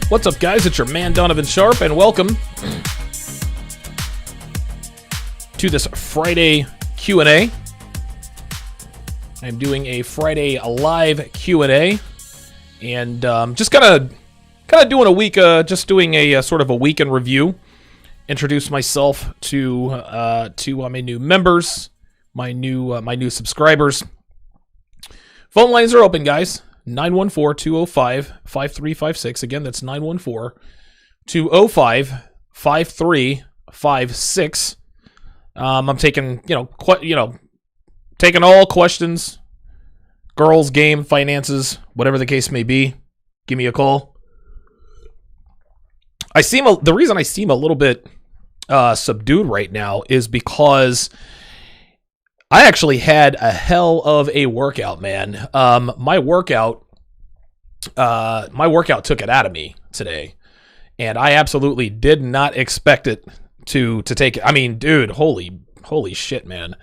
What's up, guys? It's your man, Donovan Sharp, and welcome to this Friday Q&A. I'm doing a Friday live Q&A, and just kind of doing a week, just doing a sort of a week in review. Introduce myself to my new members, my new subscribers. Phone lines are open, guys. 914-205-5356. Again, that's 914-205-5356. I'm taking, taking all questions, girls, game, finances, whatever the case may be. Give me a call. The reason I seem a little bit subdued right now is because I actually had a hell of a workout, man. My workout took it out of me today, and I absolutely did not expect it to take it. I mean, dude, holy shit, man!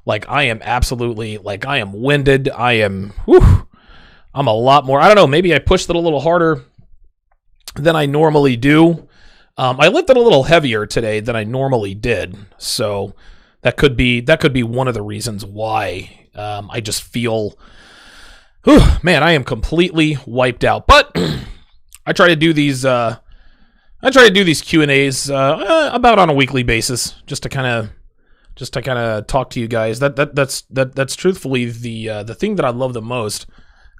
Like, I am absolutely, I am winded. I'm a lot more. I don't know. Maybe I pushed it a little harder than I normally do. I lifted a little heavier today than I normally did, so. That could be one of the reasons why I just feel, man, I am completely wiped out. But I try to do these Q&As about on a weekly basis, just to kind of talk to you guys. That's truthfully the thing that I love the most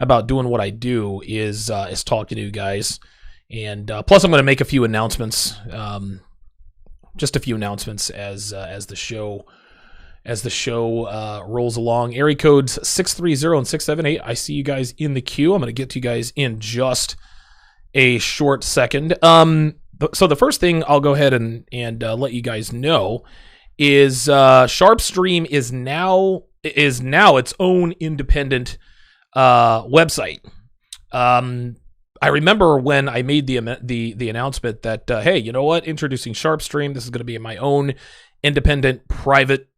about doing what I do is talking to you guys. And plus, I'm going to make a few announcements. Just a few announcements as the show rolls along. Area codes 630 and 678. I see you guys in the queue. I'm going to get to you guys in just a short second. So the first thing I'll go ahead and let you guys know is SharpStream is now its own independent website. I remember when I made the announcement that, hey, you know what? Introducing SharpStream. This is going to be my own independent, private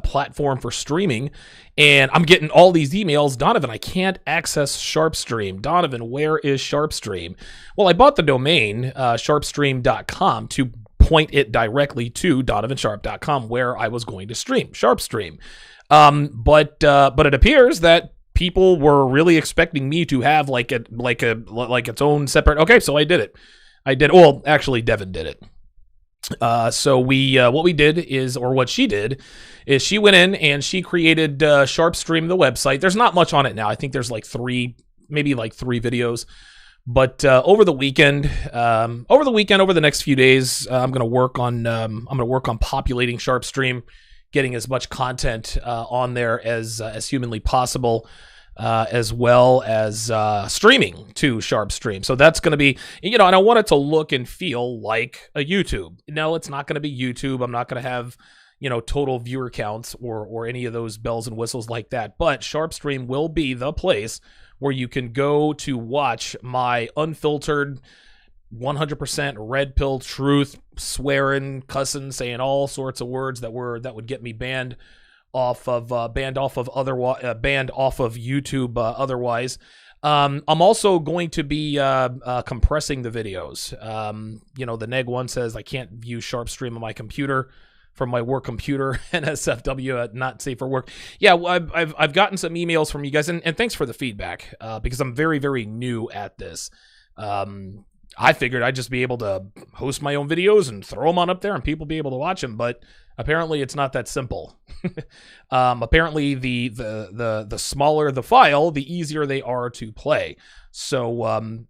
platform for streaming. And I'm getting all these emails. Donovan, I can't access SharpStream. Donovan, where is SharpStream? Well, I bought the domain, sharpstream.com, to point it directly to donovansharp.com, where I was going to stream SharpStream. But it appears that people were really expecting me to have like its own separate. Okay, so I did it. Well, actually, Devin did it. So what she did is she went in and she created SharpStream, the website. There's not much on it now. I think there's maybe three videos. But over the next few days, I'm gonna work on populating SharpStream, getting as much content on there as humanly possible, as well as streaming to SharpStream. So that's going to be, and I want it to look and feel like a YouTube. No, it's not going to be YouTube. I'm not going to have, total viewer counts or any of those bells and whistles like that. But SharpStream will be the place where you can go to watch my unfiltered, 100% red pill truth, swearing, cussing, saying all sorts of words that would get me banned off of YouTube otherwise. I'm also going to be compressing the videos. The Neg one says I can't view SharpStream on my computer from my work computer, NSFW, not safe for work. Yeah, well, I've gotten some emails from you guys, and thanks for the feedback, because I'm very, very new at this. I figured I'd just be able to host my own videos and throw them on up there and people be able to watch them, but apparently it's not that simple. Apparently the smaller the file, the easier they are to play. So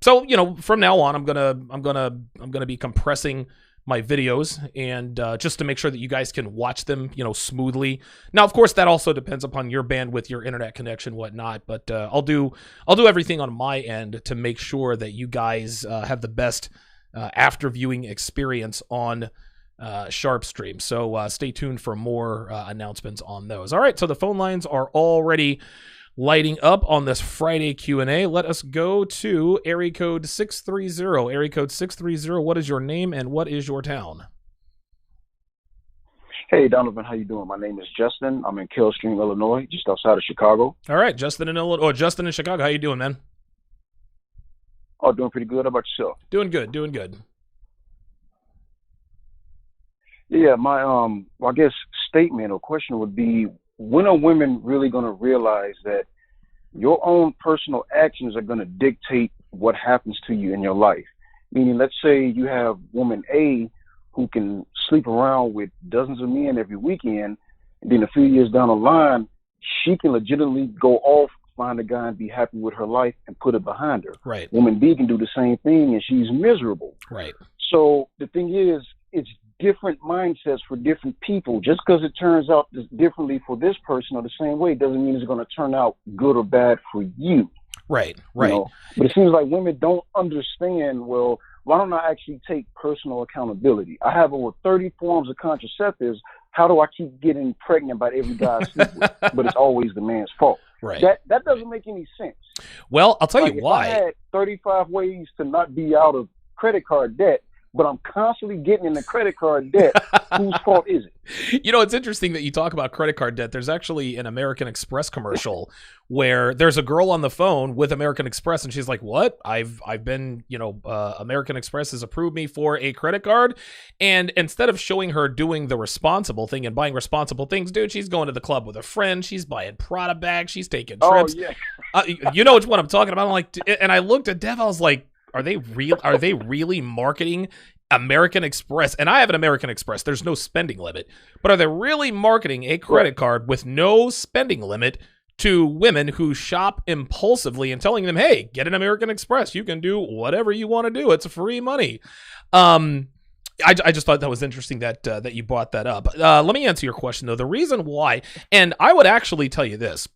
from now on, I'm gonna be compressing my videos, and just to make sure that you guys can watch them, smoothly. Now, of course, that also depends upon your bandwidth, your internet connection, whatnot. But I'll do everything on my end to make sure that you guys have the best after viewing experience on SharpStream. So stay tuned for more announcements on those. All right, so the phone lines are already lighting up on this Friday Q&A. Let us go to area code 630. Area code 630, what is your name and what is your town? Hey, Donovan, how you doing? My name is Justin. I'm in Kill Stream, Illinois, just outside of Chicago. All right, Justin in Illinois, or Justin in Chicago. How you doing, man? Oh, doing pretty good. How about yourself? Doing good, doing good. Yeah, my I guess statement or question would be, when are women really going to realize that your own personal actions are going to dictate what happens to you in your life? Meaning, let's say you have woman A who can sleep around with dozens of men every weekend, and then a few years down the line, she can legitimately go off, find a guy and be happy with her life and put it behind her. Right. Woman B can do the same thing and she's miserable. Right. So the thing is, it's different mindsets for different people. Just because it turns out differently for this person or the same way doesn't mean it's going to turn out good or bad for you. Right, right. You know? But it seems like women don't understand, well, why don't I actually take personal accountability? I have over 30 forms of contraceptives. How do I keep getting pregnant by every guy I sleep with? But it's always the man's fault. Right. That doesn't make any sense. Well, I'll tell you why. If I had 35 ways to not be out of credit card debt, but I'm constantly getting in the credit card debt, whose fault is it? You know, it's interesting that you talk about credit card debt. There's actually an American Express commercial where there's a girl on the phone with American Express, and she's like, "What? I've been, American Express has approved me for a credit card." And instead of showing her doing the responsible thing and buying responsible things, dude, she's going to the club with a friend. She's buying Prada bags. She's taking trips. Oh, yeah. You know which one I'm talking about? I'm like, and I looked at Dev. I was like, Are they really marketing American Express? And I have an American Express. There's no spending limit. But are they really marketing a credit card with no spending limit to women who shop impulsively and telling them, hey, get an American Express. You can do whatever you want to do. It's free money. I just thought that was interesting that you brought that up. Let me answer your question, though. The reason why, and I would actually tell you this.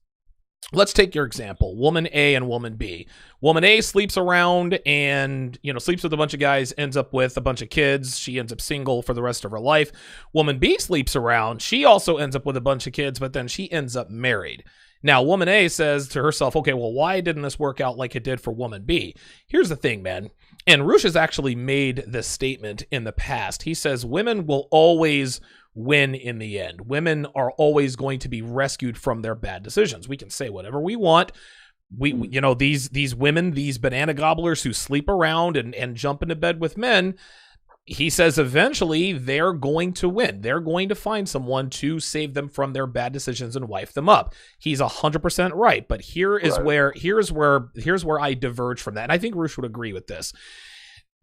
Let's take your example, woman A and woman B. Woman A sleeps around and, sleeps with a bunch of guys, ends up with a bunch of kids. She ends up single for the rest of her life. Woman B sleeps around. She also ends up with a bunch of kids, but then she ends up married. Now, woman A says to herself, okay, well, why didn't this work out like it did for woman B? Here's the thing, man. And Roosh has actually made this statement in the past. He says women will always win in the end. Women are always going to be rescued from their bad decisions. We can say whatever we want. These women, these banana gobblers who sleep around and jump into bed with men, he says eventually they're going to win. They're going to find someone to save them from their bad decisions and wife them up. He's 100% right. But here's where I diverge from that. And I think Roosh would agree with this.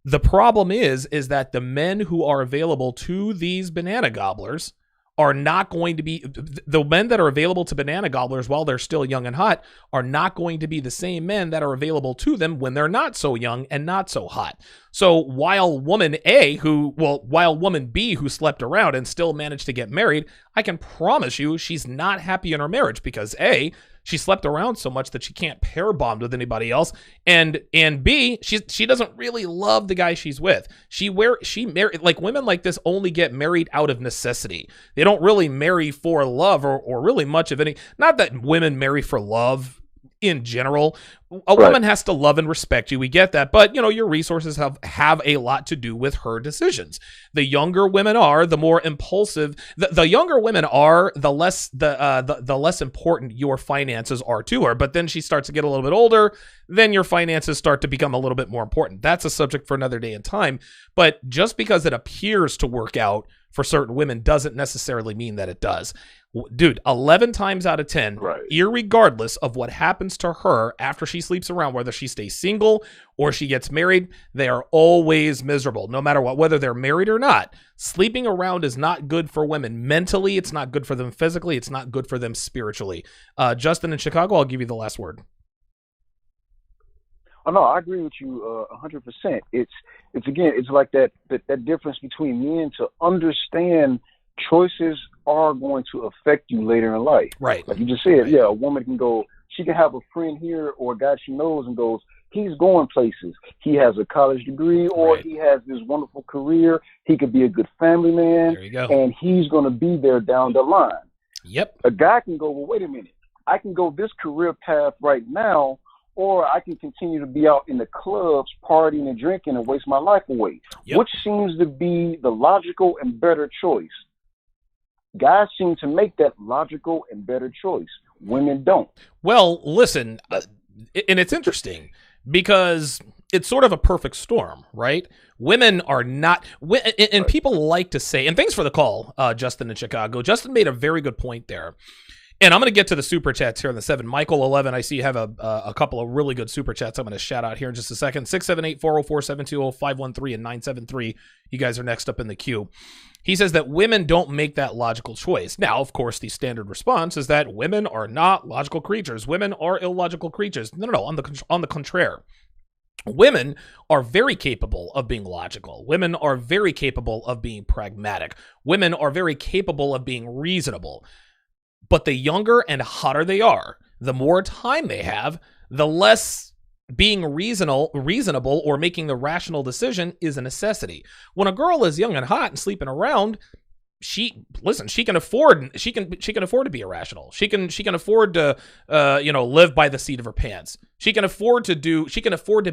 The problem is that the men who are available to these banana gobblers are not going to be, the men that are available to banana gobblers while they're still young and hot are not going to be the same men that are available to them when they're not so young and not so hot. So while woman B who slept around and still managed to get married, I can promise you she's not happy in her marriage because A, she slept around so much that she can't pair bond with anybody else, and B, she doesn't really love the guy she's with. Women like this only get married out of necessity. They don't really marry for love or really much of any. Not that women marry for love in general. A woman has to love and respect you. We get that. But, your resources have a lot to do with her decisions. The younger women are, the more impulsive. The younger women are, the less important your finances are to her. But then she starts to get a little bit older. Then your finances start to become a little bit more important. That's a subject for another day and time. But just because it appears to work out for certain women doesn't necessarily mean that it does. Dude, 11 times out of 10, irregardless of what happens to her after she sleeps around, whether she stays single or she gets married, they are always miserable, no matter what, whether they're married or not. Sleeping around is not good for women mentally. It's not good for them physically. It's not good for them spiritually. Justin in Chicago, I'll give you the last word. Oh, no, I agree with you 100%. It's like that difference between men to understand choices are going to affect you later in life. Right. Like you just said, yeah, a woman she can have a friend here or a guy she knows and goes, he's going places. He has a college degree or he has this wonderful career. He could be a good family man. There you go. And he's going to be there down the line. Yep. A guy can go, well, wait a minute. I can go this career path right now, or I can continue to be out in the clubs partying and drinking and waste my life away. Yep. Which seems to be the logical and better choice? Guys seem to make that logical and better choice. Women don't. Well, listen, and it's interesting because it's sort of a perfect storm, right? Women are not, and people like to say, and thanks for the call, Justin in Chicago. Justin made a very good point there. And I'm going to get to the super chats here in the 7. Michael 11, I see you have a couple of really good super chats I'm going to shout out here in just a second. 678-404-720-513 and 973. You guys are next up in the queue. He says that women don't make that logical choice. Now, of course, the standard response is that women are not logical creatures. Women are illogical creatures. No. On the contrary. Women are very capable of being logical. Women are very capable of being pragmatic. Women are very capable of being reasonable. But the younger and hotter they are, the more time they have, the less being reasonable or making the rational decision is a necessity. When a girl is young and hot and sleeping around, she can afford to be irrational. She can afford to live by the seat of her pants. She can afford to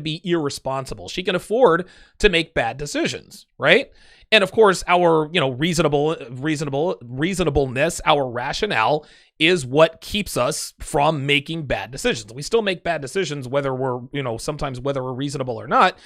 be irresponsible. She can afford to make bad decisions, right? And of course, our reasonableness, our rationale is what keeps us from making bad decisions. We still make bad decisions whether we're reasonable or not.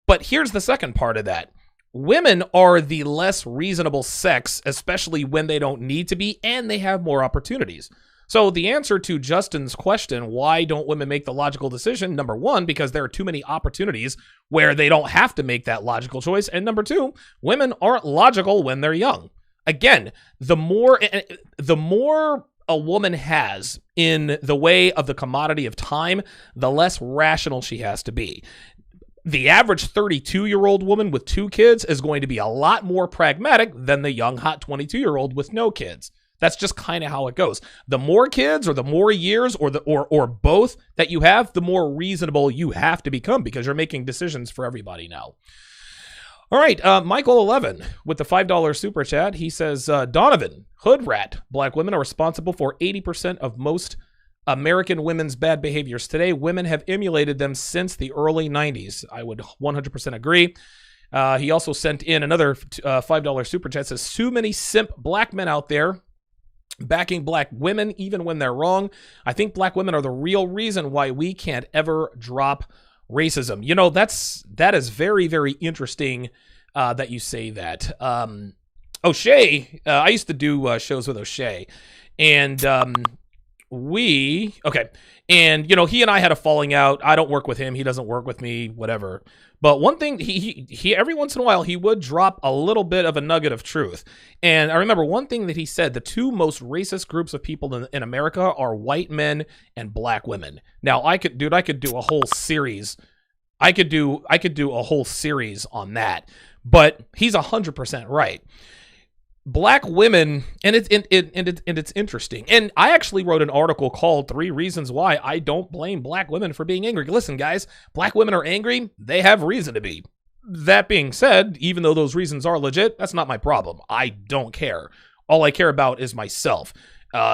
But here's the second part of that. Women are the less reasonable sex, especially when they don't need to be, and they have more opportunities. So the answer to Justin's question, why don't women make the logical decision? Number one, because there are too many opportunities where they don't have to make that logical choice. And number two, women aren't logical when they're young. Again, the more a woman has in the way of the commodity of time, the less rational she has to be. The average 32-year-old woman with 2 kids is going to be a lot more pragmatic than the young, hot 22-year-old with no kids. That's just kind of how it goes. The more kids or the more years or both that you have, the more reasonable you have to become because you're making decisions for everybody now. All right, Michael 11 with the $5 super chat. He says, Donovan, hood rat, black women are responsible for 80% of most American women's bad behaviors today. Women have emulated them since the early 90s. I would 100% agree. He also sent in another $5 super chat. Says, too many simp black men out there backing black women even when they're wrong. I think black women are the real reason why we can't ever drop racism. You know, that is very, very interesting that you say that. O'Shea, I used to do shows with O'Shea, and and he and I had a falling out. I don't work with him, he doesn't work with me, whatever. But one thing, he every once in a while he would drop a little bit of a nugget of truth. And I remember one thing that he said: the two most racist groups of people in America are white men and black women. Now I could do a whole series. I could do a whole series on that. But he's 100% right. Black women, and it's interesting. And I actually wrote an article called 3 Reasons Why I Don't Blame Black Women for Being Angry. Listen, guys, black women are angry. They have reason to be. That being said, even though those reasons are legit, that's not my problem. I don't care. All I care about is myself.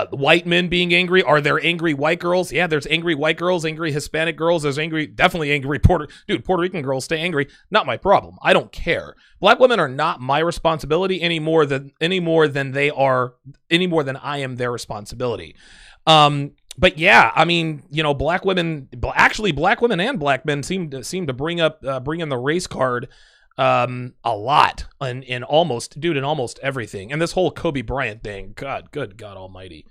White men being angry. Are there angry white girls? Yeah, there's angry white girls, angry Hispanic girls. There's definitely angry Puerto Rican girls. Stay angry. Not my problem. I don't care. Black women are not my responsibility any more than I am their responsibility. But yeah, I mean, black women and black men seem to bring in the race card a lot in almost everything. And this whole Kobe Bryant thing, good God almighty.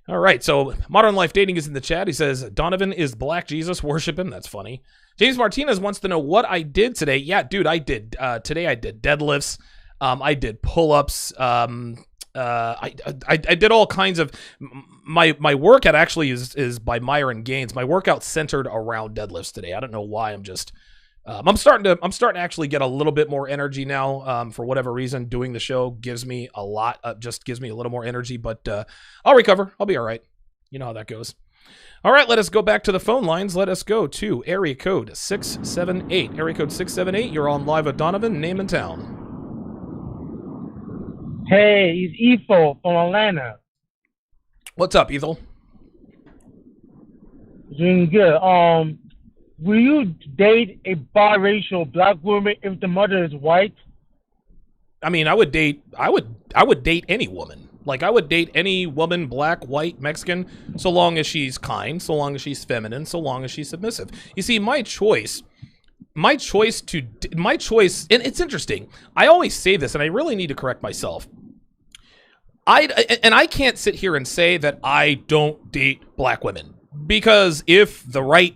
All right, so Modern Life Dating is in the chat. He says, Donovan is Black Jesus, worship him. That's funny. James Martinez wants to know what I did today. Yeah, dude, I did. Today I did deadlifts. I did pull-ups. I did all kinds of my workout actually is by Myron Gaines. My workout centered around deadlifts today. I don't know why. I'm starting to actually get a little bit more energy now. For whatever reason, doing the show gives me a little more energy, but I'll recover. I'll be all right. You know how that goes. All right, let us go back to the phone lines. Let us go to area code 678. Area code 678. You're on live with Donovan, name and town. Hey, it's Ifo from Atlanta. What's up, Ethel? Doing good. Will you date a biracial black woman if the mother is white? I mean, I would date any woman. Like, I would date any woman, black, white, Mexican, so long as she's kind, so long as she's feminine, so long as she's submissive. You see, my choice, and it's interesting. I always say this, and I really need to correct myself. I can't sit here and say that I don't date black women, because if the right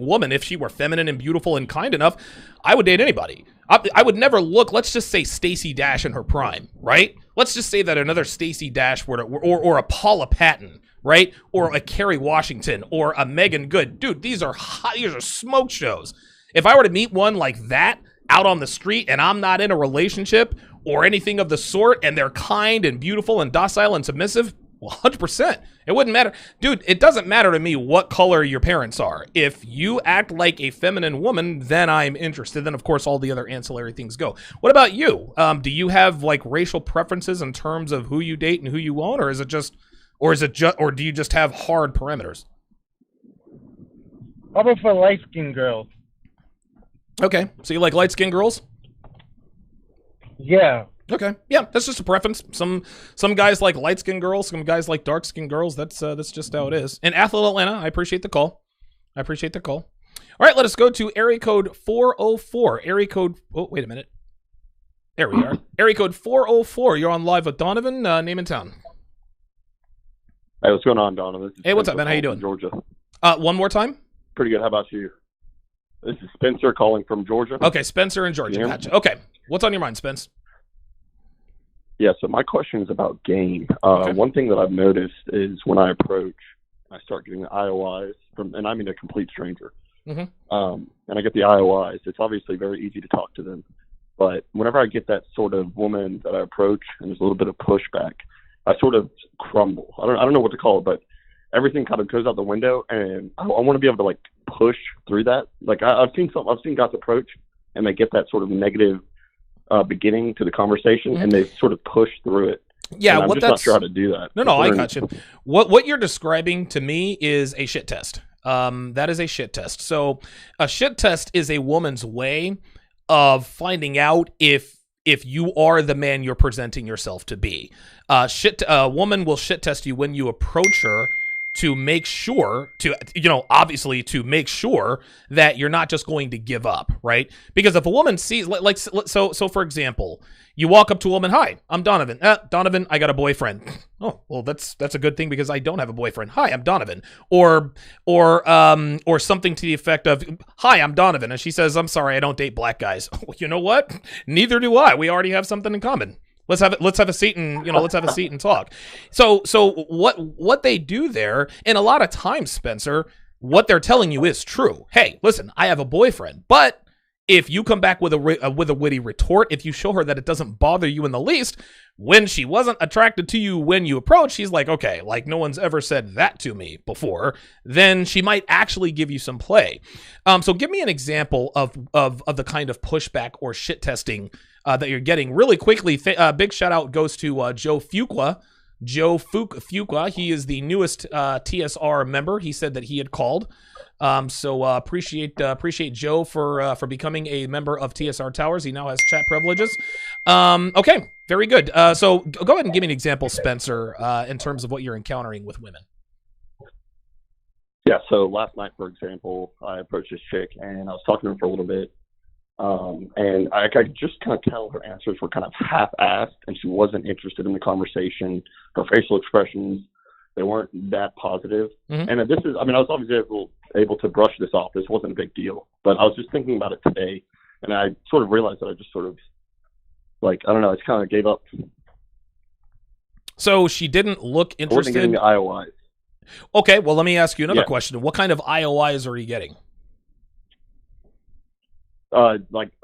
woman, if she were feminine and beautiful and kind enough, I would date anybody. I would never look. Let's just say Stacey Dash in her prime, right? Let's just say that another Stacey Dash were to, or a Paula Patton, right? Or a Kerry Washington, or a Megan Good. Dude, these are smoke shows. If I were to meet one like that out on the street and I'm not in a relationship or anything of the sort, and they're kind and beautiful and docile and submissive, well, 100%. It wouldn't matter. Dude, it doesn't matter to me what color your parents are. If you act like a feminine woman, then I'm interested. Then, of course, all the other ancillary things go. What about you? Do you have, like, racial preferences in terms of who you date and who you won't? Or do you just have hard parameters? How about for light-skinned girls? Okay. So you like light-skinned girls? Yeah. Okay, yeah, that's just a preference. Some guys like light-skinned girls, some guys like dark-skinned girls. That's just how it is. And Athlete Atlanta, I appreciate the call. All right, let us go to area code 404. Oh, wait a minute. There we are. Area code 404. You're on live with Donovan. Name and town. Hey, what's going on, Donovan? Hey, what's up, man? How you doing? Georgia. One more time. Pretty good. How about you? This is Spencer calling from Georgia. Okay, Spencer in Georgia. Gotcha. Okay, what's on your mind, Spence? Yeah, so my question is about game. Okay. One thing that I've noticed is when I approach, I start getting the IOIs and I mean a complete stranger. Mm-hmm. And I get the IOIs. It's obviously very easy to talk to them. But whenever I get that sort of woman that I approach and there's a little bit of pushback, I sort of crumble. I don't know what to call it, but everything kind of goes out the window, and I want to be able to, like, push through that. Like, I've seen guys approach, and they get that sort of negative beginning to the conversation, and they sort of push through it. Yeah, I'm just not sure how to do that. No, I got you. What you're describing to me is a shit test. That is a shit test. So a shit test is a woman's way of finding out if you are the man you're presenting yourself to be. A woman will shit test you when you approach her to make sure obviously to make sure that you're not just going to give up, right? Because if a woman sees, so for example, you walk up to a woman, "Hi, I'm Donovan. Donovan, I got a boyfriend." Oh, well, that's a good thing because I don't have a boyfriend. "Hi, I'm Donovan." Or something to the effect of, "Hi, I'm Donovan," and she says, "I'm sorry, I don't date black guys." Well, you know what? Neither do I. We already have something in common. Let's have a seat and talk. So what they do there, and a lot of times, Spencer, what they're telling you is true. Hey, listen, I have a boyfriend, but if you come back with a witty retort, if you show her that it doesn't bother you in the least, when she wasn't attracted to you when you approached, she's like, okay, like no one's ever said that to me before, then she might actually give you some play. So give me an example of the kind of pushback or shit testing that you're getting really quickly. Big shout out goes to Joe Fuqua. Fuqua. He is the newest TSR member. He said that he had called. So appreciate Joe for becoming a member of TSR Towers. He now has chat privileges. Okay, very good. So go ahead and give me an example, Spencer, in terms of what you're encountering with women. Yeah, so last night, for example, I approached this chick, and I was talking to her for a little bit. And I could just kind of tell her answers were kind of half-assed, and she wasn't interested in the conversation. Her facial expressions, they weren't that positive. Mm-hmm. And this is, I was obviously able to brush this off. This wasn't a big deal. But I was just thinking about it today, and I sort of realized that I just sort of, I don't know, I just kind of gave up. So she didn't look interested? I wasn't getting the IOIs. Okay, well, let me ask you another question. What kind of IOIs are you getting?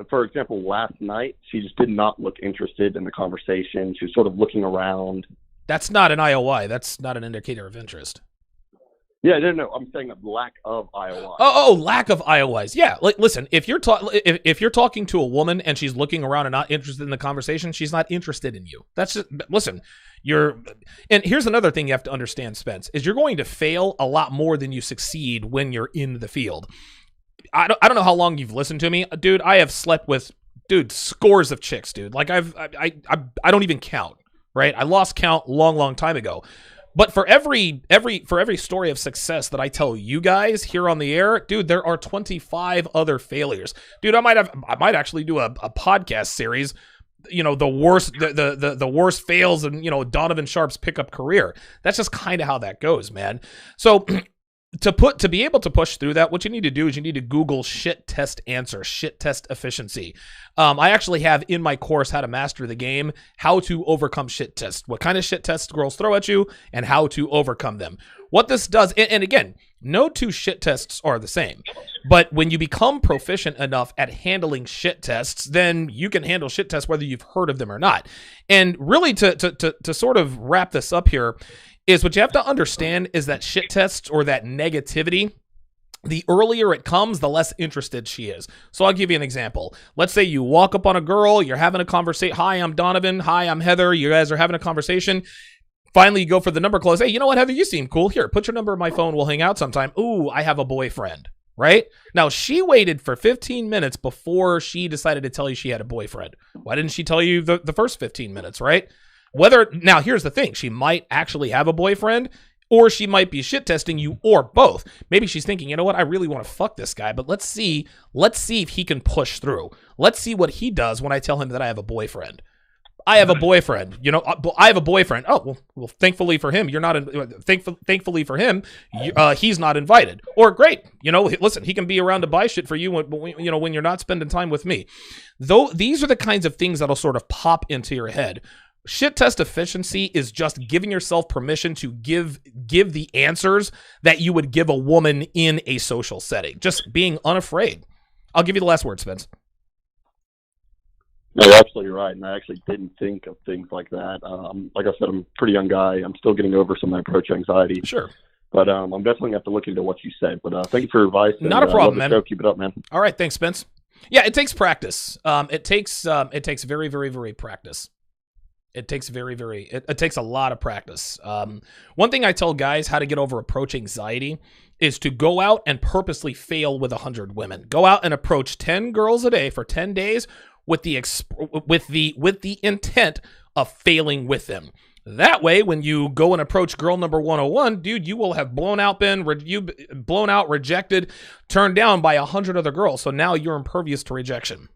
For example, last night, she just did not look interested in the conversation. She was sort of looking around. That's not an IOI. That's not an indicator of interest. Yeah, no. I'm saying a lack of IOI. Lack of IOIs. Yeah, like listen, if you're if you're talking to a woman and she's looking around and not interested in the conversation, she's not interested in you. That's just listen. And here's another thing you have to understand, Spence, is you're going to fail a lot more than you succeed when you're in the field. I don't know how long you've listened to me, dude. I have slept with scores of chicks, dude. Like I don't even count. Right? I lost count long time ago. But for every story of success that I tell you guys here on the air, dude, there are 25 other failures. Dude, I might actually do a podcast series, the worst fails in, Donovan Sharp's pickup career. That's just kind of how that goes, man. So to be able to push through that, what you need to do is you need to Google shit test answer, shit test efficiency. I actually have in my course How to Master the Game, how to overcome shit tests, what kind of shit tests girls throw at you, and how to overcome them. What this does, and again, no two shit tests are the same, but when you become proficient enough at handling shit tests, then you can handle shit tests whether you've heard of them or not. And really to sort of wrap this up here, is what you have to understand is that shit tests or that negativity, the earlier it comes, the less interested she is. So I'll give you an example. Let's say you walk up on a girl, you're having a conversation. Hi, I'm Donovan. Hi, I'm Heather. You guys are having a conversation. Finally, you go for the number close. Hey, you know what, Heather? You seem cool. Here, put your number in my phone. We'll hang out sometime. Ooh, I have a boyfriend. Right? Now, she waited for 15 minutes before she decided to tell you she had a boyfriend. Why didn't she tell you the first 15 minutes, right? Now, here's the thing. She might actually have a boyfriend, or she might be shit testing you, or both. Maybe she's thinking, you know what? I really want to fuck this guy, but let's see if he can push through. Let's see what he does when I tell him that I have a boyfriend. I have a boyfriend. I have a boyfriend. Oh, well, thankfully for him, thankfully for him, he's not invited. Or great, listen, he can be around to buy shit for you when you're not spending time with me. Though these are the kinds of things that'll sort of pop into your head. Shit test efficiency is just giving yourself permission to give the answers that you would give a woman in a social setting. Just being unafraid. I'll give you the last word, Spence. No, you're absolutely right, and I actually didn't think of things like that. Like I said, I'm a pretty young guy. I'm still getting over some of my approach anxiety. Sure. But I'm definitely going to have to look into what you said. But thank you for your advice. Not a problem, man. Show. Keep it up, man. All right, thanks, Spence. Yeah, it takes practice. It takes very, very, very practice. It takes it takes a lot of practice. One thing I tell guys how to get over approach anxiety is to go out and purposely fail with 100 women. Go out and approach 10 girls a day for 10 days with the intent of failing with them. That way, when you go and approach girl number 101, dude, you will have blown out, rejected, turned down by 100 other girls. So now you're impervious to rejection.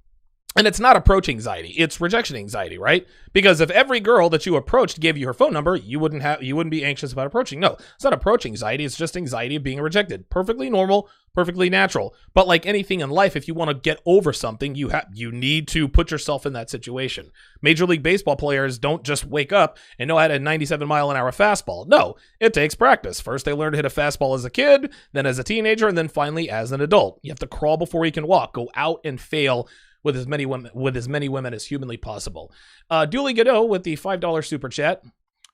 And it's not approach anxiety, it's rejection anxiety, right? Because if every girl that you approached gave you her phone number, you wouldn't be anxious about approaching. No, it's not approach anxiety, it's just anxiety of being rejected. Perfectly normal, perfectly natural. But like anything in life, if you want to get over something, you need to put yourself in that situation. Major League Baseball players don't just wake up and know how to hit a 97-mile-an-hour fastball. No, it takes practice. First, they learn to hit a fastball as a kid, then as a teenager, and then finally as an adult. You have to crawl before you can walk. Go out and fail with as many women as humanly possible. Dooley Godot with the $5 super chat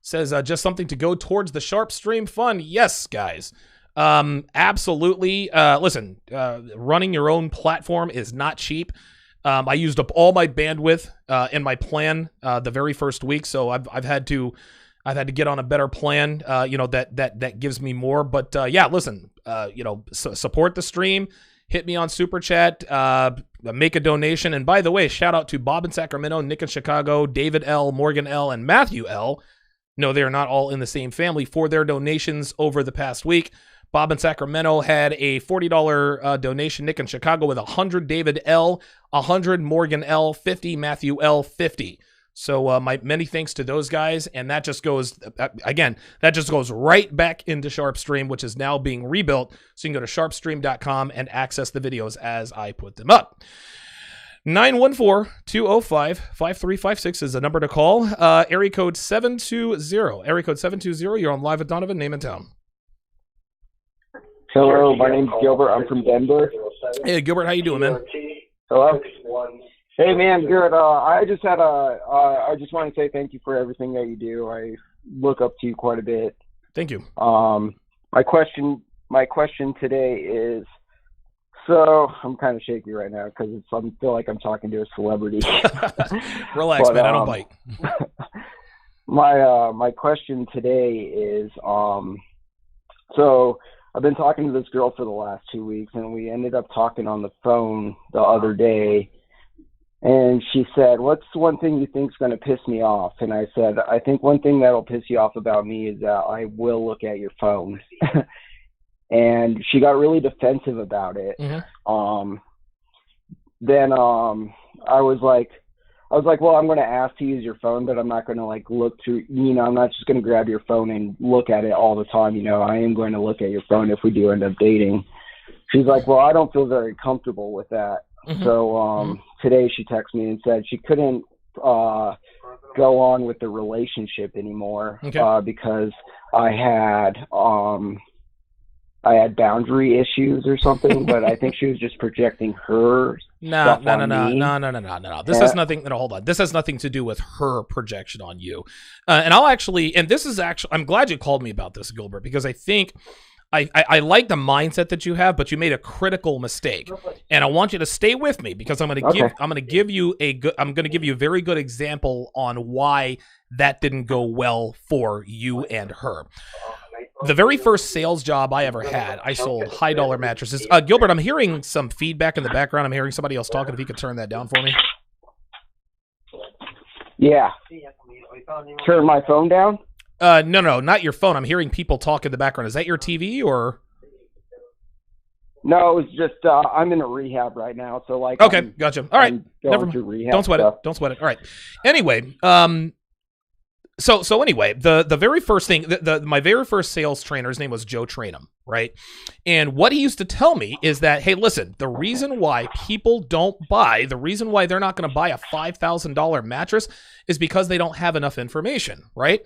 says, just something to go towards the Sharp Stream fund. Yes, guys. Absolutely. Listen, running your own platform is not cheap. I used up all my bandwidth in my plan the very first week, so I've had to get on a better plan, that gives me more. But yeah, listen, support the stream. Hit me on Super Chat, make a donation. And by the way, shout out to Bob in Sacramento, Nick in Chicago, David L., Morgan L., and Matthew L. No, they are not all in the same family for their donations over the past week. Bob in Sacramento had a $40 donation. Nick in Chicago with 100, David L., 100, Morgan L., 50, Matthew L., 50. So my many thanks to those guys, and that just goes right back into SharpStream, which is now being rebuilt. So you can go to sharpstream.com and access the videos as I put them up. 914-205-5356 is the number to call. Area code 720. Area code 720. You're on Live with Donovan. Name and town. Hello, my name's Gilbert. I'm from Denver. Hey, Gilbert, how you doing, man? Hello. Hey man, good. I just want to say thank you for everything that you do. I look up to you quite a bit. Thank you. my question today is, so I'm kind of shaky right now because I feel like I'm talking to a celebrity. Relax, man. I don't bite. My question today is, so I've been talking to this girl for the last 2 weeks, and we ended up talking on the phone the other day. And she said, "What's one thing you think's going to piss me off?" And I said, "I think one thing that'll piss you off about me is that I will look at your phone." And she got really defensive about it. Mm-hmm. Then I was like, well, I'm going to ask to use your phone, but I'm not going to like look through, I'm not just going to grab your phone and look at it all the time. I am going to look at your phone if we do end up dating. She's like, well, I don't feel very comfortable with that. Mm-hmm. So today she texted me and said she couldn't go on with the relationship anymore because I had boundary issues or something, but I think she was just projecting her stuff on me. No. This has nothing. No, hold on. This has nothing to do with her projection on you. And this is actually, I'm glad you called me about this, Gilbert, because I think I like the mindset that you have, but you made a critical mistake, and I want you to stay with me because I'm going to give you a very good example on why that didn't go well for you and her. The very first sales job I ever had, I sold high-dollar mattresses. Gilbert, I'm hearing some feedback in the background. I'm hearing somebody else talking. If you could turn that down for me. Yeah. Turn my phone down? No, not your phone. I'm hearing people talk in the background. Is that your TV or? No, it was just I'm in a rehab right now, so like. Okay, gotcha. All right, don't sweat it. Don't sweat it. All right. Anyway, So anyway, the very first thing, my very first sales trainer's name was Joe Trainum, right? And what he used to tell me is that, hey, listen, the reason why people don't buy, the reason why they're not going to buy a $5,000 mattress is because they don't have enough information, right?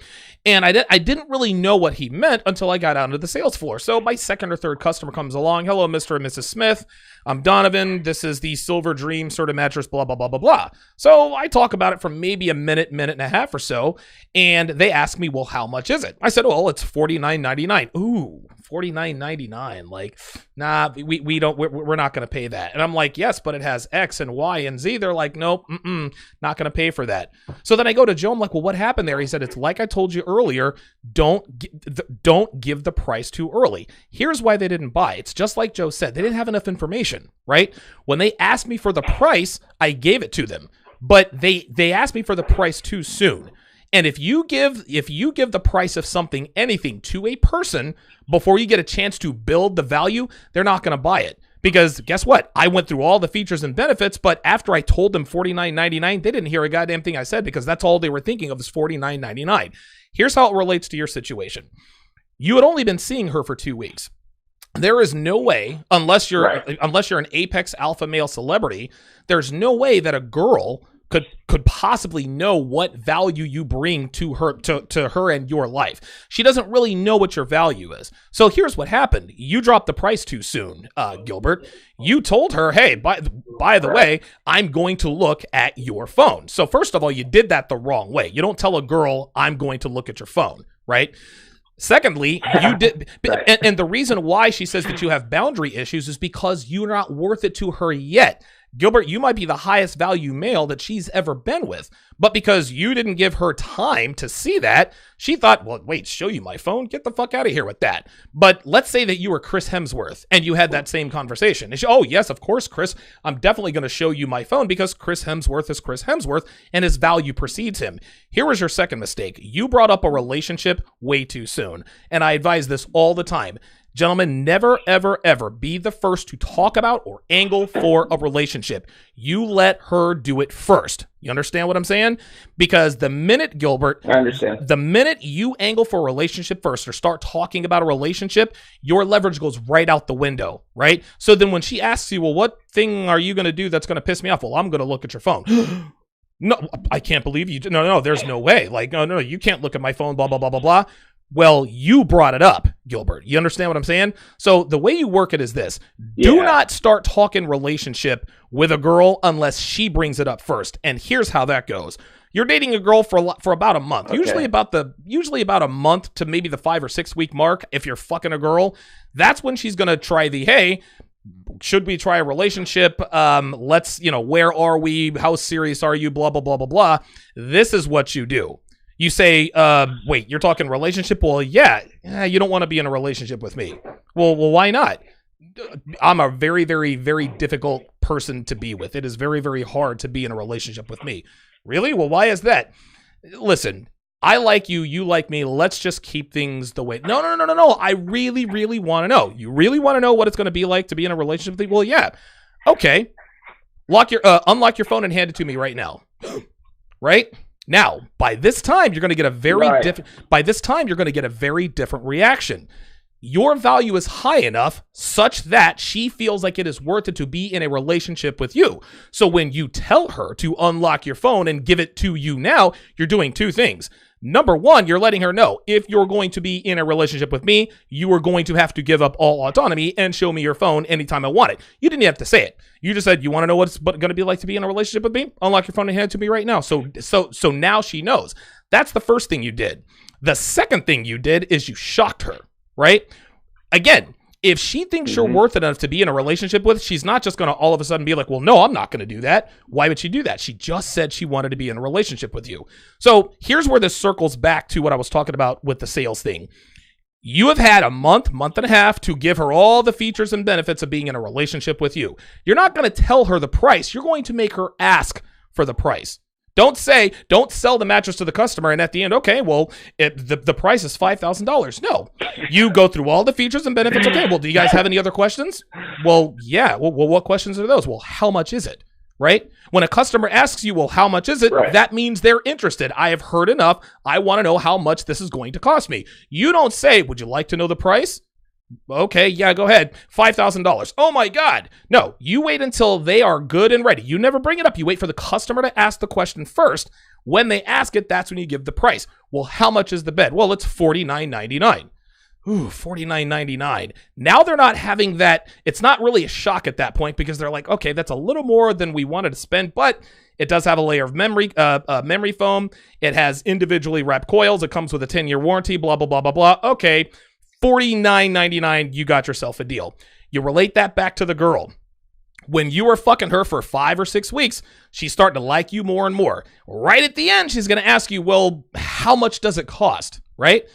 And I didn't really know what he meant until I got out into the sales floor. So my second or third customer comes along. Hello, Mr. and Mrs. Smith. I'm Donovan. This is the Silver Dream sort of mattress, blah, blah, blah, blah, blah. So I talk about it for maybe a minute and a half or so. And they ask me, well, how much is it? I said, well, it's $49.99. Ooh, $49.99. Like, nah, we're not going to pay that. And I'm like, yes, but it has X and Y and Z. They're like, nope, not going to pay for that. So then I go to Joe. I'm like, well, what happened there? He said, it's like I told you earlier, don't give the price too early. Here's why they didn't buy. It's just like Joe said. They didn't have enough information, right? When they asked me for the price, I gave it to them. But they asked me for the price too soon. And if you give the price of something, anything, to a person before you get a chance to build the value, they're not going to buy it. Because guess what? I went through all the features and benefits, but after I told them $49.99, they didn't hear a goddamn thing I said because that's all they were thinking of is $49.99. Here's how it relates to your situation. You had only been seeing her for 2 weeks. There is no way, unless you're an apex alpha male celebrity, there's no way that a girl could possibly know what value you bring to her and your life. She doesn't really know what your value is. So here's what happened. You dropped the price too soon, Gilbert. You told her, hey, by the way, I'm going to look at your phone. So first of all, you did that the wrong way. You don't tell a girl, I'm going to look at your phone, right? Secondly, you did, and the reason why she says that you have boundary issues is because you're not worth it to her yet. Gilbert, you might be the highest value male that she's ever been with, but because you didn't give her time to see that, she thought, well, wait, show you my phone? Get the fuck out of here with that. But let's say that you were Chris Hemsworth and you had that same conversation. And she, oh, yes, of course, Chris, I'm definitely going to show you my phone because Chris Hemsworth is Chris Hemsworth and his value precedes him. Here was your second mistake. You brought up a relationship way too soon. And I advise this all the time. Gentlemen, never, ever, ever be the first to talk about or angle for a relationship. You let her do it first. You understand what I'm saying? Because the minute, Gilbert, I understand. The minute you angle for a relationship first or start talking about a relationship, your leverage goes right out the window, right? So then when she asks you, well, what thing are you going to do that's going to piss me off? Well, I'm going to look at your phone. No, I can't believe you. No, there's no way. Like, no, you can't look at my phone, blah, blah, blah, blah, blah. Well, you brought it up, Gilbert. You understand what I'm saying? So the way you work it is this. Do not start talking relationship with a girl unless she brings it up first. And here's how that goes. You're dating a girl for about a month, Okay. usually about a month to maybe the 5 or 6 week mark. If you're fucking a girl, that's when she's gonna try the, hey, should we try a relationship? Let's, where are we? How serious are you? Blah, blah, blah, blah, blah. This is what you do. You say, wait, you're talking relationship? Well, yeah, you don't want to be in a relationship with me. Well, why not? I'm a very, very, very difficult person to be with. It is very, very hard to be in a relationship with me. Really? Well, why is that? Listen, I like you. You like me. Let's just keep things the way. No. I really, really want to know. You really want to know what it's going to be like to be in a relationship with me? Well, yeah. Okay. Unlock your phone and hand it to me right now. Right? Now, by this time, you're going to get a very different reaction. Your value is high enough such that she feels like it is worth it to be in a relationship with you. So when you tell her to unlock your phone and give it to you now, you're doing two things. Number one, you're letting her know if you're going to be in a relationship with me, you are going to have to give up all autonomy and show me your phone anytime I want it. You didn't have to say it. You just said, you want to know what it's going to be like to be in a relationship with me? Unlock your phone and hand it to me right now. So now she knows. That's the first thing you did. The second thing you did is you shocked her, right? Again, if she thinks you're worth it enough to be in a relationship with, she's not just going to all of a sudden be like, well, no, I'm not going to do that. Why would she do that? She just said she wanted to be in a relationship with you. So here's where this circles back to what I was talking about with the sales thing. You have had a month and a half to give her all the features and benefits of being in a relationship with you. You're not going to tell her the price. You're going to make her ask for the price. Don't sell the mattress to the customer and at the end, okay, well, the price is $5,000. No, you go through all the features and benefits. Okay, well, do you guys have any other questions? Well, yeah. Well, what questions are those? Well, how much is it? Right? When a customer asks you, well, how much is it? Right. That means they're interested. I have heard enough. I want to know how much this is going to cost me. You don't say, would you like to know the price? Okay, yeah, go ahead. $5,000. Oh my God. No, you wait until they are good and ready. You never bring it up. You wait for the customer to ask the question first. When they ask it, that's when you give the price. Well, how much is the bed? Well, it's $49.99. Ooh, $49.99. Now they're not having that. It's not really a shock at that point because they're like, okay, that's a little more than we wanted to spend, but it does have a layer of memory foam. It has individually wrapped coils. It comes with a 10-year warranty, blah, blah, blah, blah, blah. Okay. $49.99, you got yourself a deal. You relate that back to the girl. When you were fucking her for 5 or 6 weeks, she's starting to like you more and more. Right at the end, she's going to ask you, well, how much does it cost, right?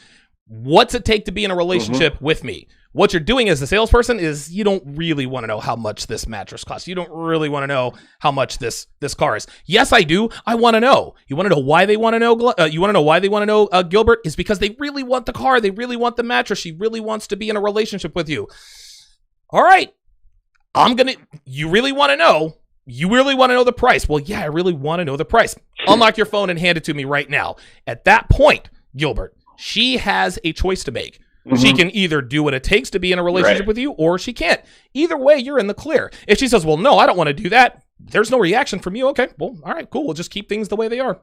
What's it take to be in a relationship with me? What you're doing as a salesperson is you don't really want to know how much this mattress costs. You don't really want to know how much this car is. Yes, I do. I want to know. You want to know why they want to know? You want to know why they want to know, Gilbert? Is because they really want the car. They really want the mattress. She really wants to be in a relationship with you. All right. You really want to know? You really want to know the price? Well, yeah, I really want to know the price. Unlock your phone and hand it to me right now. At that point, Gilbert, she has a choice to make. She can either do what it takes to be in a relationship with you, or she can't. Either way, you're in the clear. If she says, well, no, I don't want to do that, there's no reaction from you. Okay, well, all right, cool. We'll just keep things the way they are.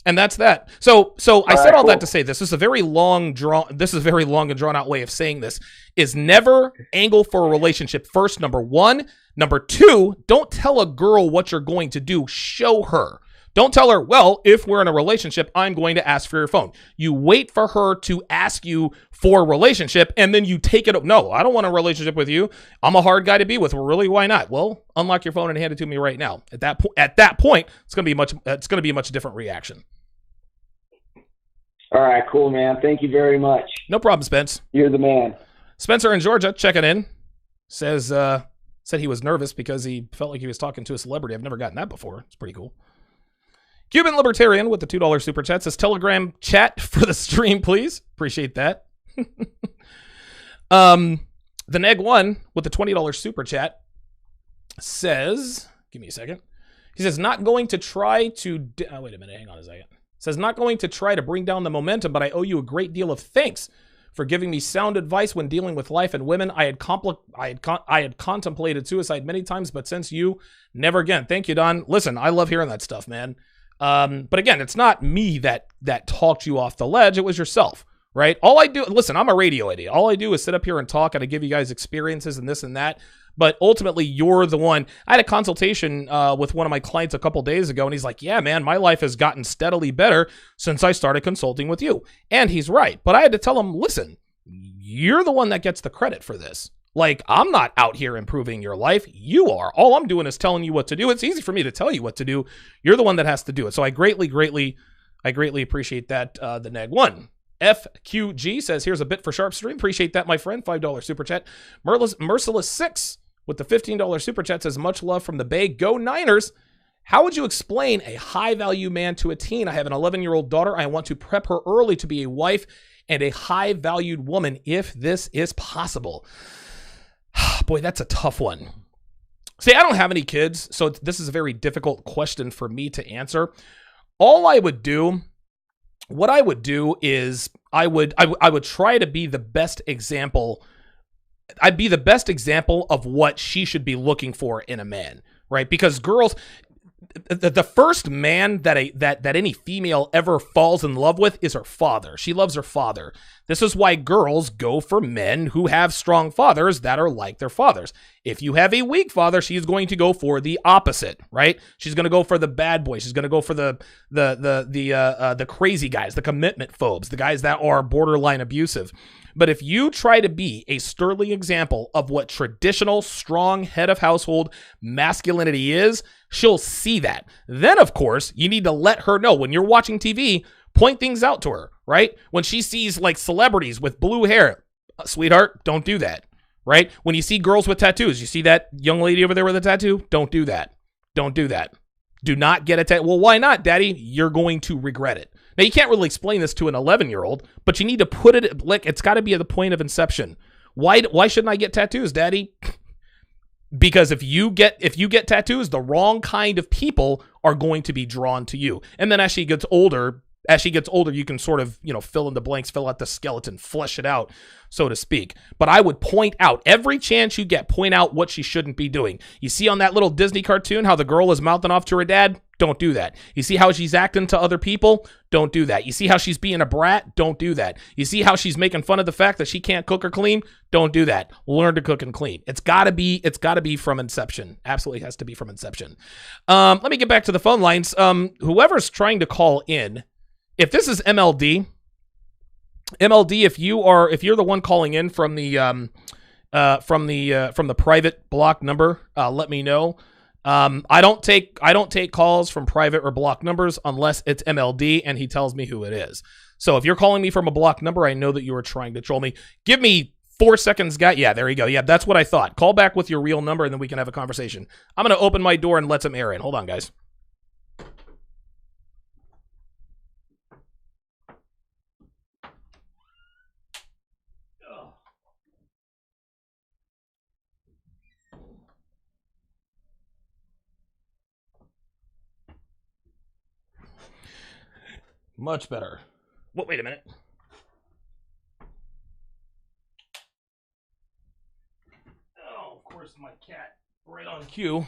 And that's that. So I said all that to say this is a very long and drawn out way of saying this is never angle for a relationship first, number one. Number two, don't tell a girl what you're going to do. Show her. Don't tell her, well, if we're in a relationship, I'm going to ask for your phone. You wait for her to ask you for a relationship, and then you take it. No, I don't want a relationship with you. I'm a hard guy to be with. Well, really, why not? Well, unlock your phone and hand it to me right now. At that point, it's going to be a much different reaction. All right, cool, man. Thank you very much. No problem, Spence. You're the man. Spencer in Georgia checking in. Said he was nervous because he felt like he was talking to a celebrity. I've never gotten that before. It's pretty cool. Cuban Libertarian with the $2 super chat says, Telegram chat for the stream, please. Appreciate that. The Neg1 with the $20 super chat says, give me a second. He says, not going to try to, wait a minute, hang on a second. Says, not going to try to bring down the momentum, but I owe you a great deal of thanks for giving me sound advice when dealing with life and women. I had contemplated suicide many times, but since you, never again. Thank you, Don. Listen, I love hearing that stuff, man. But again, it's not me that talked you off the ledge. It was yourself, right? All I do, listen, I'm a radio idiot. All I do is sit up here and talk and I give you guys experiences and this and that. But ultimately, you're the one. I had a consultation with one of my clients a couple days ago, and he's like, yeah, man, my life has gotten steadily better since I started consulting with you. And he's right. But I had to tell him, listen, you're the one that gets the credit for this. Like, I'm not out here improving your life. You are. All I'm doing is telling you what to do. It's easy for me to tell you what to do. You're the one that has to do it. So I greatly appreciate that. The neg one. FQG says, here's a bit for Sharp Stream. Appreciate that, my friend. $5 super chat. Merciless 6 with the $15 super chat says, much love from the Bay. Go Niners. How would you explain a high-value man to a teen? I have an 11-year-old daughter. I want to prep her early to be a wife and a high-valued woman if this is possible. Boy, that's a tough one. See, I don't have any kids, so this is a very difficult question for me to answer. All I would do, what I would do is I would try to be the best example. I'd be the best example of what she should be looking for in a man, right? Because girls, the first man that any female ever falls in love with is her father. She loves her father. This is why girls go for men who have strong fathers that are like their fathers. If you have a weak father, she's going to go for the opposite, right? She's going to go for the bad boy. She's going to go for the crazy guys, the commitment phobes, the guys that are borderline abusive. But if you try to be a sterling example of what traditional, strong head of household masculinity is, she'll see that. Then, of course, you need to let her know when you're watching TV, point things out to her, right? When she sees like celebrities with blue hair, sweetheart, don't do that, right? When you see girls with tattoos, you see that young lady over there with a tattoo? Don't do that. Don't do that. Do not get a tattoo. Well, why not, Daddy? You're going to regret it. Now, you can't really explain this to an 11-year-old, but you need to put it, like, it's got to be at the point of inception. Why shouldn't I get tattoos, Daddy? Because if you get tattoos, the wrong kind of people are going to be drawn to you. And then as she gets older, you can sort of, fill in the blanks, fill out the skeleton, flesh it out, so to speak. But I would point out, every chance you get, point out what she shouldn't be doing. You see on that little Disney cartoon how the girl is mouthing off to her dad? Don't do that. You see how she's acting to other people? Don't do that. You see how she's being a brat? Don't do that. You see how she's making fun of the fact that she can't cook or clean? Don't do that. Learn to cook and clean. It's gotta be from inception. Absolutely has to be from inception. Let me get back to the phone lines. Whoever's trying to call in, if this is MLD, if you're the one calling in from the private block number, let me know. I don't take calls from private or block numbers unless it's MLD and he tells me who it is. So if you're calling me from a block number, I know that you are trying to troll me. Give me 4 seconds, guy. Yeah, there you go. Yeah, that's what I thought. Call back with your real number and then we can have a conversation. I'm going to open my door and let some air in. Hold on, guys. Much better. Wait a minute. Oh, of course, my cat. Right on cue.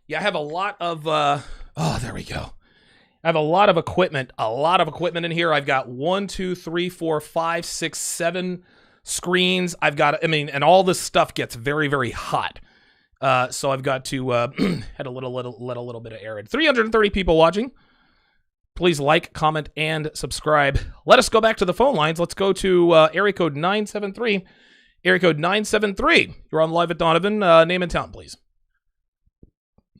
Yeah, I have a lot of, there we go. I have a lot of equipment in here. I've got 1, 2, 3, 4, 5, 6, 7 screens. And all this stuff gets very, very hot. So I've got to, let a little bit of air in. 330 people watching. Please like, comment, and subscribe. Let us go back to the phone lines. Let's go to area code 973. Area code 973. You're on live at Donovan. Name and town, please.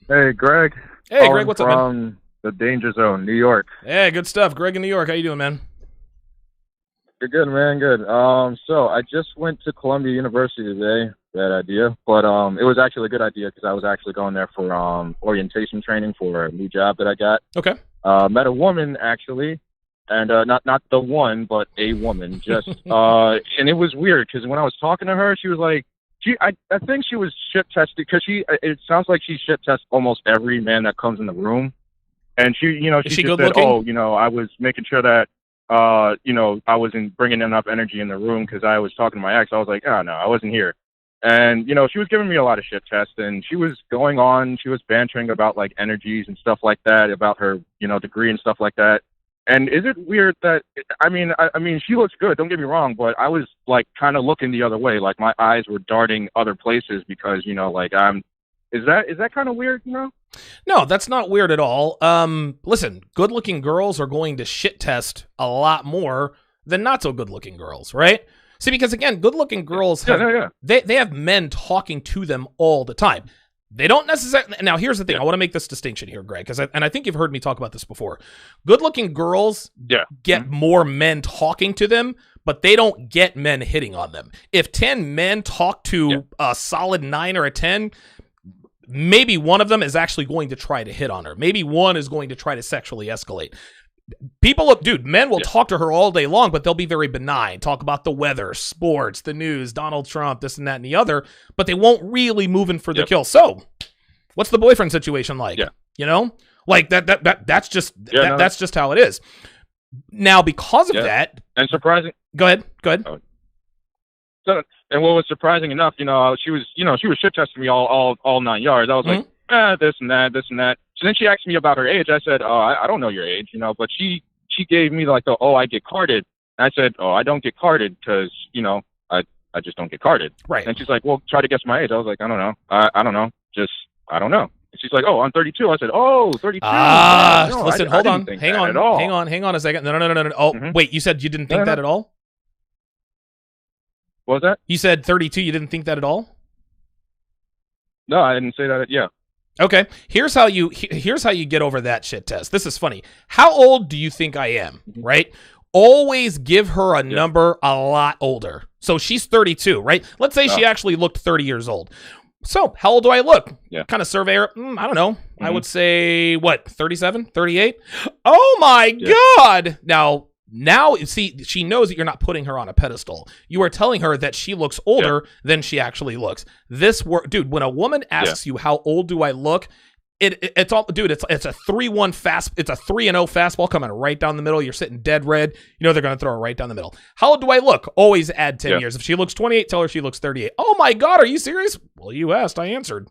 Hey, Greg. Hey, Greg, what's up, man? From the Danger Zone, New York. Hey, good stuff. Greg in New York. How you doing, man? Good, man. Good. So I just went to Columbia University today. Bad idea, but it was actually a good idea because I was actually going there for orientation training for a new job that I got. Okay. Met a woman actually, and not the one, but a woman. Just and it was weird because when I was talking to her, she was like, I think she was shit tested because it sounds like she shit tests almost every man that comes in the room, and she just said, looking? I was making sure that I wasn't bringing enough energy in the room because I was talking to my ex. I was like, oh no, I wasn't here. And, she was giving me a lot of shit tests, and she was bantering about, like, energies and stuff like that, about her, degree and stuff like that. And is it weird that I mean she looks good, don't get me wrong, but I was like kind of looking the other way, like my eyes were darting other places because like is that kind of weird, No, that's not weird at all. Listen, good-looking girls are going to shit test a lot more than not so good-looking girls, right? See, because again, good-looking girls have, they have men talking to them all the time. They don't necessarily. Now, here's the thing. I want to make this distinction here, Greg, because I think you've heard me talk about this before. Good-looking girls get more men talking to them, but they don't get men hitting on them. If 10 men talk to a solid 9 or a 10, maybe one of them is actually going to try to hit on her. Maybe one is going to try to sexually escalate. Men will talk to her all day long, but they'll be very benign. Talk about the weather, sports, the news, Donald Trump, this and that and the other, but they won't really move in for the kill. So, what's the boyfriend situation like? Like that's just that's just how it is. Now, because of that, and surprising. Go ahead. Oh. So, and what was surprising enough, she was shit testing me all 9 yards. I was like, this and that. So then she asked me about her age. I said, I don't know your age, but she gave me like I get carded. And I said, I don't get carded because, I just don't get carded. Right. And she's like, well, try to guess my age. I was like, I don't know. I don't know. I don't know. And she's like, I'm 32. I said, 32. No, listen, hold on. Hang on a second. No. Oh, wait, you said you didn't think that at all? What was that? You said 32. You didn't think that at all? No, I didn't say that. Yeah. Okay. Here's how you get over that shit test. This is funny. How old do you think I am? Right? Always give her a number a lot older. So she's 32, right? Let's say she actually looked 30 years old. So how old do I look? Yeah. Kind of survey her. I don't know. I would say, 37, 38? Oh my God. Now, see, she knows that you're not putting her on a pedestal. You are telling her that she looks older than she actually looks. Dude, when a woman asks you how old do I look, it's all, dude. It's a 3-1 fast. It's a 3-0 fastball coming right down the middle. You're sitting dead red. They're going to throw her right down the middle. How old do I look? Always add 10 years. If she looks 28, tell her she looks 38. Oh my God, are you serious? Well, you asked, I answered.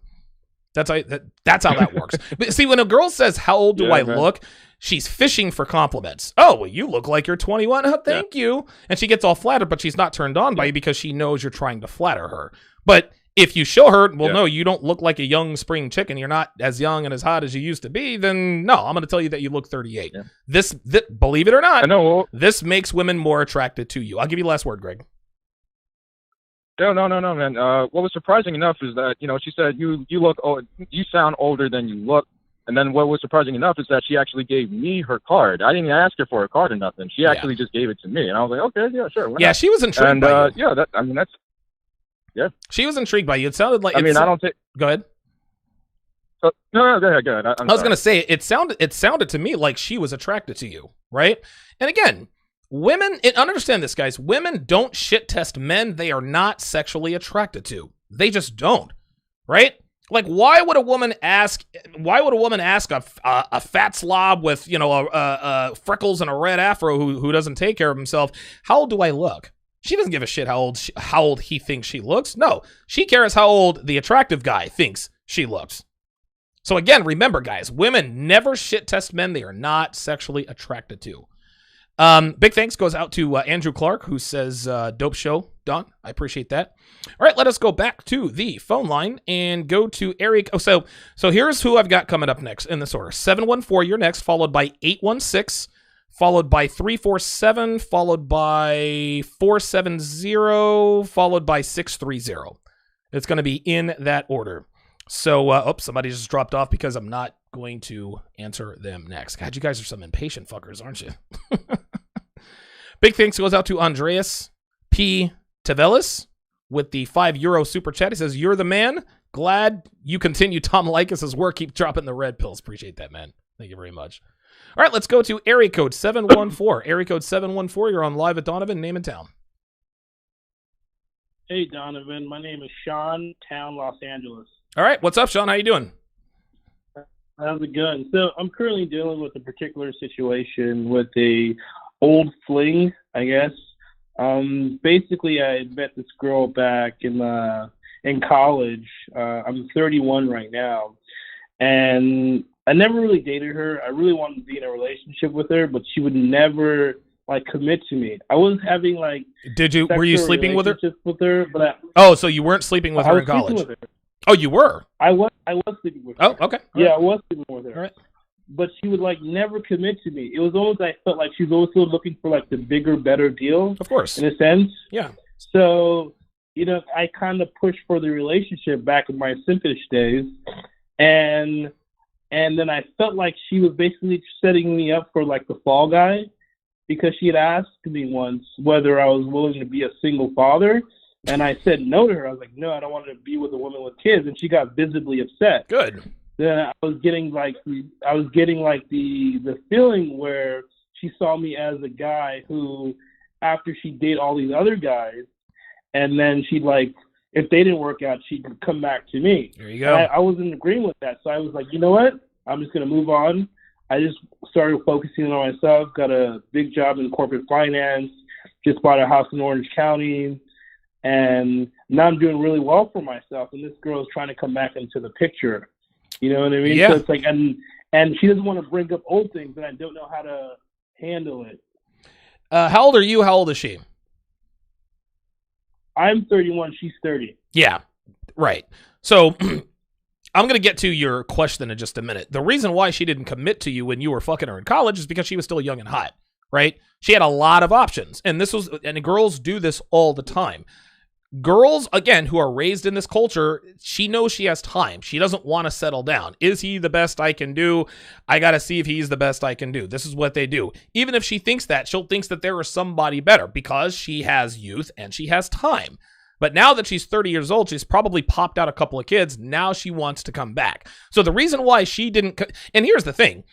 That's how that works. But see, when a girl says, how old do I look? She's fishing for compliments. Oh, well, you look like you're 21. Oh, thank you. And she gets all flattered, but she's not turned on by you because she knows you're trying to flatter her. But if you show her, no, you don't look like a young spring chicken, you're not as young and as hot as you used to be, then no, I'm going to tell you that you look 38. Yeah. This, believe it or not, this makes women more attracted to you. I'll give you the last word, Greg. No, man. What was surprising enough is that, she said, you look old, you sound older than you look. And then what was surprising enough is that she actually gave me her card. I didn't ask her for a card or nothing. She actually just gave it to me. And I was like, okay, yeah, sure. Yeah, she was intrigued by you. Yeah. She was intrigued by you. It sounded like... I don't think... Go ahead. No, go ahead. I was going to say, it sounded to me like she was attracted to you, right? And again, women... understand this, guys. Women don't shit test men they are not sexually attracted to. They just don't, right? Like, why would a woman ask a fat slob with, freckles and a red afro who doesn't take care of himself, how old do I look? She doesn't give a shit how old he thinks she looks. No, she cares how old the attractive guy thinks she looks. So again, remember, guys, women never shit test men they are not sexually attracted to. Big thanks goes out to Andrew Clark, who says, dope show, Don. I appreciate that. All right, let us go back to the phone line and go to Eric. Oh, so here's who I've got coming up next in this order. 714, you're next, followed by 816, followed by 347, followed by 470, followed by 630. It's going to be in that order. So, somebody just dropped off because I'm not going to answer them next. God, you guys are some impatient fuckers, aren't you? Big thanks goes out to Andreas P. Tavelis with the €5 super chat. He says, you're the man. Glad you continue Tom Likas' work. Keep dropping the red pills. Appreciate that, man. Thank you very much. All right, let's go to area code 714. Area code 714, you're on live at Donovan. Name and town. Hey, Donovan. My name is Sean, town Los Angeles. All right, what's up, Sean? How you doing? How's it going? So I'm currently dealing with a particular situation with a old fling, I guess. Basically, I met this girl back in college. I'm 31 right now, and I never really dated her. I really wanted to be in a relationship with her, but she would never like commit to me. I was having like were you sleeping with her? But so you weren't sleeping with her in college? With her. Oh, you were? I was sleeping with her. Oh, okay. I was sleeping with her. All right. But she would like never commit to me. It was almost I felt like she was always looking for like the bigger, better deal. Of course. In a sense. Yeah. So, I kind of pushed for the relationship back in my simpish days, and then I felt like she was basically setting me up for like the fall guy, because she had asked me once whether I was willing to be a single father, and I said no to her. I was like, no, I don't want to be with a woman with kids, and she got visibly upset. Good. Then I was getting like the feeling where she saw me as a guy who, after she dated all these other guys, and then she'd like, if they didn't work out, she could come back to me. There you go. I was in agreement with that, so I was like, you know what? I'm just gonna move on. I just started focusing on myself. Got a big job in corporate finance. Just bought a house in Orange County, and now I'm doing really well for myself. And this girl is trying to come back into the picture. You know what I mean? Yeah. So it's like, and she doesn't want to bring up old things, and I don't know how to handle it. How old are you? How old is she? I'm 31. She's 30. Yeah, right. So I'm going to get to your question in just a minute. The reason why she didn't commit to you when you were fucking her in college is because she was still young and hot, right? She had a lot of options, and girls do this all the time. Girls, again, who are raised in this culture, she knows she has time. She doesn't want to settle down. Is he the best I can do? I got to see if he's the best I can do. This is what they do. Even if she thinks that, she'll think that there is somebody better because she has youth and she has time. But now that she's 30 years old, she's probably popped out a couple of kids. Now she wants to come back. So the reason why she didn't, and here's the thing,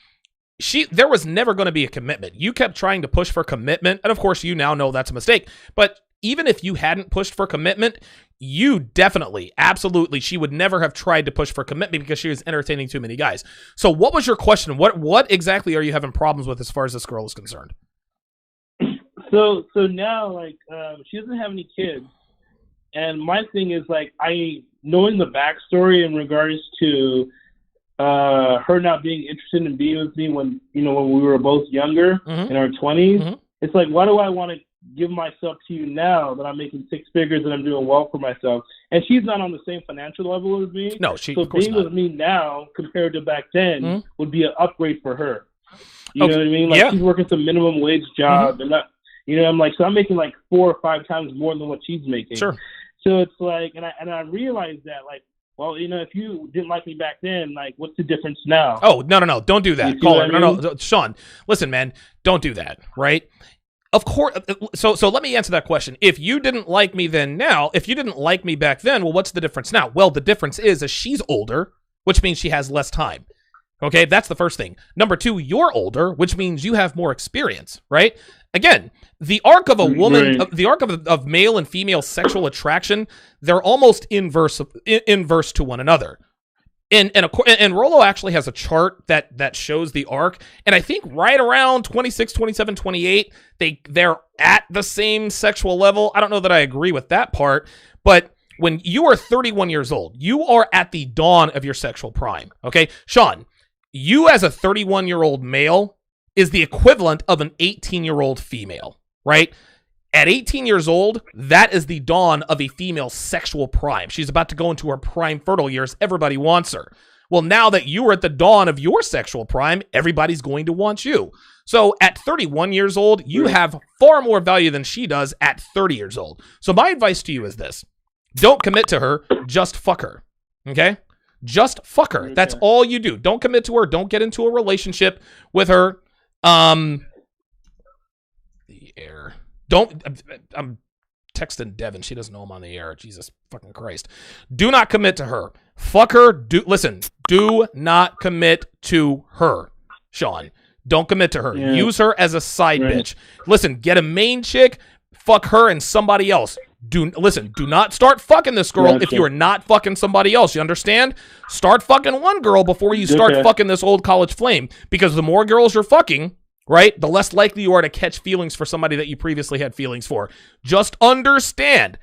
there was never going to be a commitment. You kept trying to push for commitment, and of course you now know that's a mistake. But even if you hadn't pushed for commitment, you definitely, absolutely, she would never have tried to push for commitment because she was entertaining too many guys. So what was your question? What exactly are you having problems with as far as this girl is concerned? So now, like, she doesn't have any kids. And my thing is, like, knowing the backstory in regards to her not being interested in being with me when we were both younger, in our 20s, it's like, why do I want to give myself to you now that I'm making six figures and I'm doing well for myself? And she's not on the same financial level as me. No, so being with me now compared to back then would be an upgrade for her. You know what I mean? Like, she's working some minimum wage job, and not, I'm like, so I'm making like 4 or 5 times more than what she's making. Sure. So it's like, and I realized that, like, well, if you didn't like me back then, like, what's the difference now? Oh, no, don't do that. Caller, no, Sean, listen, man, don't do that, right? Of course. So let me answer that question. If you didn't like me then now, if you didn't like me back then, well, what's the difference now? Well, the difference is she's older, which means she has less time. Okay, that's the first thing. Number 2, you're older, which means you have more experience, right? Again, the arc of a woman, the arc of male and female sexual attraction, they're almost inverse to one another. And Rollo actually has a chart that shows the arc, and I think right around 26, 27, 28, they're at the same sexual level. I don't know that I agree with that part, but when you are 31 years old, you are at the dawn of your sexual prime. Okay, Sean, you as a 31-year-old male is the equivalent of an 18-year-old female, right? At 18 years old, that is the dawn of a female sexual prime. She's about to go into her prime fertile years. Everybody wants her. Well, now that you are at the dawn of your sexual prime, everybody's going to want you. So at 31 years old, you have far more value than she does at 30 years old. So my advice to you is this. Don't commit to her. Just fuck her. Okay? Just fuck her. That's all you do. Don't commit to her. Don't get into a relationship with her. The air. I'm texting Devin. She doesn't know I'm on the air. Jesus fucking Christ. Do not commit to her. Fuck her. Listen, do not commit to her, Sean. Don't commit to her. Yeah. Use her as a side bitch. Listen, get a main chick, fuck her and somebody else. Do not start fucking this girl if you are not fucking somebody else. You understand? Start fucking one girl before you start fucking this old college flame, because the more girls you're fucking, right, the less likely you are to catch feelings for somebody that you previously had feelings for. Just understand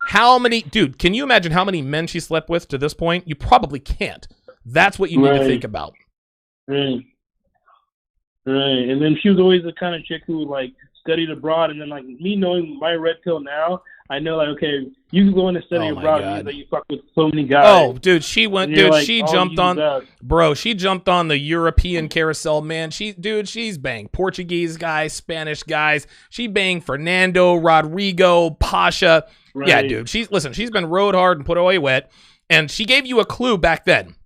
how many, dude, can you imagine how many men she slept with to this point? You probably can't. That's what you need to think about. Right. Right. And then she was always the kind of chick who would, like, studied abroad. And then, like, me knowing my red pill now, I know, like, okay, you can go in and study abroad means that you fuck with so many guys. Oh, dude, she went, dude, like, she jumped on, bro, she jumped on the European carousel, man. She's banged Portuguese guys, Spanish guys. She banged Fernando, Rodrigo, Pasha. Right. Yeah, dude, she's been rode hard and put away wet. And she gave you a clue back then.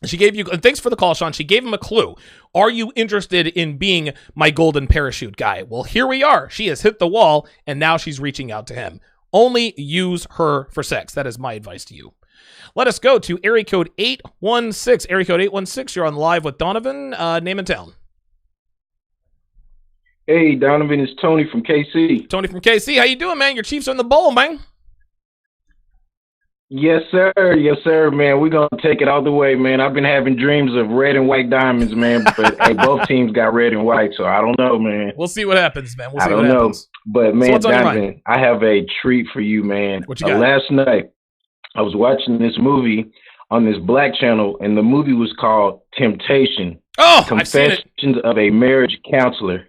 She gave you, thanks for the call, Sean. She gave him a clue. Are you interested in being my golden parachute guy? Well, here we are. She has hit the wall, and now she's reaching out to him. Only use her for sex. That is my advice to you. Let us go to area code 816. Area code 816, you're on live with Donovan. Name and town. Hey, Donovan, it's Tony from KC. Tony from KC. How you doing, man? Your Chiefs are in the bowl, man. Yes, sir. Yes, sir, man. We're going to take it all the way, man. I've been having dreams of red and white diamonds, man. But, hey, both teams got red and white, so I don't know, man. We'll see what happens, man. We'll see I don't what know. happens. But, man, So Donovan, I have a treat for you, man. What you got? Last night, I was watching this movie on this black channel, and the movie was called Temptation. Oh, I've seen it. Confessions of a Marriage Counselor.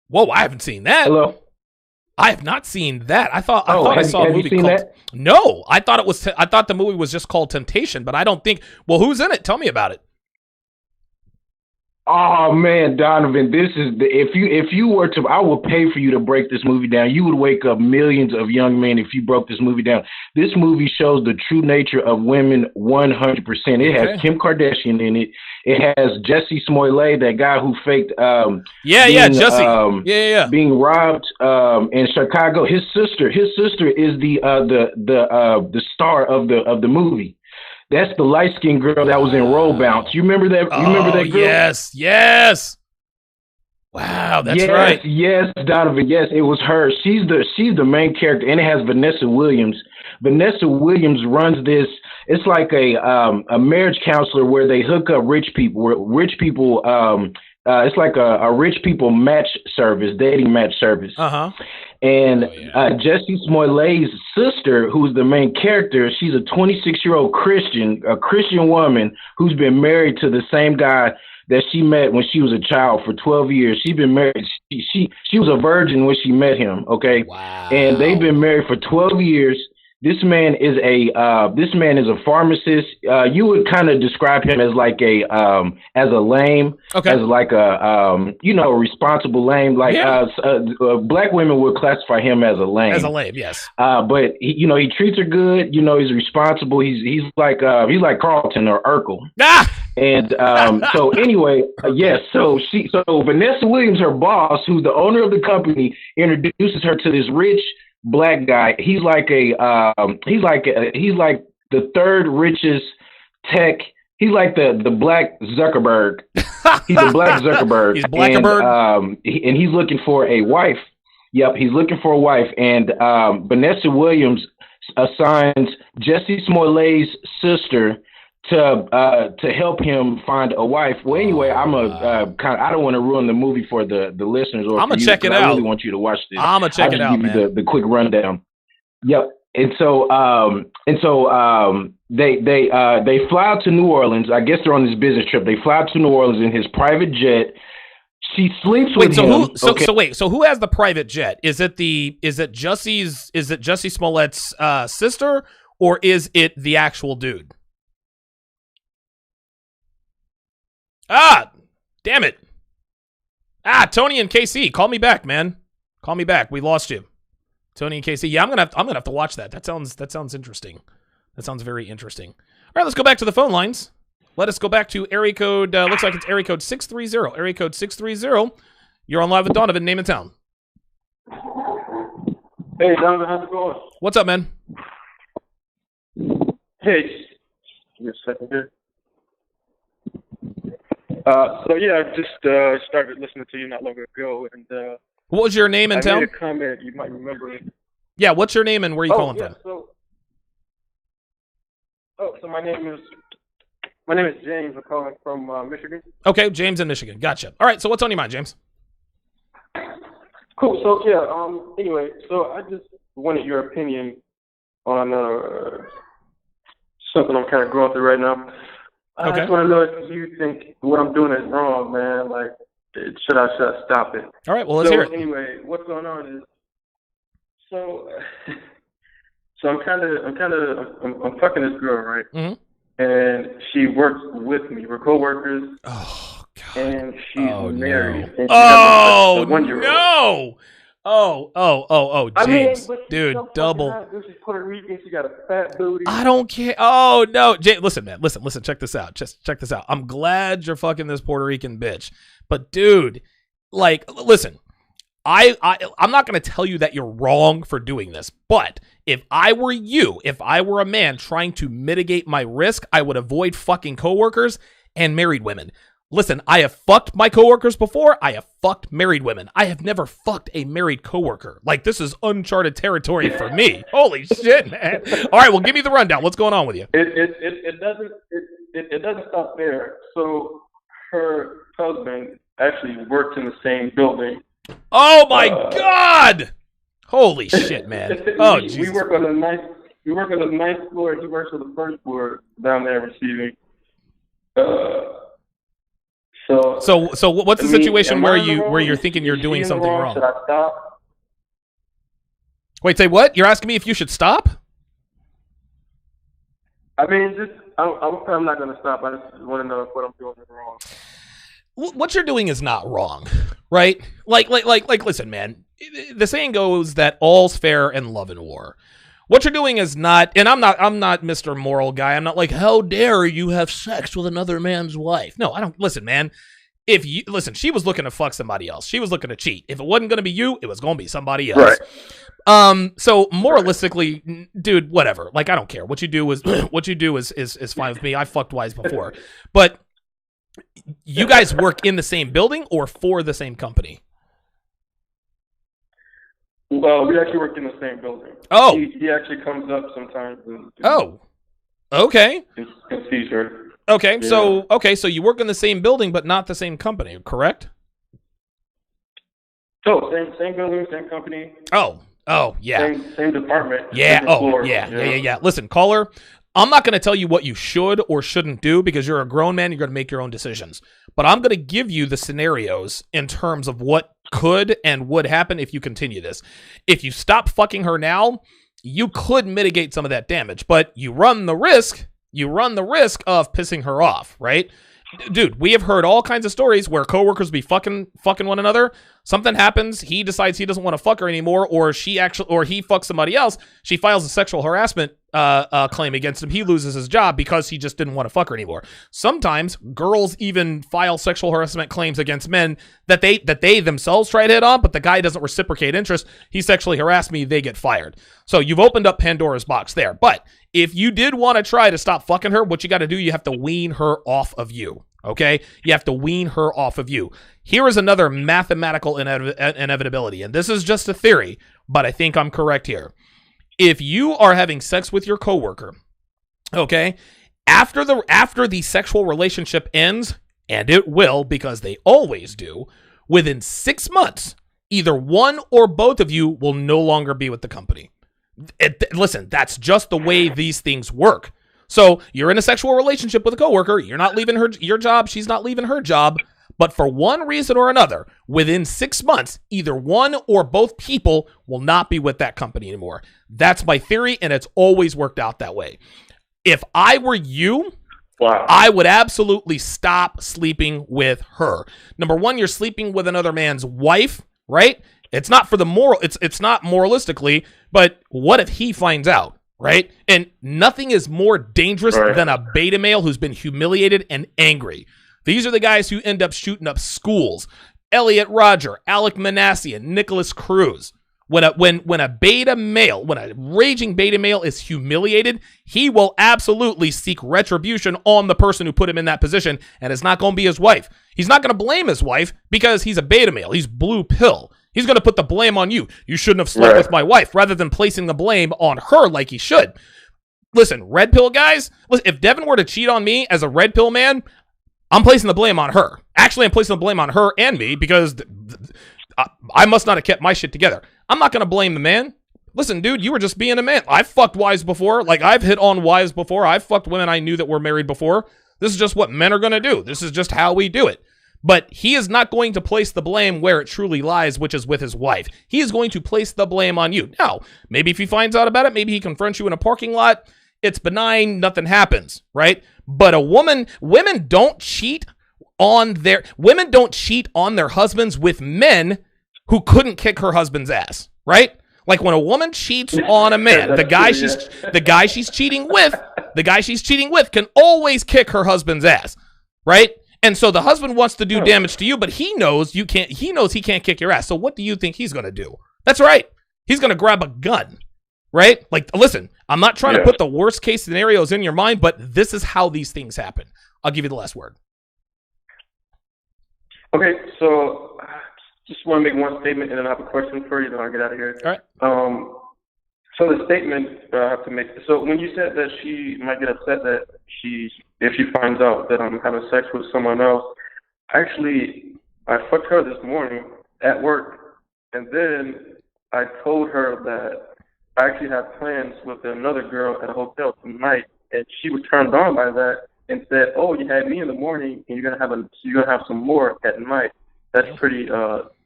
Whoa, I haven't seen that. Hello? I have not seen that. I thought I saw a have movie you seen called. that? No, I thought the movie was just called Temptation, but I don't think. Well, who's in it? Tell me about it. Oh man, Donovan, this is if you were to, I would pay for you to break this movie down. You would wake up millions of young men if you broke this movie down. This movie shows the true nature of women 100%. It has Kim Kardashian in it. It has Jesse Smollett, that guy who faked Jesse. Being robbed in Chicago. His sister is the star of the movie. That's the light-skinned girl that was in Roll Bounce. You remember that? You remember that girl? Yes. Wow, that's right. Yes, Donovan. Yes, it was her. She's the main character, and it has Vanessa Williams. Vanessa Williams runs this. It's like a marriage counselor where they hook up rich people. It's like a rich people dating match service. And Jesse Smollett's sister, who's the main character, she's a 26-year-old Christian woman who's been married to the same guy that she met when she was a child for 12 years. She's been married. She was a virgin when she met him. Okay. Wow. And they've been married for 12 years. This man is a pharmacist. You would kind of describe him as like as a lame, as like a responsible lame. Like black women would classify him as a lame. As a lame, yes. But he treats her good. He's responsible. He's like Carlton or Urkel. And so anyway, yes. So Vanessa Williams, her boss, who's the owner of the company, introduces her to this rich black guy. He's like the third richest tech. He's like the Black Zuckerberg. He's a Black Zuckerberg. He's Blackerberg. And he's looking for a wife. Yep, he's looking for a wife. And Vanessa Williams assigns Jesse Smollett's sister to help him find a wife. Well, anyway, I don't want to ruin the movie for the listeners. Or I'm gonna check it out. I really want you to watch this. I'm gonna check it out, give man. you the quick rundown. Yep. And so they fly out to New Orleans. I guess they're on this business trip. They fly out to New Orleans in his private jet. She sleeps with him. So who has the private jet? Is it Jesse Smollett's sister, or is it the actual dude? Damn it. Tony and KC, call me back, man. Call me back. We lost you. Tony and KC. Yeah, I'm gonna have to watch that. That sounds interesting. That sounds very interesting. All right, let's go back to the phone lines. Let us go back to area code. Looks like it's area code 630. Area code 630. You're on live with Donovan. Name and town. Hey, Donovan, how's it going? What's up, man? Hey, give me a second here. I just started listening to you not long ago, and what was your name and town? I made a comment. You might remember it. Yeah, what's your name and where are you calling from? So my name is James. I'm calling from Michigan. Okay, James in Michigan. Gotcha. All right, so what's on your mind, James? Cool. So anyway, so I just wanted your opinion on something I'm kind of going through right now. I Okay. just want to know if you think what I'm doing is wrong, man. Like, should I stop it? All right, well, let's hear it. Anyway, what's going on is, so I'm fucking this girl, right? Mm-hmm. And she works with me. We're coworkers. Oh, God. And she's married. No. And she has a 1-year-old. No. Oh, James. Dude, double. She's Puerto Rican. She got a fat booty. I don't care. Oh, no. James, listen, man. Listen. Check this out. Just check this out. I'm glad you're fucking this Puerto Rican bitch. But, dude, like, listen. I'm not going to tell you that you're wrong for doing this, but if I were you, if I were a man trying to mitigate my risk, I would avoid fucking coworkers and married women. Listen, I have fucked my coworkers before. I have fucked married women. I have never fucked a married coworker. Like, this is uncharted territory for me. Holy shit, man. All right, well, give me the rundown. What's going on with you? It doesn't stop there. So her husband actually worked in the same building. Oh my God! Holy shit, man! Oh, Jesus. We work on a ninth floor. He works on the first floor down there receiving. So what's the situation where you're thinking you're doing something wrong? Should I stop? Wait, say what? You're asking me if you should stop? I mean, I'm not gonna stop. I just want to know if what I'm doing is wrong. What you're doing is not wrong, right? Like, listen, man. The saying goes that all's fair in love and war. What you're doing is not, and I'm not Mr. Moral guy. I'm not like, how dare you have sex with another man's wife? No, I don't. Listen, man. She was looking to fuck somebody else. She was looking to cheat. If it wasn't going to be you, it was going to be somebody else. Right. So moralistically, dude, whatever. Like, I don't care. What you do is fine with me. I fucked wives before, but you guys work in the same building or for the same company? Well, we actually work in the same building. Oh. He actually comes up sometimes. Oh. Okay. And sees her. Okay. Yeah. So you work in the same building but not the same company, correct? Oh, same building, same company. Oh, yeah. Same department. Yeah. Floor. Yeah. Listen, caller, I'm not going to tell you what you should or shouldn't do because you're a grown man. You're going to make your own decisions. But I'm going to give you the scenarios in terms of what could and would happen if you continue this. If you stop fucking her now, you could mitigate some of that damage, but you run the risk of pissing her off, right? Dude, we have heard all kinds of stories where coworkers be fucking one another. Something happens, he decides he doesn't want to fuck her anymore, or he fucks somebody else. She files a sexual harassment claim against him. He loses his job because he just didn't want to fuck her anymore. Sometimes girls even file sexual harassment claims against men that they themselves try to hit on, but the guy doesn't reciprocate interest. He sexually harassed me, they get fired. So you've opened up Pandora's box there. But if you did want to try to stop fucking her, what you got to do, you have to wean her off of you. Okay? You have to wean her off of you. Here is another mathematical inevitability, and this is just a theory, but I think I'm correct here. If you are having sex with your coworker, okay, after the sexual relationship ends, and it will because they always do, within 6 months, either one or both of you will no longer be with the company. Listen, that's just the way these things work. So you're in a sexual relationship with a coworker. You're not leaving your job. She's not leaving her job. But for one reason or another, within 6 months, either one or both people will not be with that company anymore. That's my theory, and it's always worked out that way. If I were you, wow, I would absolutely stop sleeping with her. Number one, you're sleeping with another man's wife, right? It's not for the moral. It's not moralistically, but what if he finds out, right? And nothing is more dangerous than a beta male who's been humiliated and angry. These are the guys who end up shooting up schools. Elliot Rodger, Alec Manasseh, and Nicholas Cruz. When a raging beta male is humiliated, he will absolutely seek retribution on the person who put him in that position, and it's not going to be his wife. He's not going to blame his wife because he's a beta male. He's blue pill. He's going to put the blame on you. You shouldn't have slept with my wife, rather than placing the blame on her like he should. Listen, red pill guys, if Devin were to cheat on me as a red pill man, I'm placing the blame on her. Actually, I'm placing the blame on her and me because I must not have kept my shit together. I'm not going to blame the man. Listen, dude, you were just being a man. I've fucked wives before. Like, I've hit on wives before. I've fucked women I knew that were married before. This is just what men are going to do. This is just how we do it. But he is not going to place the blame where it truly lies, which is with his wife. He is going to place the blame on you. Now, maybe if he finds out about it, maybe he confronts you in a parking lot. It's benign. Nothing happens, right? But women don't cheat on their husbands with men who couldn't kick her husband's ass, right? Like when a woman cheats on a man, the guy she's cheating with can always kick her husband's ass, right? And so the husband wants to do damage to you, but he knows he can't kick your ass. So what do you think he's going to do? That's right. He's going to grab a gun, right? Like, listen, I'm not trying to put the worst case scenarios in your mind, but this is how these things happen. I'll give you the last word. Okay, so just want to make one statement and then I have a question for you, then I'll get out of here. All right. So the statement I have to make. So when you said that she might get upset that if she finds out that I'm having sex with someone else, actually, I fucked her this morning at work, and then I told her that I actually have plans with another girl at a hotel tonight, and she was turned on by that and said, "Oh, you had me in the morning, and you're gonna have some more at night." That's pretty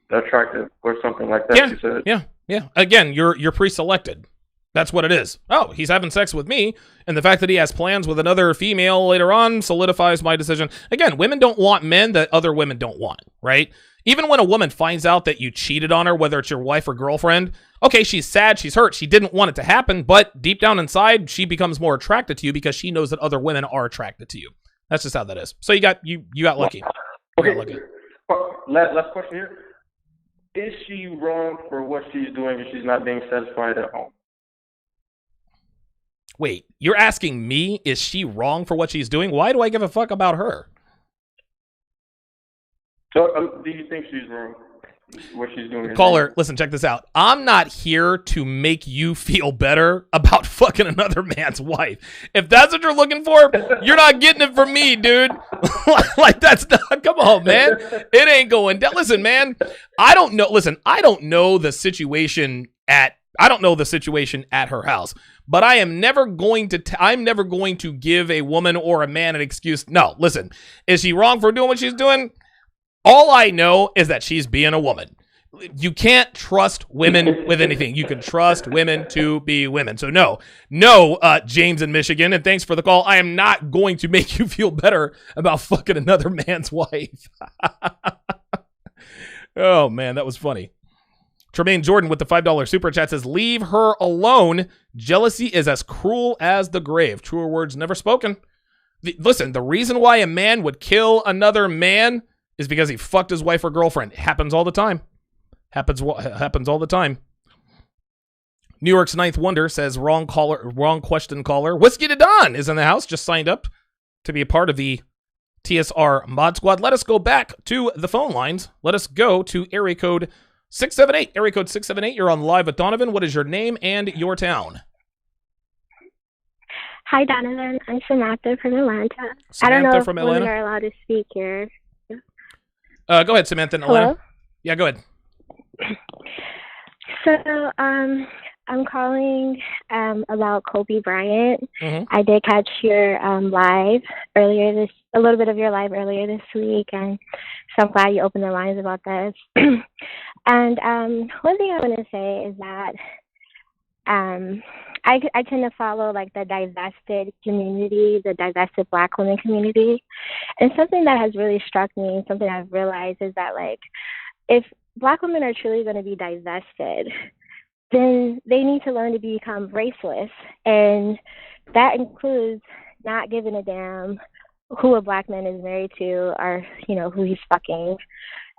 attractive, or something like that. Yeah, she said. Yeah. Again, you're pre-selected. That's what it is. Oh, he's having sex with me, and the fact that he has plans with another female later on solidifies my decision. Again, women don't want men that other women don't want, right? Even when a woman finds out that you cheated on her, whether it's your wife or girlfriend, okay, she's sad, she's hurt, she didn't want it to happen, but deep down inside, she becomes more attracted to you because she knows that other women are attracted to you. That's just how that is. So you got lucky. Okay. Last question here. Is she wrong for what she's doing if she's not being satisfied at home? Wait, you're asking me, is she wrong for what she's doing? Why do I give a fuck about her? So, do you think she's wrong? What she's doing? Caller, listen, check this out. I'm not here to make you feel better about fucking another man's wife. If that's what you're looking for, you're not getting it from me, dude. Like, that's not, come on, man. It ain't going down. Listen, man, I don't know the situation at her house, but I am never going to give a woman or a man an excuse. No, listen, is she wrong for doing what she's doing? All I know is that she's being a woman. You can't trust women with anything. You can trust women to be women. So no, James in Michigan, and thanks for the call. I am not going to make you feel better about fucking another man's wife. Oh, man, that was funny. Tremaine Jordan with the $5 super chat says, leave her alone. Jealousy is as cruel as the grave. Truer words never spoken. Listen, the reason why a man would kill another man is because he fucked his wife or girlfriend. It happens all the time. Happens all the time. New York's Ninth Wonder says, wrong question caller. Whiskey to Don is in the house. Just signed up to be a part of the TSR Mod Squad. Let us go back to the phone lines. Let us go to area code 678. Area code 678. You're on Live with Donovan. What is your name and your town? Hi, Donovan. I'm Samantha from Atlanta. Samantha I don't know if from women Atlanta? are allowed to speak here. Go ahead, Samantha in Atlanta. Hello? Yeah, go ahead. So, I'm calling about Kobe Bryant. Mm-hmm. I did catch your a little bit of your live earlier this week, and so I'm glad you opened the lines about this. And one thing I want to say is that I tend to follow like the divested community, the divested Black women community. And something that has really struck me, something I've realized is that like if Black women are truly going to be divested, then they need to learn to become raceless. And that includes not giving a damn who a Black man is married to or, who he's fucking.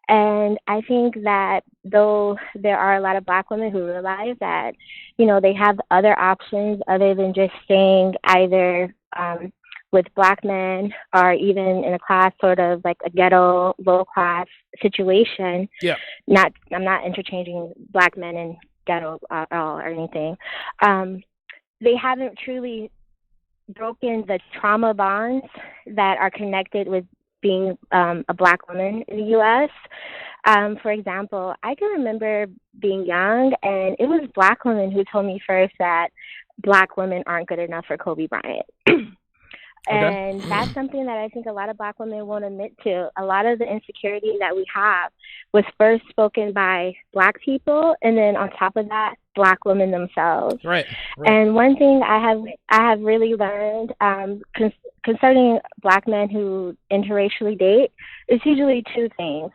And I think that though there are a lot of Black women who realize that, they have other options other than just staying either with Black men or even in a class sort of like a ghetto, low class situation. Yeah. I'm not interchanging Black men and ghetto at all or anything. They haven't truly broken the trauma bonds that are connected with being a Black woman in the U.S. For example, I can remember being young, and it was Black women who told me first that Black women aren't good enough for Kobe Bryant. And that's something that I think a lot of Black women won't admit to. A lot of the insecurity that we have was first spoken by Black people, and then on top of that, Black women themselves. Right. And one thing I have really learned concerning Black men who interracially date is usually two things.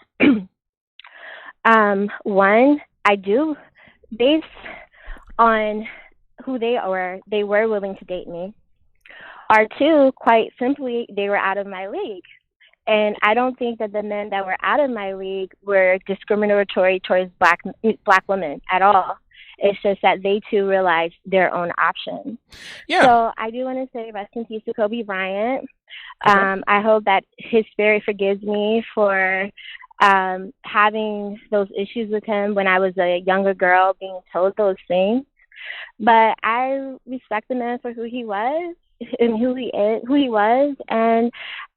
One, I do, based on who they were willing to date me. Or two, quite simply, they were out of my league. And I don't think that the men that were out of my league were discriminatory towards black women at all. It's just that they too realized their own options. Yeah. So I do want to say rest in peace to Kobe Bryant. I hope that his spirit forgives me for having those issues with him when I was a younger girl, being told those things. But I respect the man for who he was and who he was, and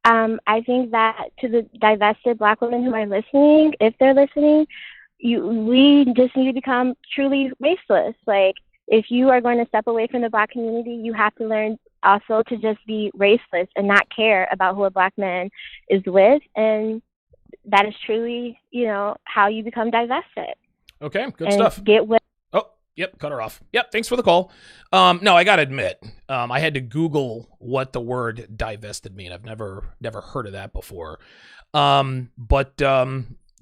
I think that to the divested Black women who are listening, if they're listening, we just need to become truly raceless. Like, if you are going to step away from the Black community, you have to learn also to just be raceless and not care about who a Black man is with, and that is truly, how you become divested. Okay, good stuff. Get with. Yep, cut her off. Yep, thanks for the call. No, I gotta admit, I had to Google what the word divested mean. I've never heard of that before. But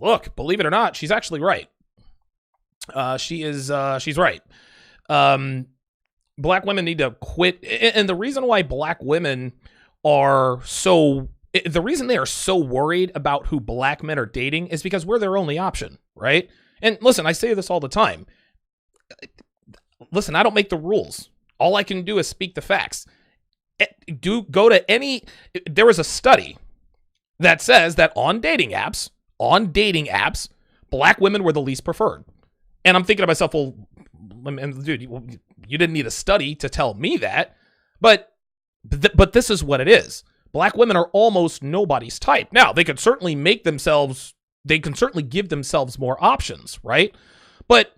look, believe it or not, she's actually right. She's right. Black women need to quit, and the reason why Black women are the reason they are so worried about who Black men are dating is because we're their only option, right? And listen, I say this all the time. Listen, I don't make the rules. All I can do is speak the facts. There was a study that says that on dating apps, Black women were the least preferred. And I'm thinking to myself, well, dude, you didn't need a study to tell me that, but this is what it is. Black women are almost nobody's type. Now, they can certainly give themselves more options, right? But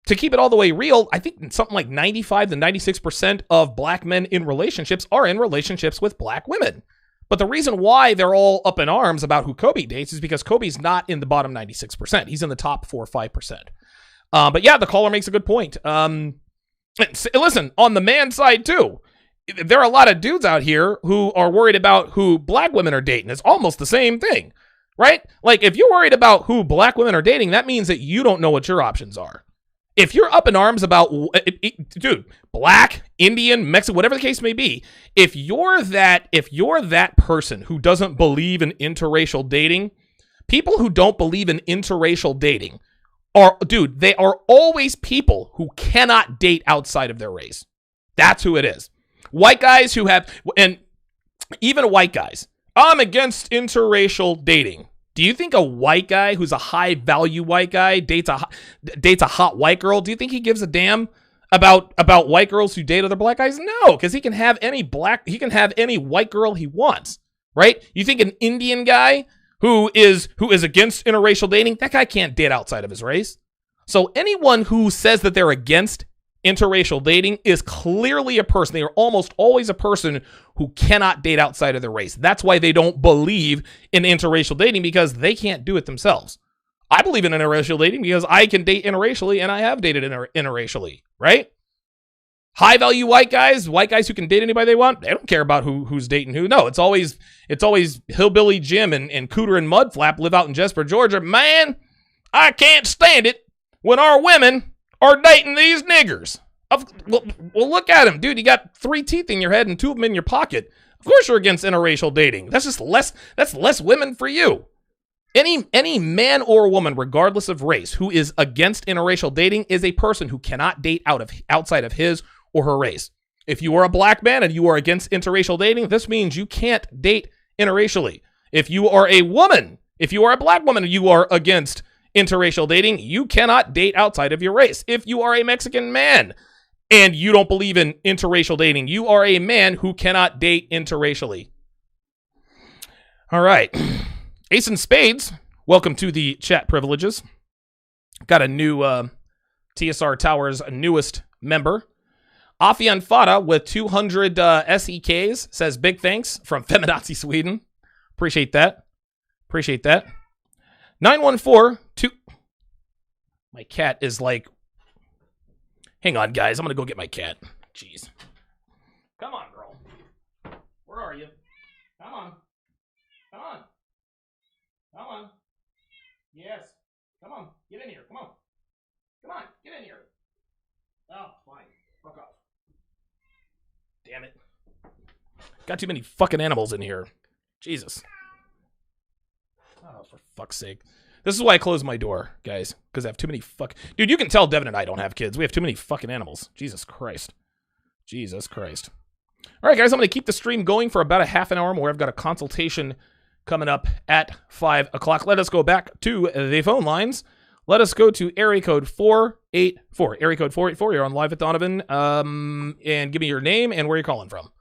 to keep it all the way real, I think something like 95 to 96% of Black men in relationships are in relationships with Black women. But the reason why they're all up in arms about who Kobe dates is because Kobe's not in the bottom 96%. He's in the top 4 or 5%. But yeah, the caller makes a good point. Listen, on the man side too, there are a lot of dudes out here who are worried about who Black women are dating. It's almost the same thing, right? Like, if you're worried about who Black women are dating, that means that you don't know what your options are. If you're up in arms about, dude, Black, Indian, Mexican, whatever the case may be, if you're that person who doesn't believe in interracial dating, people who don't believe in interracial dating they are always people who cannot date outside of their race. That's who it is. White guys and even white guys, I'm against interracial dating. Do you think a white guy who's a high-value white guy dates a hot white girl? Do you think he gives a damn about white girls who date other Black guys? No, because he can have any white girl he wants, right? You think an Indian guy who is against interracial dating, that guy can't date outside of his race. So anyone who says that they're against interracial dating is clearly a person. They are almost always a person who cannot date outside of their race. That's why they don't believe in interracial dating, because they can't do it themselves. I believe in interracial dating because I can date interracially, and I have dated interracially, right? High value white guys who can date anybody they want, they don't care about who's dating who. No, it's always Hillbilly Jim and Cooter and Mudflap live out in Jesper, Georgia. Man, I can't stand it when our women are dating these niggers. Well, look at him, dude. You got 3 teeth in your head and 2 of them in your pocket. Of course you're against interracial dating. That's less women for you. Any man or woman, regardless of race, who is against interracial dating is a person who cannot date outside of his or her race. If you are a Black man and you are against interracial dating, this means you can't date interracially. If you are a woman, if you are a Black woman and you are against interracial dating, you cannot date outside of your race. If you are a Mexican man and you don't believe in interracial dating, you are a man who cannot date interracially. All right. Ace and Spades, welcome to the chat privileges. Got a new TSR Towers newest member. Afian Fada with 200 SEKs says big thanks from Feminazi Sweden. Appreciate that. 9142. My cat is like, hang on, guys. I'm going to go get my cat. Jeez. Come on, girl. Where are you? Come on. Yes. Come on. Get in here. Come on. Get in here. Oh, fine. Fuck off. Damn it. Got too many fucking animals in here. Jesus. Oh, for fuck's sake. This is why I close my door, guys. Because I have too many Dude, you can tell Devin and I don't have kids. We have too many fucking animals. Jesus Christ. All right, guys. I'm going to keep the stream going for about a half an hour more. I've got a consultation coming up at 5 o'clock. Let us go back to the phone lines. Let us go to area code 484. Area code 484. You're on live at Donovan. And give me your name and where you're calling from.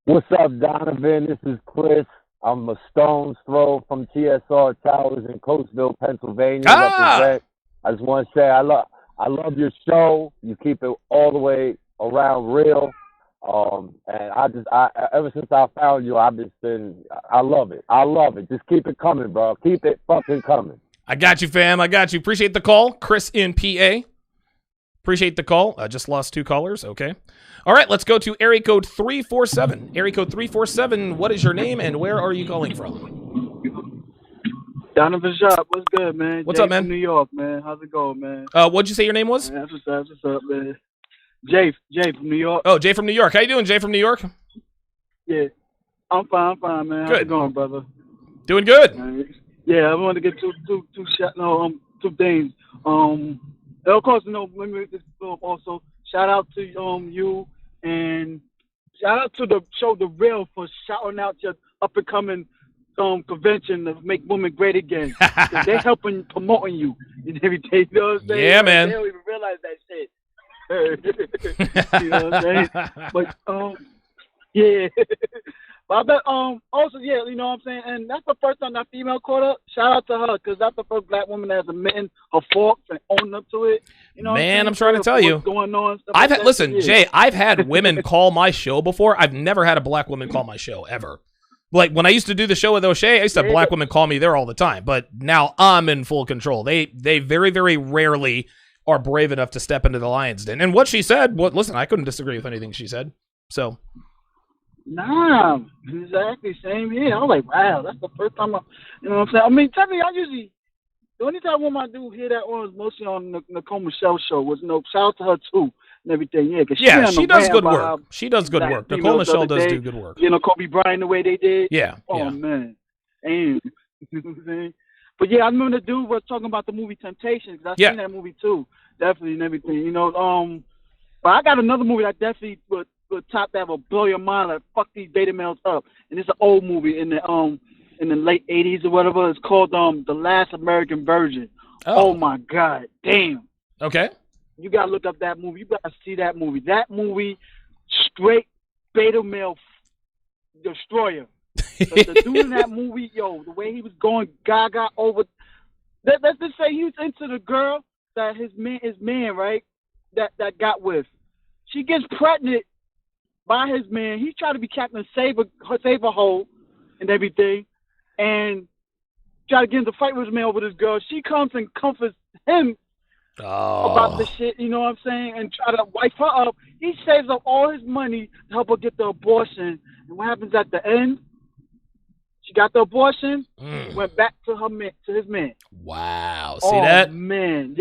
What's up, Donovan? This is Chris. I'm a stone's throw from TSR Towers in Coatesville, Pennsylvania. Represent. I just want to say I love your show. You keep it all the way around real. And I ever since I found you, I love it. Just keep it coming, bro. Keep it fucking coming. I got you, fam. Appreciate the call. Chris in PA. Appreciate the call. I just lost 2 callers. Okay. All right, let's go to area code 347. Area code 347, what is your name and where are you calling from? Donovan Shop, what's good, man? What's Jay up, man? From New York, man. How's it going, man? What'd you say your name was? Man, that's what's up, man. Jay from New York. Oh, Jay from New York. How you doing, Jay from New York? Yeah, I'm fine, man. How's it going, brother? Doing good. Yeah, I want to get two things. And of course, let me just also shout out to you and shout out to the show The Real for shouting out your up and coming convention to make women great again. They're helping promoting you and everything. You know what I'm saying? Yeah, man. They don't even realize that shit. You know what I'm saying? But yeah. But I bet also, yeah, you know what I'm saying? And that's the first time that female caught up. Shout out to her, because that's the first black woman that has admitted her faults and owned up to it. You know, man, I'm trying to tell you. Going on, Listen, Jay, I've had women call my show before. I've never had a black woman call my show ever. Like when I used to do the show with O'Shea, I used to have black women call me there all the time. But now I'm in full control. They very, very rarely are brave enough to step into the lion's den. And what she said, listen, I couldn't disagree with anything she said. So. Nah, exactly, same here. I was like, wow, that's the first time you know what I'm saying? I mean, technically, the only time woman I do hear that one was mostly on the Nicole Michelle show. Was shout out to her too and everything. Yeah, she does good work. She does good work. Nicole Michelle does do good work. You know, Kobe Bryant the way they did. Yeah. Oh man, and you know what I'm saying? But yeah, I remember the dude was talking about the movie Temptation because I've seen that movie too, definitely and everything. You know, but I got another movie that definitely would top that will blow your mind, like fuck these beta males up. And it's an old movie in the late 80s or whatever. It's called The Last American Virgin. Oh my god, damn. Okay. You gotta look up that movie. You gotta see that movie. That movie, straight beta male destroyer. The dude in that movie, the way he was going gaga over. Let's just say he was into the girl that his man, right? That got with. She gets pregnant by his man. He tried to be Captain Save a hole and everything, and try to get into a fight with his man over this girl. She comes and comforts him about the shit, you know what I'm saying, and try to wipe her up. He saves up all his money to help her get the abortion. And what happens at the end? She got the abortion, went back to his man. Wow. See that? Oh, man.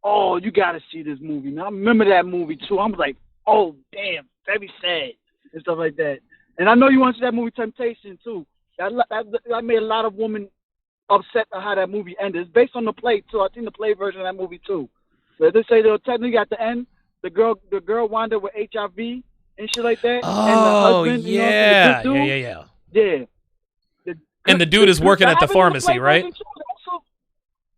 Oh, you got to see this movie. Now, I remember that movie, too. I was like, oh, damn, very sad and stuff like that. And I know you want to see that movie Temptation, too. That made a lot of women upset at how that movie ended. It's based on the play, too. I've seen the play version of that movie, too. So they say, technically, at the end, the girl wound up with HIV and shit like that. Oh, and the husband, yeah. You know, Yeah. And the dude is working at the pharmacy, right?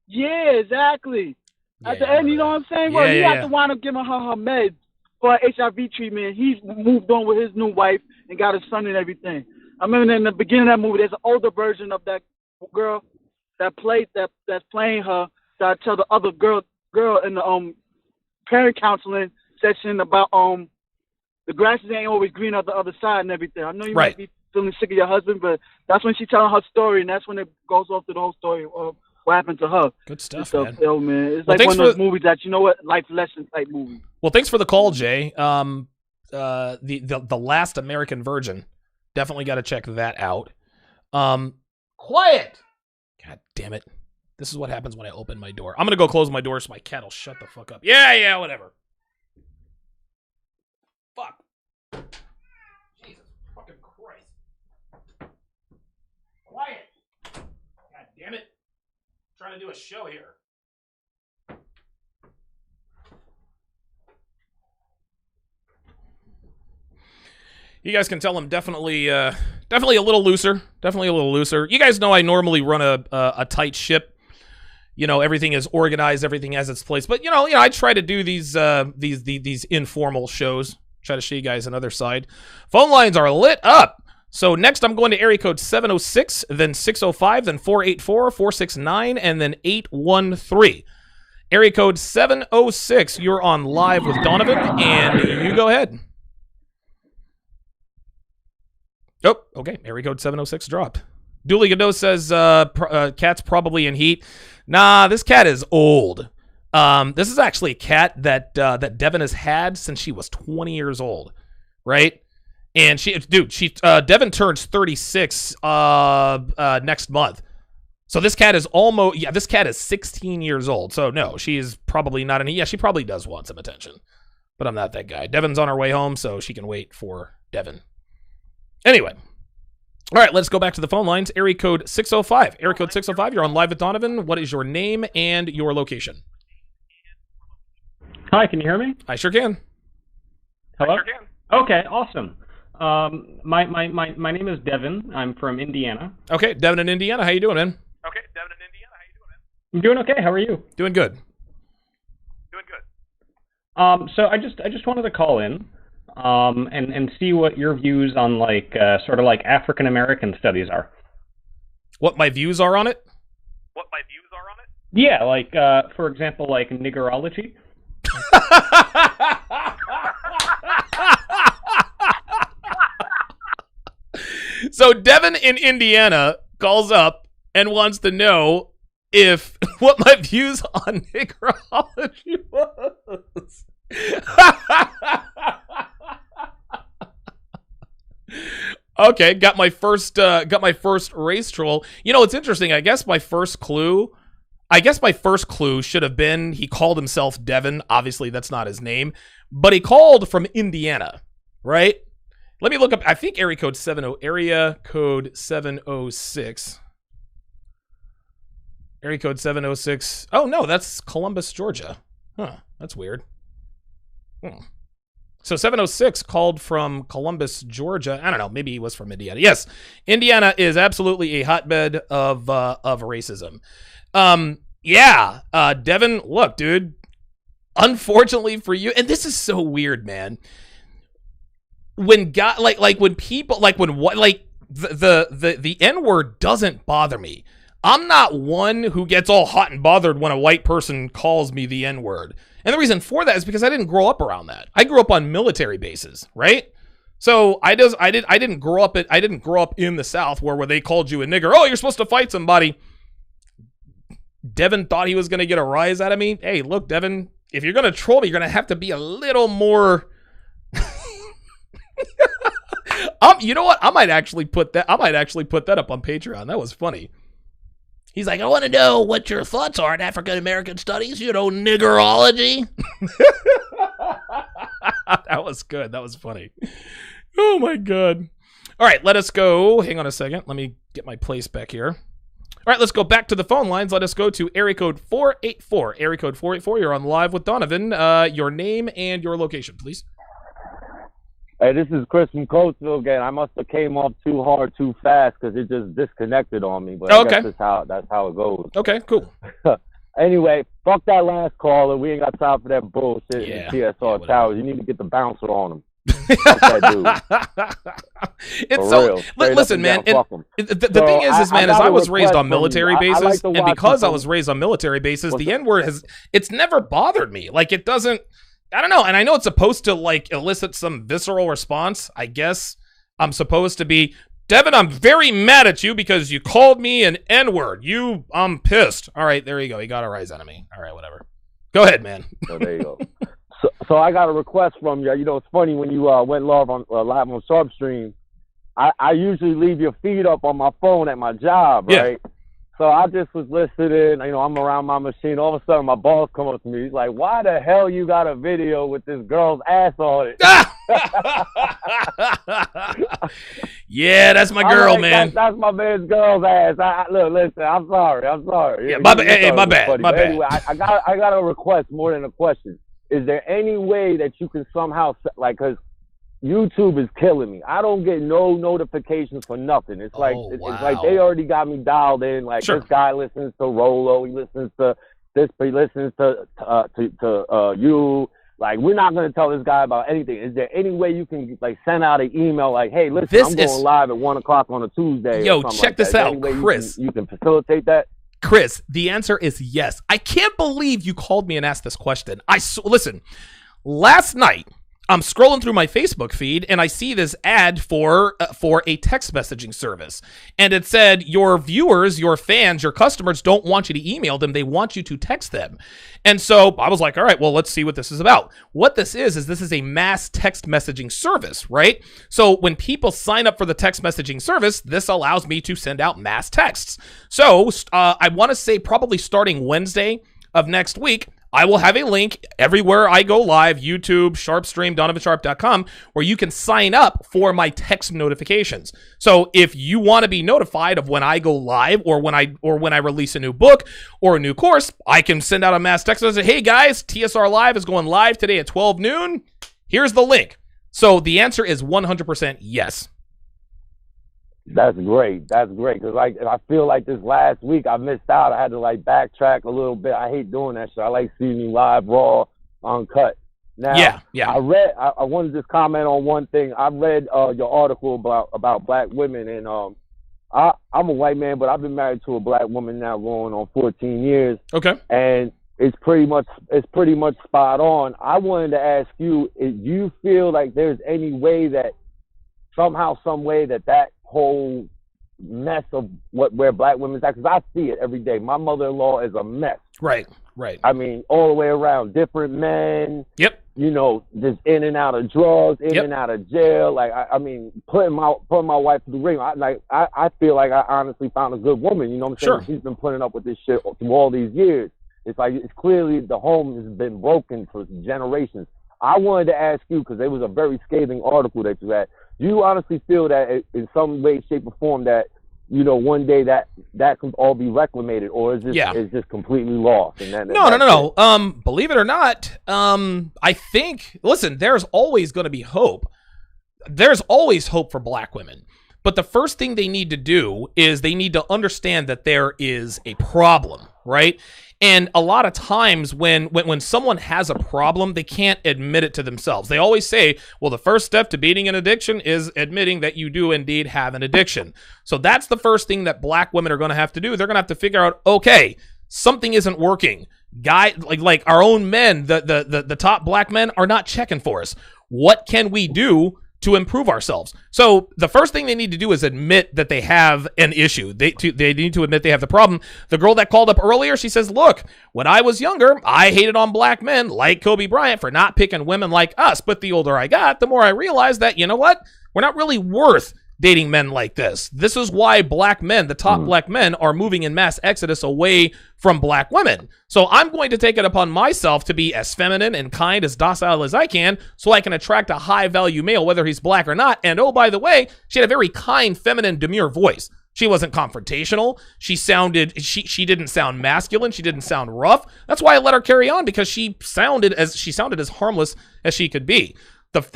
Yeah, exactly. At the end, you know what I'm saying? Well, he had to wind up giving her meds for HIV treatment. He's moved on with his new wife and got a son and everything. I remember in the beginning of that movie, there's an older version of that girl that's playing her that tell the other girl in the parent counseling session about the grasses ain't always green on the other side and everything. I know you might be feeling sick of your husband, but that's when she's telling her story, and that's when it goes off to the whole story of what happened to her. Good stuff, man. Yo, man. It's well, like one of those movies that, you know what, life lesson type movie. Well, thanks for the call, Jay. The Last American Virgin. Definitely got to check that out. Quiet! God damn it. This is what happens when I open my door. I'm going to go close my door so my cat will shut the fuck up. Yeah, whatever. Fuck. Jesus fucking Christ. Quiet. God damn it. I'm trying to do a show here. You guys can tell I'm definitely a little looser. Definitely a little looser. You guys know I normally run a tight ship. You know, everything is organized, everything has its place. But you know, I try to do these informal shows. Try to show you guys another side. Phone lines are lit up. So next I'm going to area code 706, then 605, then 484, 469, and then 813. Area code 706. You're on live with Donovan, and you go ahead. Oh, okay. Area code 706 dropped. Dooley Godot says cat's probably in heat. Nah, this cat is old. This is actually a cat that Devin has had since she was 20 years old, right? And Devin turns 36 next month. So this cat is this cat is 16 years old. So no, she is probably not in heat. Yeah, she probably does want some attention, but I'm not that guy. Devin's on her way home, so she can wait for Devin. Anyway, all right, let's go back to the phone lines. Area code 605. Area code 605, you're on live with Donovan. What is your name and your location? Hi, can you hear me? I sure can. Hello? I sure can. Okay, awesome. My name is Devin. I'm from Indiana. Okay, Devin in Indiana. How you doing, man? I'm doing okay. How are you? Doing good. So I just wanted to call in. And see what your views on sort of like African American studies are. What my views are on it? Yeah, for example, like niggerology. So Devin in Indiana calls up and wants to know if what my views on niggerology was. Okay, got my first race troll. You know, it's interesting. I guess my first clue should have been he called himself Devin. Obviously, that's not his name, but he called from Indiana, right? Let me look up. I think area code 706. Area code 706. Oh no, that's Columbus, Georgia. Huh, that's weird. So 706 called from Columbus, Georgia. I don't know. Maybe he was from Indiana. Yes, Indiana is absolutely a hotbed of racism. Devin, look, dude. Unfortunately for you, and this is so weird, man. When the N-word doesn't bother me. I'm not one who gets all hot and bothered when a white person calls me the N-word. And the reason for that is because I didn't grow up around that. I grew up on military bases, right? So I didn't grow up in the South where they called you a nigger. Oh, you're supposed to fight somebody. Devin thought he was going to get a rise out of me. Hey, look, Devin, if you're going to troll me, you're going to have to be a little more. You know what? I might actually put that up on Patreon. That was funny. He's like, I want to know what your thoughts are on African American studies, niggerology. That was good. That was funny. Oh my God. All right, let us go. Hang on a second. Let me get my place back here. All right, let's go back to the phone lines. Let us go to area code 484. Area code 484, you're on live with Donovan. Your name and your location, please. Hey, this is Chris from Coatesville again. I must have came off too hard, too fast, because it just disconnected on me. But I guess that's how it goes. Okay, cool. Anyway, fuck that last caller. We ain't got time for that bullshit in TSR Towers. You need to get the bouncer on them. Fuck that dude. It's For so real. listen, man. Fuck him. The thing is, man, I was raised on military bases, like to and watch because I people- was raised on military bases, the N word it's never bothered me. Like it doesn't. I don't know, and I know it's supposed to like elicit some visceral response. I guess I'm supposed to be. Devin, I'm very mad at you because you called me an N-word. I'm pissed. All right, there you go. He got a rise out of me. All right, whatever. Go ahead, man. So there you go. So I got a request from you. You know, it's funny when you went live on Sharpstream. I usually leave your feed up on my phone at my job, right? So I just was listening. You know, I'm around my machine. All of a sudden, my boss come up to me. He's like, "Why the hell you got a video with this girl's ass on it?" Yeah, that's my girl, like, man. That's my man's girl's ass. Look, listen, I'm sorry. Yeah, my bad. My bad. Anyway, I got a request more than a question. Is there any way that you can somehow, like, because YouTube is killing me. I don't get no notifications for nothing. It's like it's like they already got me dialed in. Like this guy listens to Rolo, he listens to this, he listens to you. Like we're not gonna tell this guy about anything. Is there any way you can like send out an email like, hey, listen, I'm going live at 1 o'clock on a Tuesday? Yo, check this out, Chris. You can facilitate that. Chris, the answer is yes. I can't believe you called me and asked this question. Listen, last night I'm scrolling through my Facebook feed and I see this ad for a text messaging service. And it said, your viewers, your fans, your customers don't want you to email them. They want you to text them. And so I was like, all right, well, let's see what this is about. What this is this is a mass text messaging service, right? So when people sign up for the text messaging service, this allows me to send out mass texts. So I want to say probably starting Wednesday of next week, I will have a link everywhere I go live, YouTube, Sharpstream, DonovanSharp.com, where you can sign up for my text notifications. So if you want to be notified of when I go live or when I release a new book or a new course, I can send out a mass text and say, hey guys, TSR Live is going live today at 12 noon. Here's the link. So the answer is 100% yes. That's great. That's great. Because like, I feel like this last week I missed out. I had to like backtrack a little bit. I hate doing that shit. I like seeing you live, raw, uncut. Now, I wanted to just comment on one thing. I read your article about black women, and I'm a white man, but I've been married to a black woman now going on 14 years. Okay. And it's pretty much spot on. I wanted to ask you, do you feel like there's any way that somehow, some way that whole mess of where black women's at, because I see it every day. My mother-in-law is a mess. Right. I mean, all the way around, different men. Yep. You know, just in and out of drugs, in and out of jail. Like, I mean, putting my wife through the ring. I feel like I honestly found a good woman. You know what I'm saying? She's been putting up with this shit through all these years. It's like, it's clearly the home has been broken for generations. I wanted to ask you, because it was a very scathing article that you had. Do you honestly feel that in some way, shape, or form that, you know, one day that can all be reclamated, or is this is just completely lost? And No. Believe it or not, I think, listen, there's always going to be hope. There's always hope for black women. But the first thing they need to do is they need to understand that there is a problem, right? And a lot of times when someone has a problem, they can't admit it to themselves. They always say, well, the first step to beating an addiction is admitting that you do indeed have an addiction. So that's the first thing that black women are going to have to do. They're going to have to figure out, okay, something isn't working. Like our own men, the top black men are not checking for us. What can we do to improve ourselves? So the first thing they need to do is admit that they have an issue. They need to admit they have the problem. The girl that called up earlier, she says, look, when I was younger, I hated on black men like Kobe Bryant for not picking women like us. But the older I got, the more I realized that, you know what? We're not really worth dating men like this. This is why black men, the top black men, are moving in mass exodus away from black women. So I'm going to take it upon myself to be as feminine and kind, as docile as I can, so I can attract a high-value male, whether he's black or not. And oh, by the way, she had a very kind, feminine, demure voice. She wasn't confrontational. She didn't sound masculine. She didn't sound rough. That's why I let her carry on, because she sounded as harmless as she could be.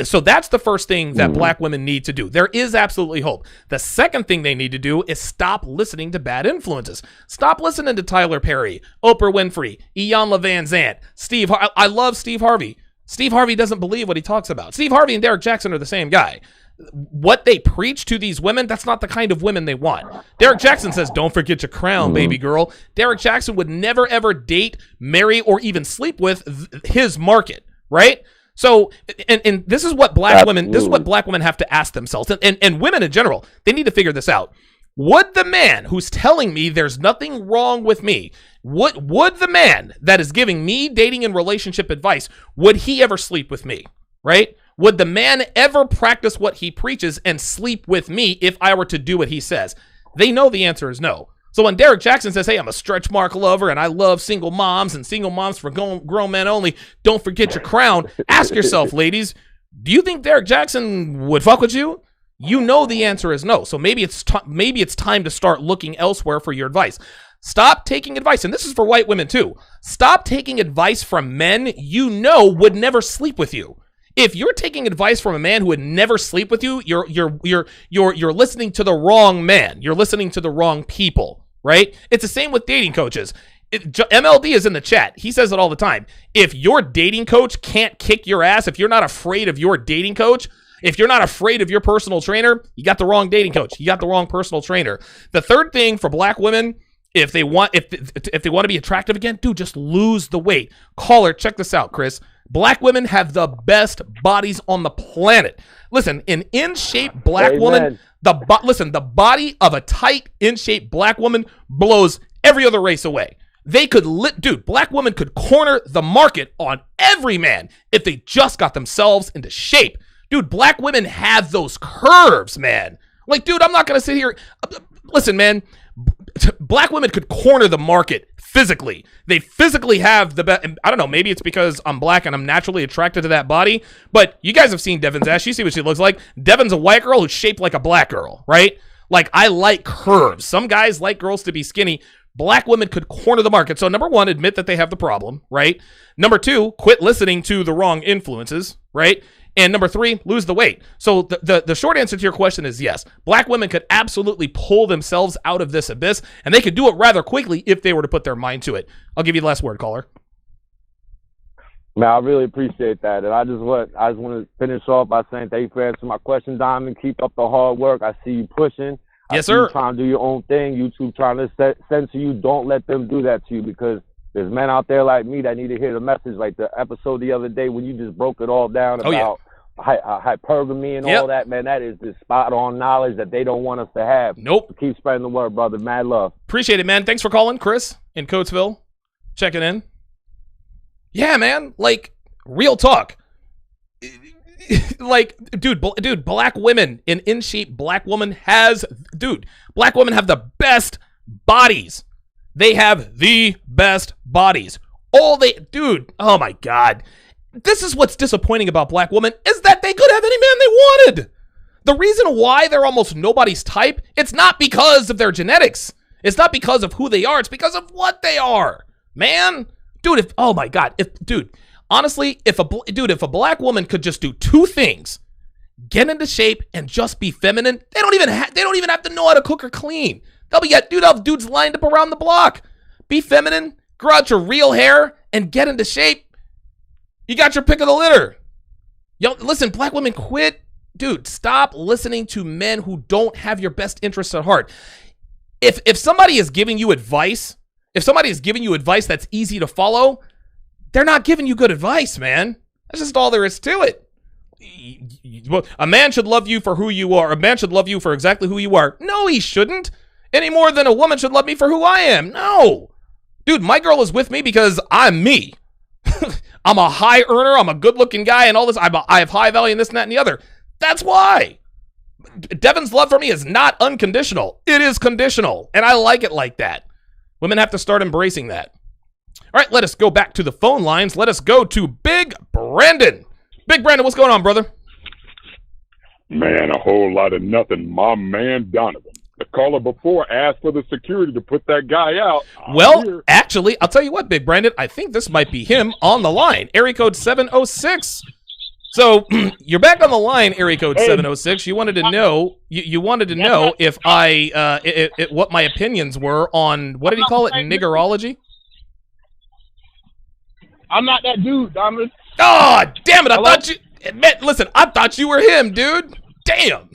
So that's the first thing that black women need to do. There is absolutely hope. The second thing they need to do is stop listening to bad influences. Stop listening to Tyler Perry, Oprah Winfrey, Iyanla Van Zant, I love Steve Harvey. Steve Harvey doesn't believe what he talks about. Steve Harvey and Derek Jackson are the same guy. What they preach to these women, that's not the kind of women they want. Derek Jackson says, don't forget your crown, baby girl. Derek Jackson would never, ever date, marry, or even sleep with his market, right? So, and this is what black women, have to ask themselves, and women in general, they need to figure this out. Would the man who's telling me there's nothing wrong with me, would the man that is giving me dating and relationship advice, would he ever sleep with me, right? Would the man ever practice what he preaches and sleep with me if I were to do what he says? They know the answer is no. So when Derek Jackson says, hey, I'm a stretch mark lover and I love single moms and single moms for grown men only, don't forget your crown, ask yourself, ladies, do you think Derek Jackson would fuck with you? You know the answer is no. So maybe it's time to start looking elsewhere for your advice. Stop taking advice, and this is for white women too. Stop taking advice from men you know would never sleep with you. If you're taking advice from a man who would never sleep with you, you're listening to the wrong man. You're listening to the wrong people, right? It's the same with dating coaches. MLD is in the chat. He says it all the time. If your dating coach can't kick your ass, if you're not afraid of your dating coach, if you're not afraid of your personal trainer, you got the wrong dating coach. You got the wrong personal trainer. The third thing for black women, if they want to be attractive again, dude, just lose the weight. Caller, check this out, Chris. Black women have the best bodies on the planet. Listen, an in-shape black woman, the body of a tight, in-shape black woman blows every other race away. They could, black women could corner the market on every man if they just got themselves into shape. Dude, black women have those curves, man. Like, dude, I'm not going to sit here. Listen, man, black women could corner the market physically. They physically have the best. I don't know, maybe it's because I'm black and I'm naturally attracted to that body, but you guys have seen Devin's ass. You see what she looks like. Devin's a white girl who's shaped like a black girl, right? Like, I like curves. Some guys like girls to be skinny. Black women could corner the market. So number one, admit that they have the problem, right? Number two, quit listening to the wrong influences, right? And number three, lose the weight. So the short answer to your question is yes. Black women could absolutely pull themselves out of this abyss, and they could do it rather quickly if they were to put their mind to it. I'll give you the last word, caller. Man, I really appreciate that. And I just want to finish off by saying thank you for answering my question, Diamond. Keep up the hard work. I see you pushing. Yes, sir. You trying to do your own thing. YouTube trying to censor you. Don't let them do that to you, because there's men out there like me that need to hear the message, like the episode the other day when you just broke it all down about hypergamy and all that, man. That is the spot-on knowledge that they don't want us to have. Nope. So keep spreading the word, brother. Mad love. Appreciate it, man. Thanks for calling, Chris in Coatesville. Checking in. Yeah, man. Like, real talk. Like, dude, black women, an in-shape black woman black women have the best bodies. They have the best bodies. Oh my God. This is what's disappointing about black women, is that they could have any man they wanted. The reason why they're almost nobody's type, it's not because of their genetics. It's not because of who they are. It's because of what they are, man. Dude, honestly, if a black woman could just do two things, get into shape and just be feminine, they don't even have to know how to cook or clean. They'll have dudes lined up around the block. Be feminine, grow out your real hair, and get into shape. You got your pick of the litter. Yo, listen, black women, quit. Dude, stop listening to men who don't have your best interests at heart. If somebody is giving you advice, that's easy to follow, they're not giving you good advice, man. That's just all there is to it. A man should love you for who you are. A man should love you for exactly who you are. No, he shouldn't. Any more than a woman should love me for who I am. No. Dude, my girl is with me because I'm me. I'm a high earner. I'm a good-looking guy and all this. I have high value and this and that and the other. That's why. Devin's love for me is not unconditional. It is conditional, and I like it like that. Women have to start embracing that. All right, let us go back to the phone lines. Let us go to Big Brandon. Big Brandon, what's going on, brother? Man, a whole lot of nothing. My man, Donovan. The caller before asked for the security to put that guy out. Well, actually, I'll tell you what, Big Brandon, I think this might be him on the line. Area code 706. So you're back on the line, area code 706. You wanted to know. You wanted to know if what my opinions were on, what did he call it, niggerology? I'm not that dude, Donovan. Oh, damn it! I thought you. Man, listen, I thought you were him, dude. Damn.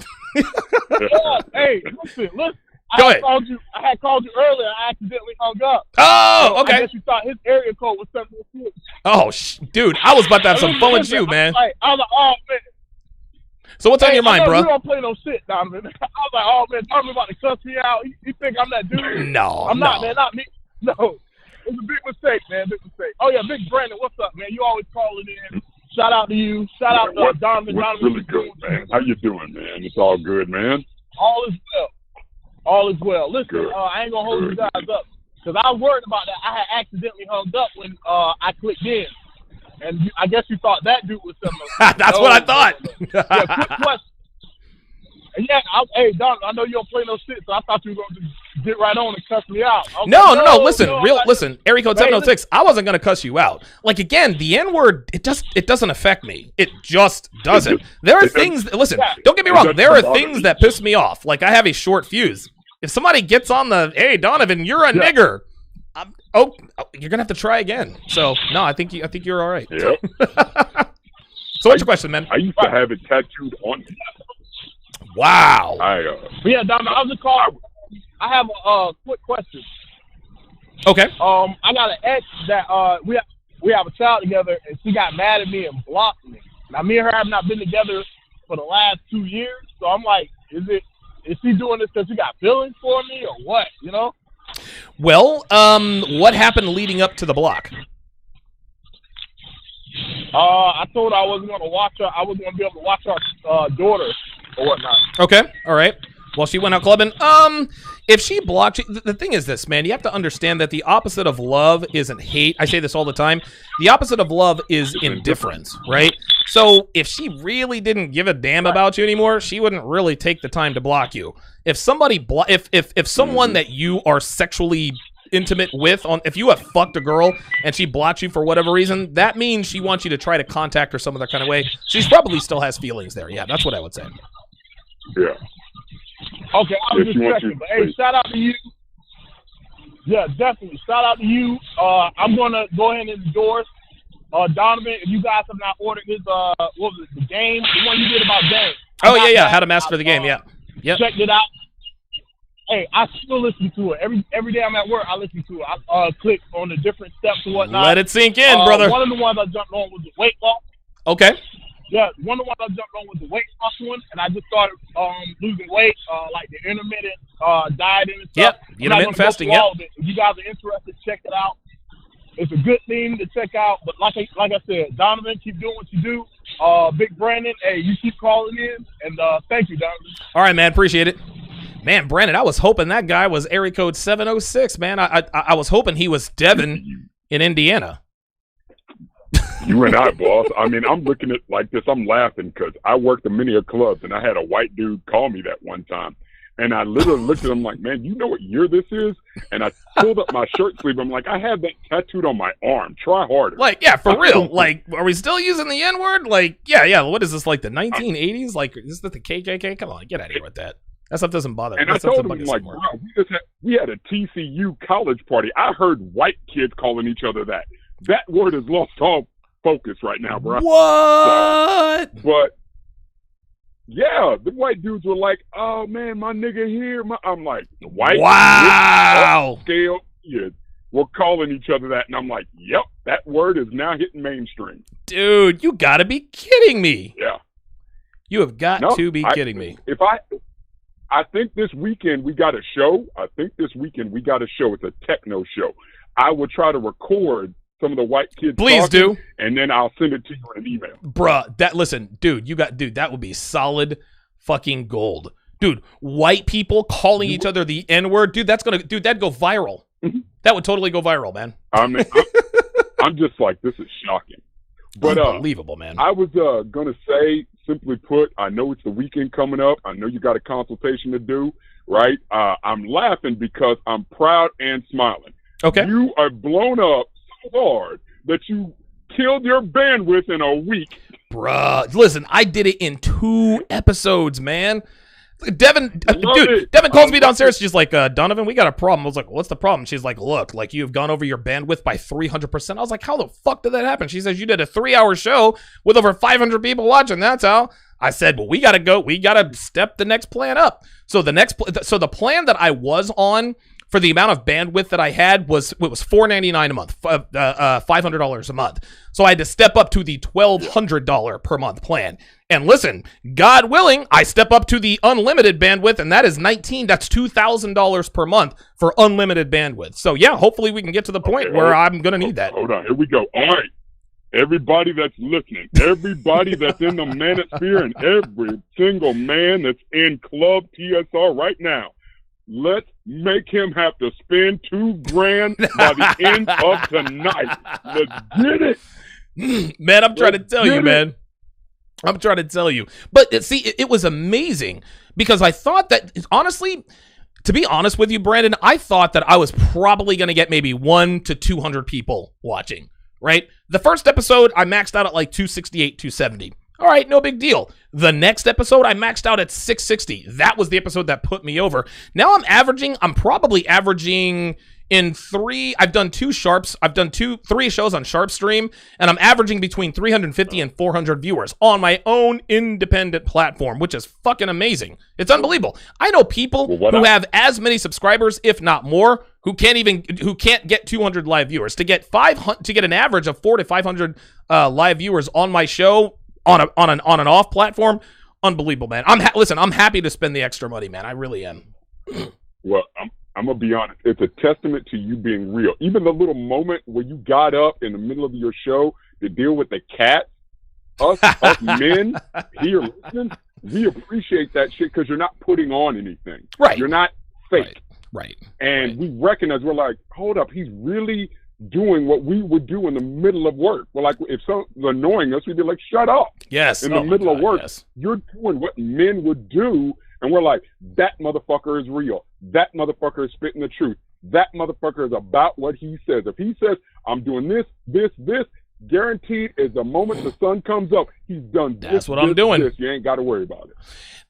Hey, listen. Go I ahead. had called you earlier. I accidentally hung up. Oh, So okay. I guess you thought his area code was 706. Oh, dude, I was about to have some fun with you, man. I was like, oh man. So what's on your mind, bro? You don't play no shit, Donovan. I was like, oh man, Donovan about to cuss me out. You think I'm that dude? No, I'm not, no. man. Not me. No, it's a big mistake, man. Big mistake. Oh yeah, Big Brandon, what's up, man? You always calling in. Shout out to you. Shout out to Donovan. What's really good, man? How you doing, man? It's all good, man. All is well. All is well. Listen, Good. I ain't gonna hold you guys up because I was worried about that. I had accidentally hung up when I clicked in, and I guess you thought that dude was something. That's what I thought. Yeah, quick question. Yeah, hey Don, I know you don't play no shit, so I thought you were gonna just get right on and cuss me out. No. Listen, area code 706. I wasn't gonna cuss you out. Like again, the N-word, it doesn't affect me. It just doesn't. There are things. Listen, don't get me wrong. There are things that piss me off. Like I have a short fuse. If somebody gets on the, hey Donovan, you're a nigger. You're gonna have to try again. So no, I think you're all right. Yep. So what's your question, man? I used to have it tattooed on me. Wow. But yeah, Donovan, I was just calling. I have a quick question. Okay. I got an ex that we have a child together, and she got mad at me and blocked me. Now, me and her have not been together for the last 2 years, so I'm like, is she doing this because she got feelings for me or what? You know? Well, what happened leading up to the block? I told her I wasn't going to watch her. I wasn't going to be able to watch our daughter or whatnot. Okay, all right. Well, she went out clubbing. If she blocked you, the thing is this, man. You have to understand that the opposite of love isn't hate. I say this all the time. The opposite of love is indifference, right? So if she really didn't give a damn about you anymore, she wouldn't really take the time to block you. If somebody if someone that you are sexually intimate with, if you have fucked a girl and she blocked you for whatever reason, that means she wants you to try to contact her some other kind of way. She probably still has feelings there. Yeah, that's what I would say. Yeah. Okay, I was just checking. But hey, shout out to you. Yeah, definitely. Shout out to you. I'm gonna go ahead and endorse Donovan. If you guys have not ordered his what was it, the game, the one you did about game. Oh yeah, how to master the game. Yeah. Yep. Checked it out. Hey, I still listen to it every day I'm at work. I listen to it. I click on the different steps and whatnot. Let it sink in, brother. One of the ones I jumped on was the weight loss. Okay. Yeah, one of the ones I jumped on was the weight loss one, and I just started losing weight, like the intermittent dieting and stuff. Yep, intermittent fasting. Yep. If you guys are interested, check it out. It's a good thing to check out. But like I said, Donovan, keep doing what you do. Big Brandon, hey, you keep calling in, and thank you, Donovan. All right, man, appreciate it. Man, Brandon, I was hoping that guy was area code 706, man. I was hoping he was Devin in Indiana. You and I, boss. I mean, I'm looking at like this. I'm laughing because I worked in many clubs, and I had a white dude call me that one time. And I literally looked at him like, man, you know what year this is? And I pulled up my shirt sleeve. I'm like, I have that tattooed on my arm. Try harder. Like, yeah, for real. Like, are we still using the N-word? Like, yeah. What is this, like the 1980s? Like, is this the KKK? Come on, get out of here with that. That stuff doesn't bother me. And I told him, like, bro, we had a TCU college party. I heard white kids calling each other that. That word has lost all focus right now, bro. What? So, but yeah, the white dudes were like, "Oh man, my nigga here." I'm like, white. Wow. Scale kids were calling each other that, and I'm like, "Yep, that word is now hitting mainstream." Dude, you got to be kidding me. Yeah. You have got to be kidding me. I think this weekend we got a show. It's a techno show. I will try to record some of the white kids. Please talking, do. And then I'll send it to you in an email. Bruh, that would be solid fucking gold. Dude, white people calling each other the N-word, that'd go viral. Mm-hmm. That would totally go viral, man. I mean, I'm just like, this is shocking. But unbelievable, man. I was gonna say, simply put, I know it's the weekend coming up. I know you got a consultation to do, right? I'm laughing because I'm proud and smiling. Okay. You are blown up so hard that you killed your bandwidth in a week. Bruh, listen, I did it in 2 episodes, man. Devin calls me downstairs. She's like, Donovan, we got a problem. I was like, what's the problem? She's like, look, like you've gone over your bandwidth by 300%. I was like, how the fuck did that happen? She says, you did a 3-hour show with over 500 people watching. That's how. I said, well, we got to step the next plan up. So the plan that I was on for the amount of bandwidth that I had was $4.99 a month, $500 a month. So I had to step up to the $1,200 per month plan. And listen, God willing, I step up to the unlimited bandwidth, and that is that's $2,000 per month for unlimited bandwidth. So yeah, hopefully we can get to the point where I'm going to need that. Hold on, here we go. All right. Everybody that's listening, everybody that's in the manosphere, and every single man that's in Club TSR right now, let's make him have to spend $2,000 by the end of tonight. Let's get it. Man, I'm trying to tell you, man. I'm trying to tell you. But see, it was amazing because I thought that, honestly, to be honest with you, Brandon, I thought that I was probably going to get maybe 100 to 200 people watching, right? The first episode, I maxed out at like 268, 270. All right, no big deal. The next episode, I maxed out at 660. That was the episode that put me over. Now I'm probably averaging in I've done 3 shows on Sharpstream, and I'm averaging between 350 and 400 viewers on my own independent platform, which is fucking amazing. It's unbelievable. I know people who have as many subscribers, if not more, who can't get 200 live viewers. To get an average of 400 to 500 live viewers on my show on an off platform, unbelievable, man. I'm happy to spend the extra money, man. I really am. Well, I'm gonna be honest. It's a testament to you being real. Even the little moment where you got up in the middle of your show to deal with the cat, us men here listening, we appreciate that shit because you're not putting on anything. Right. You're not fake. Right. And we recognize, we're like, hold up, he's really doing what we would do in the middle of work. Well, like if someone's annoying us, we'd be like, shut up. Yes. In the middle of work, you're doing what men would do. And we're like, that motherfucker is real. That motherfucker is spitting the truth. That motherfucker is about what he says. If he says, I'm doing this, guaranteed is the moment the sun comes up, he's done this. That's what I'm doing. This. You ain't got to worry about it.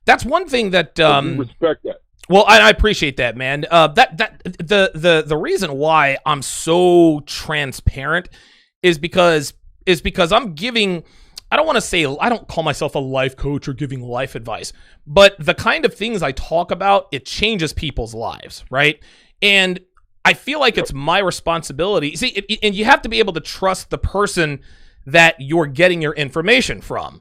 That's one thing that we respect that. Well, I appreciate that, man. The reason why I'm so transparent is because I'm giving. I don't call myself a life coach or giving life advice, but the kind of things I talk about, it changes people's lives, right? And I feel like it's my responsibility. See, and you have to be able to trust the person that you're getting your information from.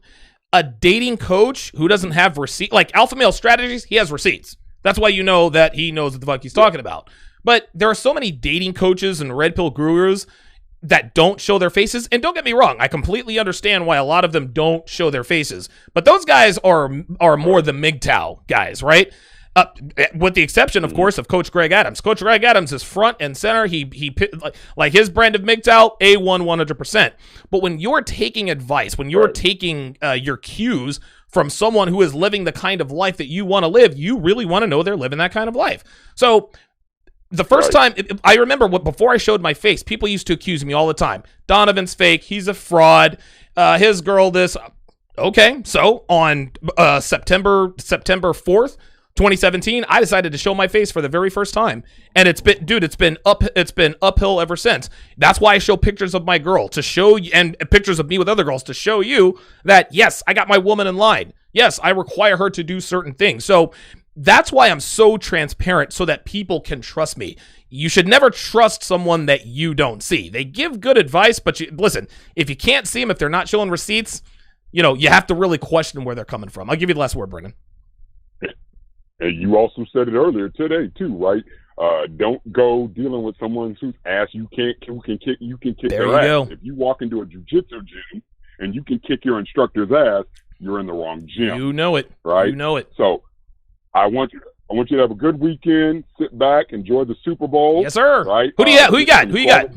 A dating coach who doesn't have receipts, like Alpha Male Strategies, he has receipts. That's why you know that he knows what the fuck he's talking about. But there are so many dating coaches and red pill gurus that don't show their faces. And don't get me wrong, I completely understand why a lot of them don't show their faces. But those guys are more the MGTOW guys, right? With the exception, of course, of Coach Greg Adams. Coach Greg Adams is front and center. He like his brand of MGTOW, A1 100%. But when you're taking advice, when you're taking your cues from someone who is living the kind of life that you want to live, you really want to know they're living that kind of life. So the first time, I remember before I showed my face, people used to accuse me all the time. Donovan's fake. He's a fraud. His girl this. Okay, so on September 4th, 2017, I decided to show my face for the very first time, and it's been uphill ever since. That's why I show pictures of my girl to show you, and pictures of me with other girls to show you that yes, I got my woman in line. Yes, I require her to do certain things. So that's why I'm so transparent, so that people can trust me. You should never trust someone that you don't see. They give good advice, but listen, if you can't see them, if they're not showing receipts, you have to really question where they're coming from. I'll give you the last word, Brennan. And you also said it earlier today too, right? Don't go dealing with someone whose ass you can kick there their you ass. go. If you walk into a jiu-jitsu gym and you can kick your instructor's ass, you're in the wrong gym. You know it, right? You know it. So I want you to have a good weekend. Sit back, enjoy the Super Bowl. Yes, sir. Right? Who you got? Who you got?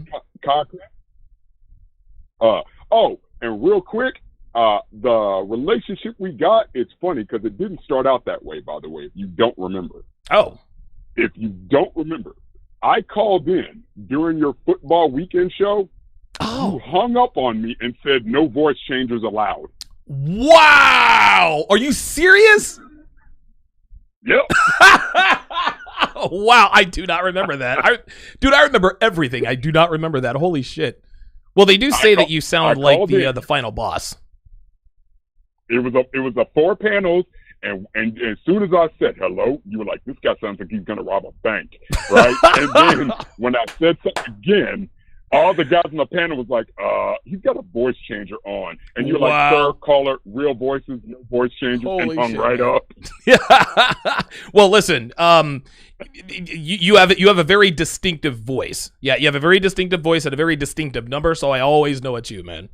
And real quick, the relationship we got, it's funny because it didn't start out that way, by the way, if you don't remember. Oh. If you don't remember, I called in during your football weekend show. Oh. You hung up on me and said no voice changers allowed. Wow. Are you serious? Yep. Wow, I do not remember that. I remember everything. I do not remember that. Holy shit. Well, they do say that you sound like the final boss. It was a 4 panels, and as soon as I said hello, you were like, this guy sounds like he's gonna rob a bank, right? And then when I said something again, all the guys on the panel was like, he's got a voice changer on. And you're like, sir, caller, real voices, no voice changer, and hung right up. Yeah. Well, listen, you have a very distinctive voice. Yeah, you have a very distinctive voice and a very distinctive number, so I always know it's you, man.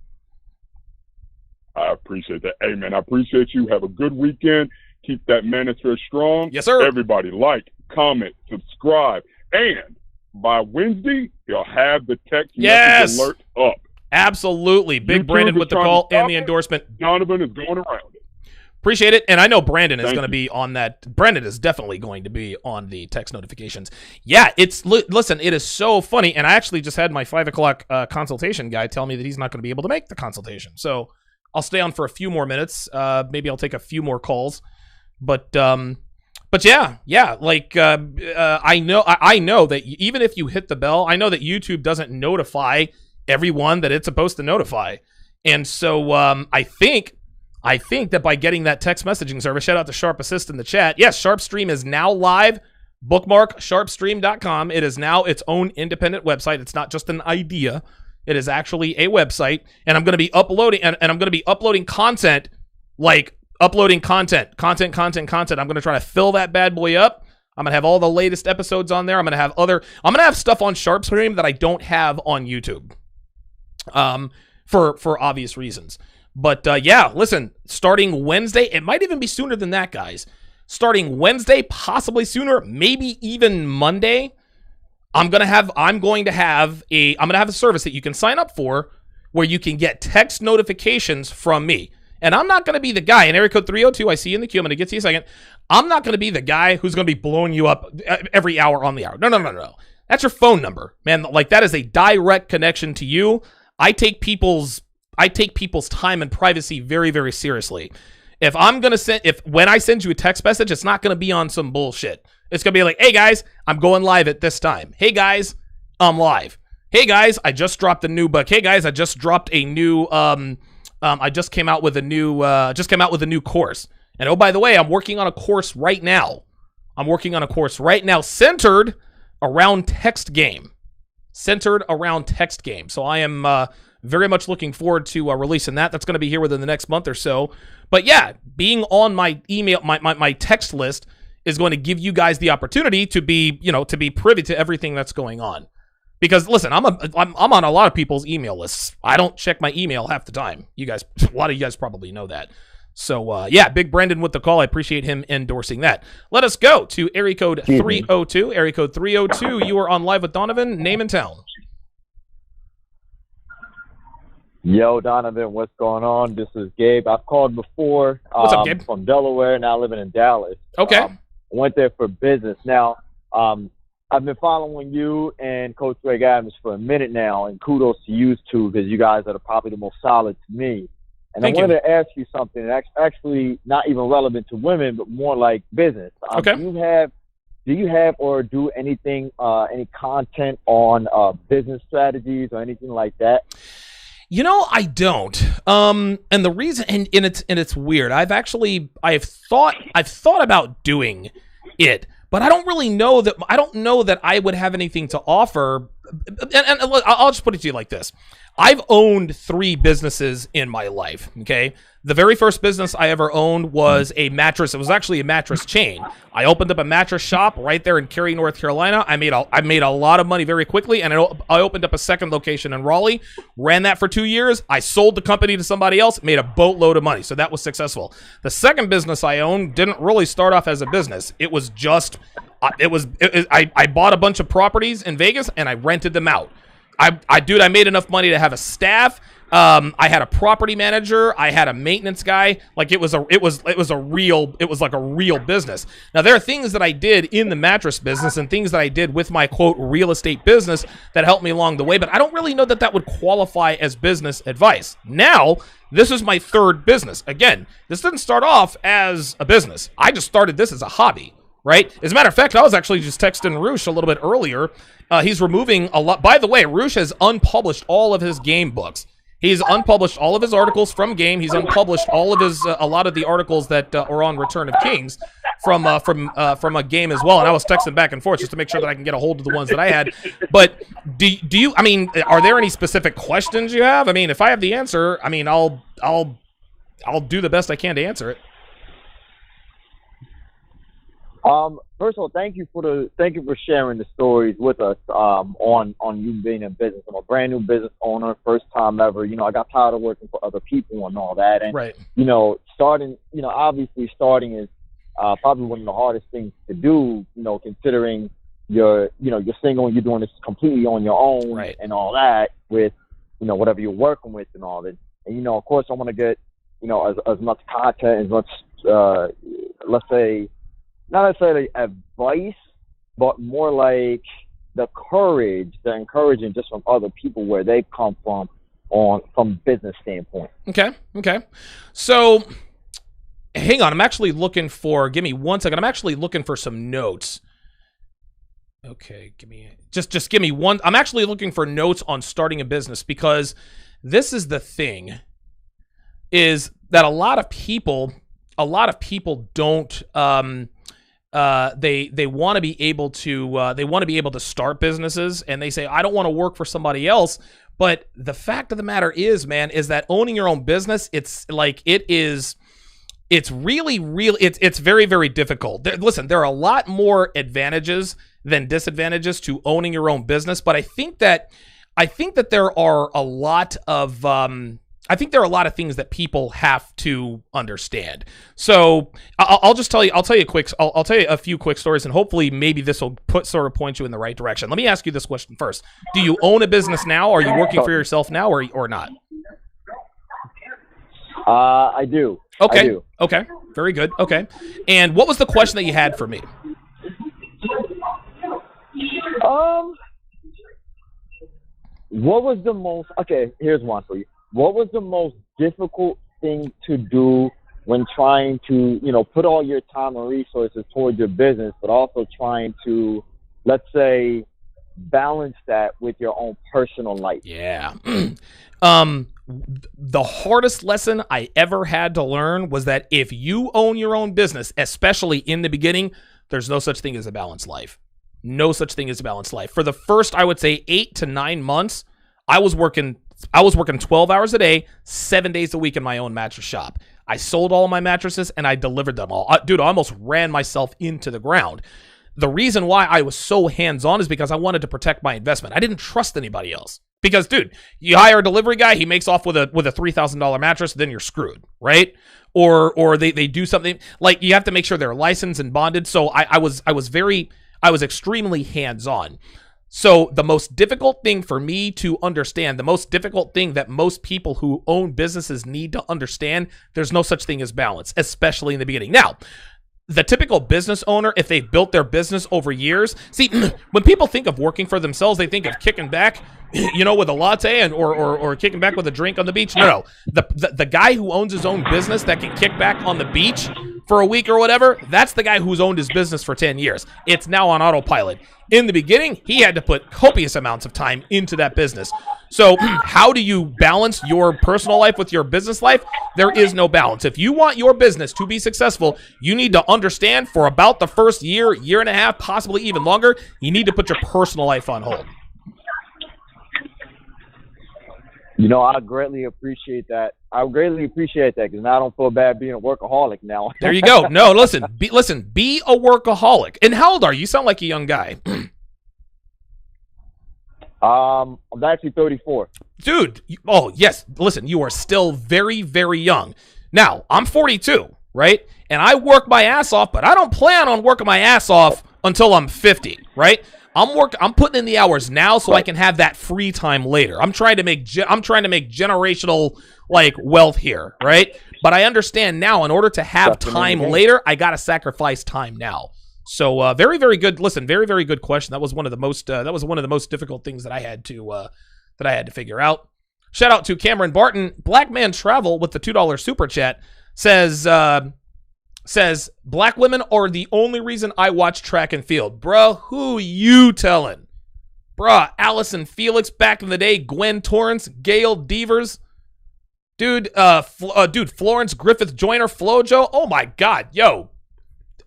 I appreciate that. Hey, man, I appreciate you. Have a good weekend. Keep that manosphere strong. Yes, sir. Everybody, like, comment, subscribe, and by Wednesday, you'll have the text message alert up. Absolutely. Big Brandon with the call and the endorsement. Donovan is going around it. Appreciate it. And I know Brandon is going to be on that. Brandon is definitely going to be on the text notifications. Yeah, listen, it is so funny. And I actually just had my 5 o'clock consultation guy tell me that he's not going to be able to make the consultation. So I'll stay on for a few more minutes. Maybe I'll take a few more calls. But yeah, like I know that even if you hit the bell, I know that YouTube doesn't notify everyone that it's supposed to notify. And so I think that by getting that text messaging service, shout out to Sharp Assist in the chat. Yes, SharpStream is now live. Bookmark sharpstream.com. It is now its own independent website. It's not just an idea. It is actually a website, and I'm going to be uploading and I'm going to be uploading content like uploading content. I'm going to try to fill that bad boy up. I'm going to have all the latest episodes on there. I'm going to have stuff on SharpStream that I don't have on YouTube. For obvious reasons. But yeah, listen, starting Wednesday, it might even be sooner than that, guys. Starting Wednesday, possibly sooner, maybe even Monday, I'm going to have a service that you can sign up for where you can get text notifications from me. And I'm not going to be the guy in area code 302. I see you in the queue. I'm going to get to you in a second. I'm not going to be the guy who's going to be blowing you up every hour on the hour. No. That's your phone number, man. Like, that is a direct connection to you. I take people's time and privacy very, very seriously. When I send you a text message, it's not going to be on some bullshit. It's going to be like, hey guys, I'm going live at this time. Hey guys, I'm live. Hey guys, I just dropped a new book. Hey guys, I just dropped a new I just came out with a new course. And oh, by the way, I'm working on a course right now. Centered around text game. So I am very much looking forward to releasing that. That's going to be here within the next month or so. But yeah, being on my email, my text list is going to give you guys the opportunity to be privy to everything that's going on. Because listen, I'm on a lot of people's email lists. I don't check my email half the time. A lot of you guys probably know that. So yeah, Big Brandon with the call. I appreciate him endorsing that. Let us go to area code 302. Area code 302. You are on live with Donovan. Name and town. Yo, Donovan, what's going on? This is Gabe. I've called before. What's up, Gabe? From Delaware, now living in Dallas. Okay. Went there for business. Now, I've been following you and Coach Greg Adams for a minute now, and kudos to you two because you guys are probably the most solid to me. And I wanted to ask you something that's actually not even relevant to women, but more like business. Okay. Do you have or do anything, any content on business strategies or anything like that? I don't. And the reason, and it's weird. I've thought about doing it, but I don't really know that. I don't know that I would have anything to offer. And I'll just put it to you like this: I've owned 3 businesses in my life. Okay. The very first business I ever owned was a mattress. It was actually a mattress chain. I opened up a mattress shop right there in Cary, North Carolina. I made a lot of money very quickly, and I opened up a second location in Raleigh. Ran that for 2 years. I sold the company to somebody else. Made a boatload of money, so that was successful. The second business I owned didn't really start off as a business. It was just, I bought a bunch of properties in Vegas and I rented them out. I made enough money to have a staff. I had a property manager. I had a maintenance guy. Like it was like a real business. Now there are things that I did in the mattress business and things that I did with my quote real estate business that helped me along the way, but I don't really know that would qualify as business advice. Now, this is my 3rd business. Again, this didn't start off as a business. I just started this as a hobby. right? As a matter of fact, I was actually just texting Roosh a little bit earlier. He's removing a lot. By the way, Roosh has unpublished all of his game books. He's unpublished all of his articles from Game. He's unpublished all of his a lot of the articles that are on Return of Kings from a Game as well. And I was texting back and forth just to make sure that I can get a hold of the ones that I had. But do you? I mean, are there any specific questions you have? I mean, if I have the answer, I mean, I'll do the best I can to answer it. First of all, thank you for sharing the stories with us on you being in business. I'm a brand new business owner, first time ever. You know, I got tired of working for other people and all that. And right. You know, obviously starting is probably one of the hardest things to do. You know, considering you're single and you're doing this completely on your own, right, and all that with whatever you're working with and all that. And of course, I want to get as much content, as much let's say, not necessarily advice, but more like the encouraging just from other people where they come from business standpoint. Okay. So, hang on. I'm actually looking for. Give me 1 second. I'm actually looking for some notes. Okay, just give me one. I'm actually looking for notes on starting a business, because this is the thing, is that a lot of people don't. They want to be able to start businesses, and they say, I don't want to work for somebody else. But the fact of the matter is, man, is that owning your own business, it's really it's very, very difficult. Listen, there are a lot more advantages than disadvantages to owning your own business, but I think that there are a lot of things that people have to understand. So I'll tell you a few quick stories, and hopefully maybe this will point you in the right direction. Let me ask you this question first. Do you own a business now? Are you working for yourself now or not? I do. Okay. I do. Okay. Very good. Okay. And what was the question that you had for me? What was the most, okay, here's one for you. What was the most difficult thing to do when trying to, put all your time and resources towards your business, but also trying to, let's say, balance that with your own personal life? Yeah. The hardest lesson I ever had to learn was that if you own your own business, especially in the beginning, there's no such thing as a balanced life. No such thing as a balanced life. For the first, I would say, 8 to 9 months, I was working 12 hours a day, 7 days a week in my own mattress shop. I sold all my mattresses and I delivered them all. Dude, I almost ran myself into the ground. The reason why I was so hands-on is because I wanted to protect my investment. I didn't trust anybody else. Because, dude, you hire a delivery guy, he makes off with a $3,000 mattress, then you're screwed, right? Or they do something, like you have to make sure they're licensed and bonded. So I was extremely hands-on. So the most difficult thing for me to understand, the most difficult thing that most people who own businesses need to understand, there's no such thing as balance, especially in the beginning. Now, the typical business owner, if they've built their business over years, see, when people think of working for themselves, they think of kicking back, with a latte or kicking back with a drink on the beach. No. The guy who owns his own business that can kick back on the beach for a week or whatever, that's the guy who's owned his business for 10 years. It's now on autopilot. In the beginning, he had to put copious amounts of time into that business. So how do you balance your personal life with your business life? There is no balance. If you want your business to be successful, you need to understand for about the first year and a half, possibly even longer, you need to put your personal life on hold. I greatly appreciate that. Because now I don't feel bad being a workaholic now. There you go. No, listen, be a workaholic. And how old are you? You sound like a young guy. I'm actually 34. Dude, yes. Listen, you are still very, very young. Now, I'm 42, right? And I work my ass off, but I don't plan on working my ass off until I'm 50, right? I'm putting in the hours now so I can have that free time later. I'm trying to make generational wealth here, right? But I understand now, in order to have time later, I got to sacrifice time now. So very, very good. Listen, very, very good question. That was one of the most difficult things that I had to figure out. Shout out to Cameron Barton. Black Man Travel with the $2 super chat says says, black women are the only reason I watch track and field. Bruh, who you telling? Bruh, Allison Felix back in the day, Gwen Torrance, Gail Devers. Dude, Florence Griffith Joyner, Flojo. Oh my God, yo.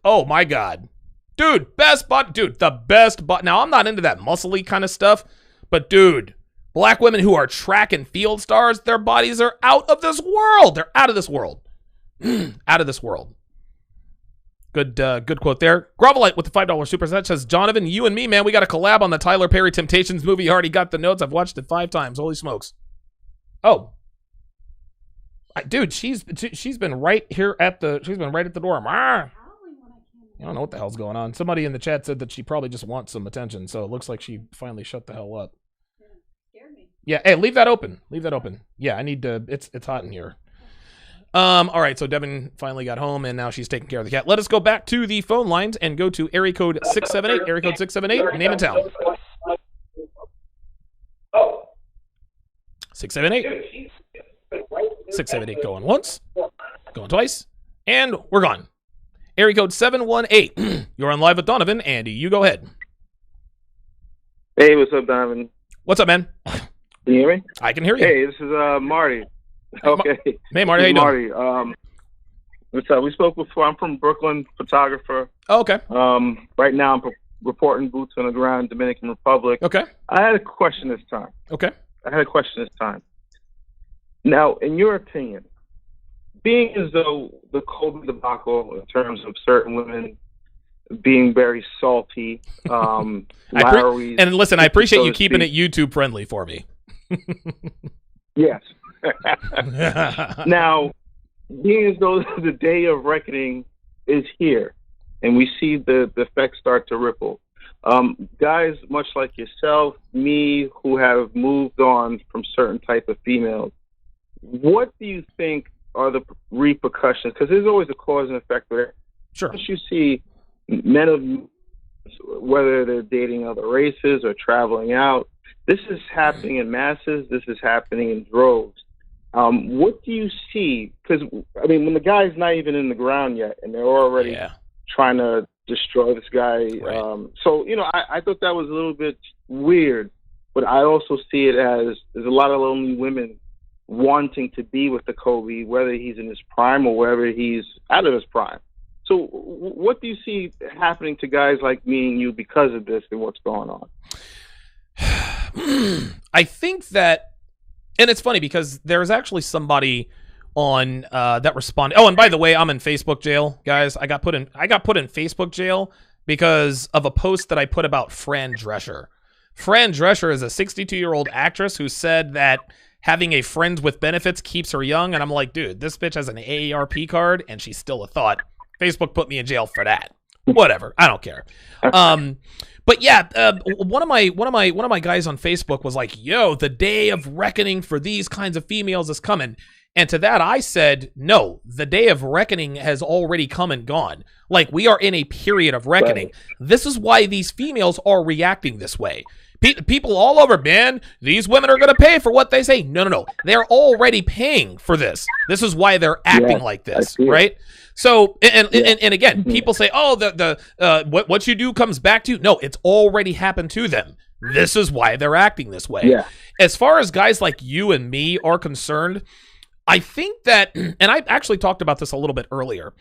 Oh my God. Dude, best butt. Dude, the best butt. Now, I'm not into that muscly kind of stuff, but dude, black women who are track and field stars, their bodies are out of this world. They're out of this world. Out of this world. Good quote there. Grovelite with the $5 super set says, Donovan, you and me, man, we got a collab on the Tyler Perry Temptations movie. You already got the notes. I've watched it 5 times. Holy smokes. Oh. Dude, she's been right here at the door. I don't know what the hell's going on. Somebody in the chat said that she probably just wants some attention, so it looks like she finally shut the hell up. Yeah, hey, leave that open. Leave that open. Yeah, I need to. It's hot in here. All right, so Devin finally got home, and now she's taking care of the cat. Let us go back to the phone lines and go to area code 678. Area code 678. Name and town. 678. 678 going once, going twice, and we're gone. Area code 718. You're on live with Donovan. Andy, you go ahead. Hey, what's up, Donovan? What's up, man? Can you hear me? I can hear you. Hey, this is Marty. Okay. Hey, Marty, how you doing? Marty. What's up? We spoke before. I'm from Brooklyn, photographer. Oh, okay. Right now I'm reporting boots on the ground, Dominican Republic. Okay. I had a question this time. Okay. Now, in your opinion, being as though the Kobe debacle in terms of certain women being very salty, Lowry's, and listen, I appreciate you keeping it YouTube friendly for me. Yes. Now, being as though the day of reckoning is here, and we see the effects start to ripple, guys much like yourself, me, who have moved on from certain type of females, what do you think are the repercussions? Because there's always a cause and effect there. Sure. Once you see men of, whether they're dating other races or traveling out, this is happening in masses. This is happening in droves. What do you see? Because, I mean, when the guy's not even in the ground yet, and they're already trying to destroy this guy. Right. So, you know, I thought that was a little bit weird, but I also see it as there's a lot of lonely women wanting to be with the Kobe, whether he's in his prime or whether he's out of his prime. So what do you see happening to guys like me and you because of this and what's going on? I think that, and it's funny because there's actually somebody on that responded. Oh, and by the way, I'm in Facebook jail, guys. I got put in Facebook jail because of a post that I put about Fran Drescher. Fran Drescher is a 62-year-old actress who said that having a friends with benefits keeps her young, and I'm like, dude, this bitch has an AARP card, and she's still a thought. Facebook put me in jail for that. Whatever, I don't care. But yeah, one of my guys on Facebook was like, "Yo, the day of reckoning for these kinds of females is coming." And to that, I said, "No, the day of reckoning has already come and gone. Like, we are in a period of reckoning. Right. This is why these females are reacting this way." People all over, man, these women are going to pay for what they say. No. They're already paying for this. This is why they're acting like this, right? So, and again, people say, oh, what you do comes back to you. No, it's already happened to them. This is why they're acting this way. Yeah. As far as guys like you and me are concerned, I think that, and I actually talked about this a little bit earlier,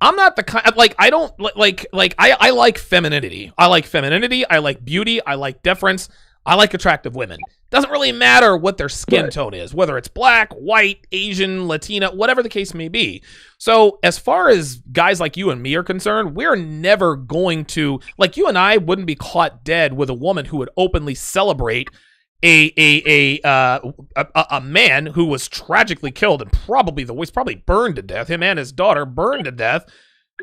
I'm not the kind, like, I don't, I like femininity. I like femininity. I like beauty. I like deference. I like attractive women. Doesn't really matter what their skin tone is, whether it's black, white, Asian, Latina, whatever the case may be. So as far as guys like you and me are concerned, we're never going to, like, you and I wouldn't be caught dead with a woman who would openly celebrate a man who was tragically killed and probably burned to death, him and his daughter burned to death,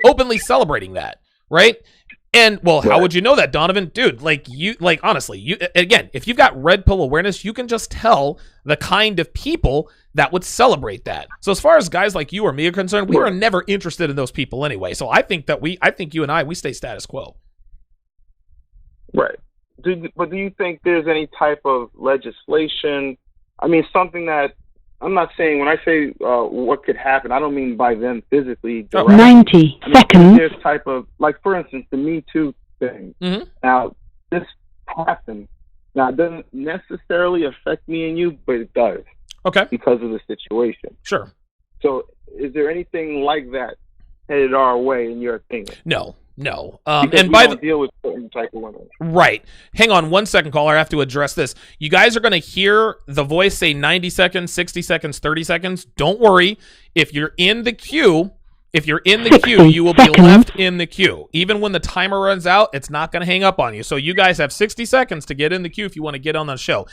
openly celebrating that, right? And well, how would you know that, Donovan? Dude, honestly, again, if you've got red pill awareness, you can just tell the kind of people that would celebrate that. So as far as guys like you or me are concerned, we are never interested in those people anyway. So I think you and I, we stay status quo. Right. But do you think there's any type of legislation? I mean, something that I'm not saying when I say what could happen, I don't mean by them physically. 90 seconds. This type of, like, for instance, the Me Too thing. Mm-hmm. Now, this happened. Now, it doesn't necessarily affect me and you, but it does. Okay. Because of the situation. Sure. So, is there anything like that headed our way in your opinion? No. Because And we by don't deal with certain type of women. Right. Hang on 1 second, caller. I have to address this. You guys are going to hear the voice say 90 seconds, 60 seconds, 30 seconds. Don't worry. If you're in the queue, you will be left in the queue. Even when the timer runs out, it's not going to hang up on you. So you guys have 60 seconds to get in the queue if you want to get on the show.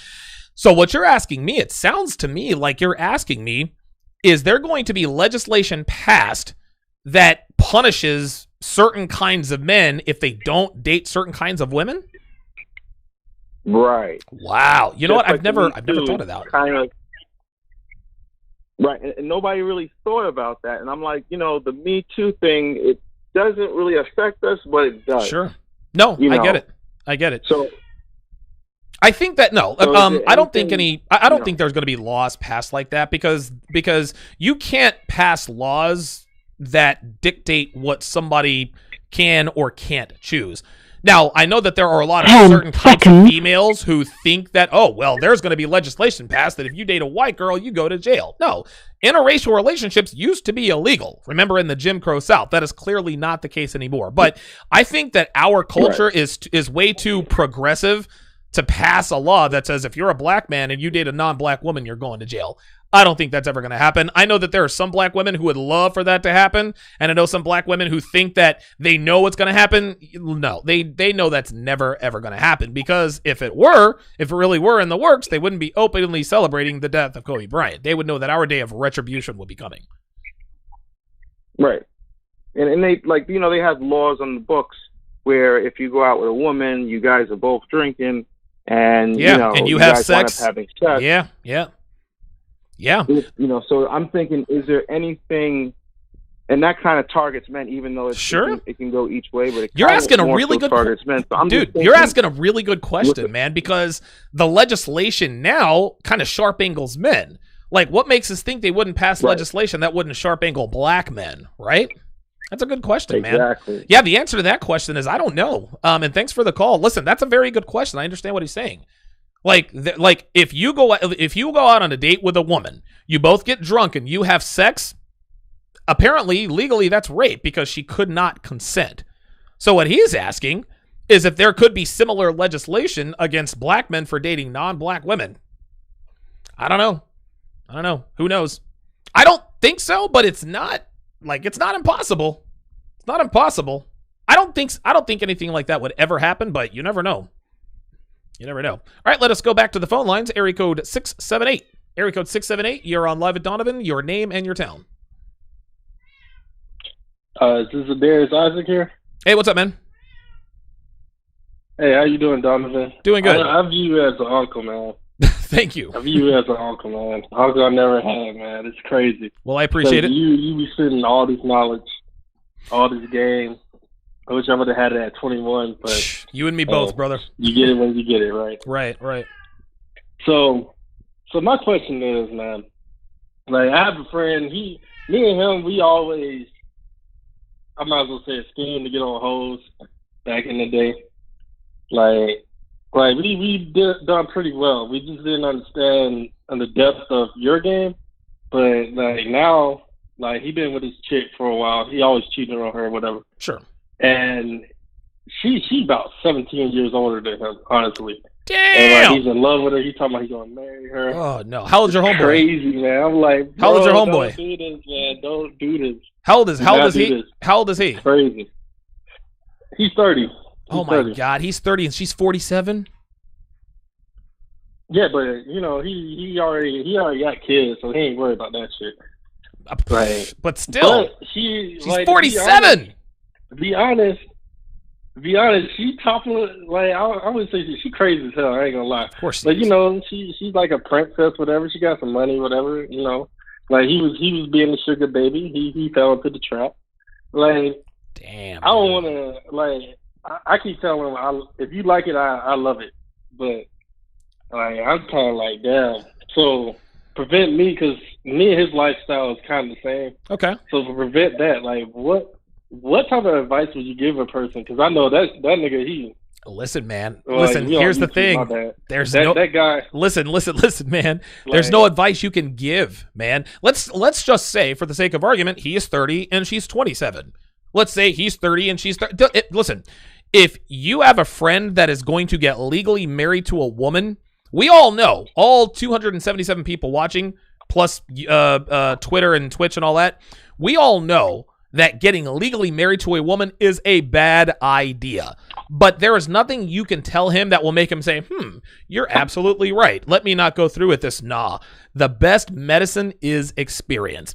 So what you're asking me, it sounds to me like you're asking me, is there going to be legislation passed that punishes certain kinds of men if they don't date certain kinds of women? Right. Wow. You know Just what? I've like never the Me Too thought of that. Kind of. Right, and nobody really thought about that. And I'm like, the Me Too thing, it doesn't really affect us, but it does. Sure. No, I get it. So I think that I don't think I don't think there's going to be laws passed like that because you can't pass laws that dictate what somebody can or can't choose. Now, I know that there are a lot of certain types of females who think that, oh, well, there's going to be legislation passed that if you date a white girl, you go to jail. No, interracial relationships used to be illegal. Remember, in the Jim Crow South, that is clearly not the case anymore. But I think that our culture is way too progressive to pass a law that says if you're a black man and you date a non-black woman, you're going to jail. I don't think that's ever going to happen. I know that there are some black women who would love for that to happen, and I know some black women who think that they know what's going to happen. No, they know that's never, ever going to happen, because if it really were in the works, they wouldn't be openly celebrating the death of Kobe Bryant. They would know that our day of retribution would be coming. Right. And they, like, they have laws on the books where if you go out with a woman, you guys are both drinking, and, and you have sex. Having sex. Yeah. So I'm thinking, is there anything, and that kind of targets men, even though it can go each way, but you're asking a really good targets men. So you're asking a really good question, man, because the legislation now kind of sharp angles men. Like, what makes us think they wouldn't pass legislation that wouldn't sharp angle black men, right? That's a good question, man. Exactly. Yeah, the answer to that question is I don't know. And thanks for the call. Listen, that's a very good question. I understand what he's saying. Like if you go out on a date with a woman, you both get drunk and you have sex, apparently legally that's rape because she could not consent. So what he's asking is if there could be similar legislation against black men for dating non-black women. I don't know. Who knows? I don't think so, but it's not impossible. It's not impossible. I don't think anything like that would ever happen, but you never know. You never know. All right, let us go back to the phone lines. Area code 678. Area code 678. You're on Live at Donovan. Your name and your town. Is this Darius Isaac here? Hey, what's up, man? Hey, how you doing, Donovan? Doing good. I view you as an uncle, man. Thank you. I view you as an uncle, man. Uncle I never had, man. It's crazy. Well, I appreciate it. You be sitting all this knowledge, all this game. I wish I would have had it at 21, but you and me both, brother. You get it when you get it, right? Right. So my question is, man, like, I have a friend. Me and him, we always, I might as well say, scheme to get on hoes back in the day. Like we done pretty well. We just didn't understand the depth of your game, but like now, like, he been with his chick for a while. He always cheating on her, or whatever. Sure. And she about 17 years older than him, honestly. Damn. And like, he's in love with her. He's talking about he's gonna marry her. Oh no! How old's your homeboy? Crazy, man. I'm like, how old's your homeboy? Don't do this, man. Don't do this. How old is he? How old is he? Crazy. He's 30. Oh my God, he's 30 and she's 47. Yeah, but he already got kids, so he ain't worried about that shit. Right. But still, she's 47. To be honest, she topping, like, I would say she crazy as hell. I ain't gonna lie. Of course, but she's like a princess, whatever. She got some money, whatever. Like he was being a sugar baby. He fell into the trap. Like, damn. I don't want to, like. I keep telling him, if you like it, I love it. But like, I'm kind of like, damn. So prevent me, because me and his lifestyle is kind of the same. Okay. So to prevent that, like, what type of advice would you give a person? Because I know that nigga, he. Listen, man. Well, listen, here's the thing. There's that guy. Listen, man. There's no advice you can give, man. Let's just say, for the sake of argument, he is 30 and she's 27. Let's say he's 30 and she's 30. Listen, if you have a friend that is going to get legally married to a woman, we all know, all 277 people watching, plus Twitter and Twitch and all that, we all know that getting legally married to a woman is a bad idea. But there is nothing you can tell him that will make him say, you're absolutely right. Let me not go through with this. Nah. The best medicine is experience.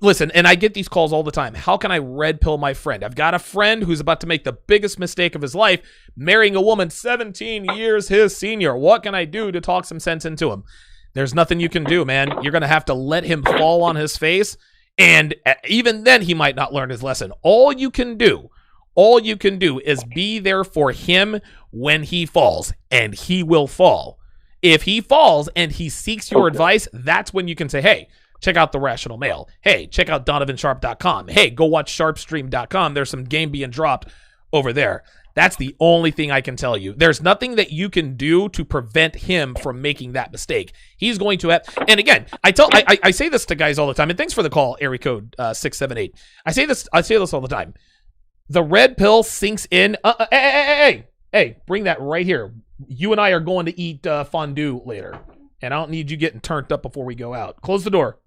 Listen, and I get these calls all the time. How can I red pill my friend? I've got a friend who's about to make the biggest mistake of his life, marrying a woman 17 years his senior. What can I do to talk some sense into him? There's nothing you can do, man. You're going to have to let him fall on his face. And even then, he might not learn his lesson. All you can do is be there for him when he falls, and he will fall. If he falls and he seeks your advice, that's when you can say, hey, check out The Rational Male. Hey, check out DonovanSharp.com. Hey, go watch SharpStream.com. There's some game being dropped over there. That's the only thing I can tell you. There's nothing that you can do to prevent him from making that mistake. He's going to have, and again, I say this to guys all the time, and thanks for the call, area code 678. I say this all the time. The red pill sinks in. Hey, bring that right here. You and I are going to eat fondue later, and I don't need you getting turned up before we go out. Close the door.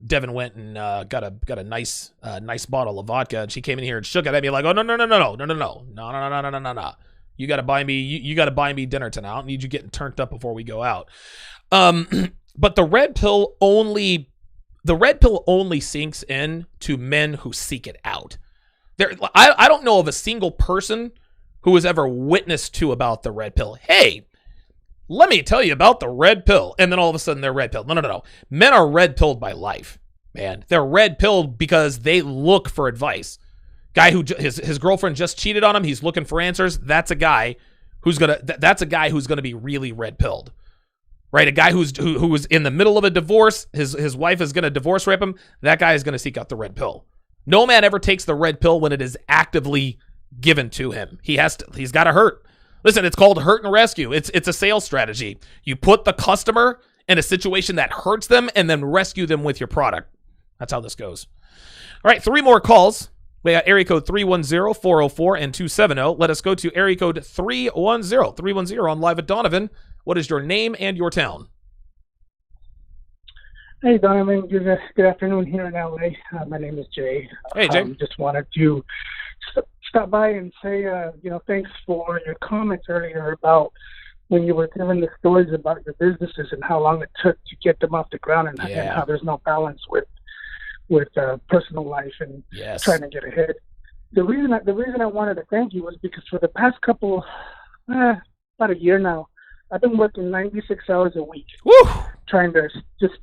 Devin went and got a nice bottle of vodka, and she came in here and shook it at me like, oh no. You gotta buy me dinner tonight. I don't need you getting turned up before we go out. But the red pill only sinks in to men who seek it out. I don't know of a single person who has ever witnessed to about the red pill. Hey, let me tell you about the red pill. And then all of a sudden they're red pilled. No. Men are red pilled by life, man. They're red pilled because they look for advice. Guy who his girlfriend just cheated on him. He's looking for answers. That's a guy who's gonna be really red pilled, right? A guy who was in the middle of a divorce. His wife is gonna divorce rape him. That guy is gonna seek out the red pill. No man ever takes the red pill when it is actively given to him. He's got to hurt. Listen, it's called hurt and rescue. It's a sales strategy. You put the customer in a situation that hurts them and then rescue them with your product. That's how this goes. All right, 3 more calls. We got area code 310-404 and 270. Let us go to area code 310. 310 on Live at Donovan. What is your name and your town? Hey, Donovan. Good afternoon here in LA. My name is Jay. Hey, Jay. Just wanted to stop by and say, thanks for your comments earlier about when you were telling the stories about your businesses and how long it took to get them off the ground and how there's no balance with personal life and trying to get ahead. The reason I wanted to thank you was because for the past about a year now, I've been working 96 hours a week. Woo! Trying to just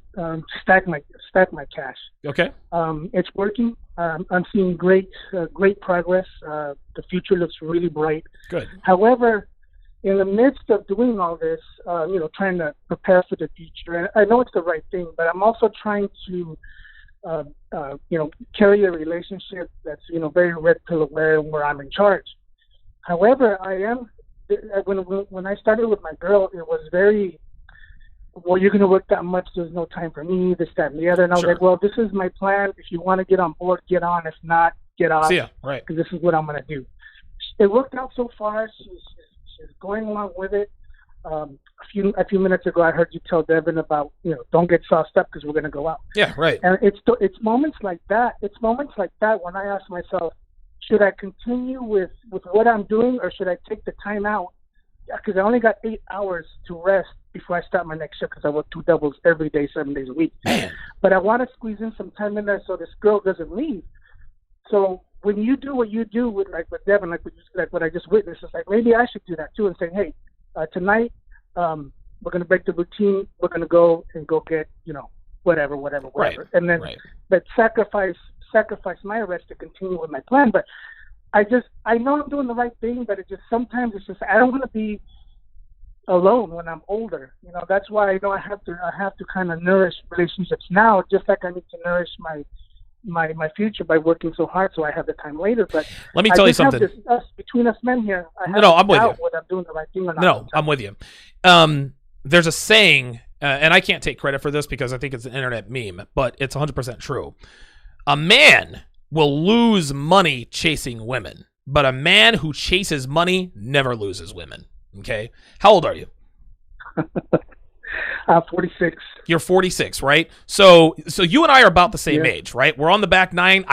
stack my cash. Okay. It's working. I'm seeing great progress. The future looks really bright. Good. However, in the midst of doing all this, trying to prepare for the future, and I know it's the right thing, but I'm also trying to, carry a relationship that's, very red pill aware where I'm in charge. However, when I started with my girl, it was very, well, you're going to work that much, there's no time for me, this, that, and the other. And I was like, well, this is my plan. If you want to get on board, get on. If not, get off. See ya. Right. Because this is what I'm going to do. It worked out so far. She's going along with it. A few minutes ago, I heard you tell Devin about, don't get sauced up because we're going to go out. Yeah, right. And it's moments like that. It's moments like that when I ask myself, should I continue with what I'm doing, or should I take the time out? Because I only got 8 hours to rest before I start my next shift, because I work 2 doubles every day, 7 days a week. But I want to squeeze in some time in there so this girl doesn't leave. So when you do what you do with Devin, like what I just witnessed, it's like maybe I should do that too and say, hey, tonight we're going to break the routine. We're going to go get, whatever. Right. And then but sacrifice my rest to continue with my plan. But I know I'm doing the right thing, but sometimes it's just I don't want to be alone when I'm older. You know, that's why I know I have to kind of nourish relationships now, just like I need to nourish my future by working so hard so I have the time later. But let me tell you something. Between us men here, I'm with you. Whether I'm doing the right thing or not. No, I'm with you. There's a saying, and I can't take credit for this because I think it's an internet meme, but it's 100% true. A man will lose money chasing women, but a man who chases money never loses women. Okay? How old are you? 46. You're 46, right? So you and I are about the same age, right? We're on the back nine.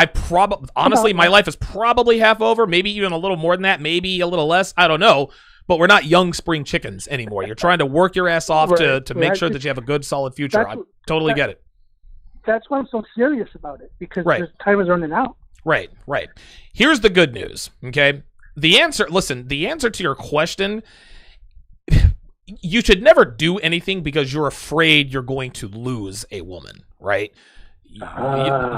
Honestly, my life is probably half over, maybe even a little more than that, maybe a little less. I don't know. But we're not young spring chickens anymore. You're trying to work your ass off to make sure that you have a good, solid future. I totally get it. That's why I'm so serious about it, because time is running out. Right. Here's the good news, okay? The answer to your question, you should never do anything because you're afraid you're going to lose a woman, right? You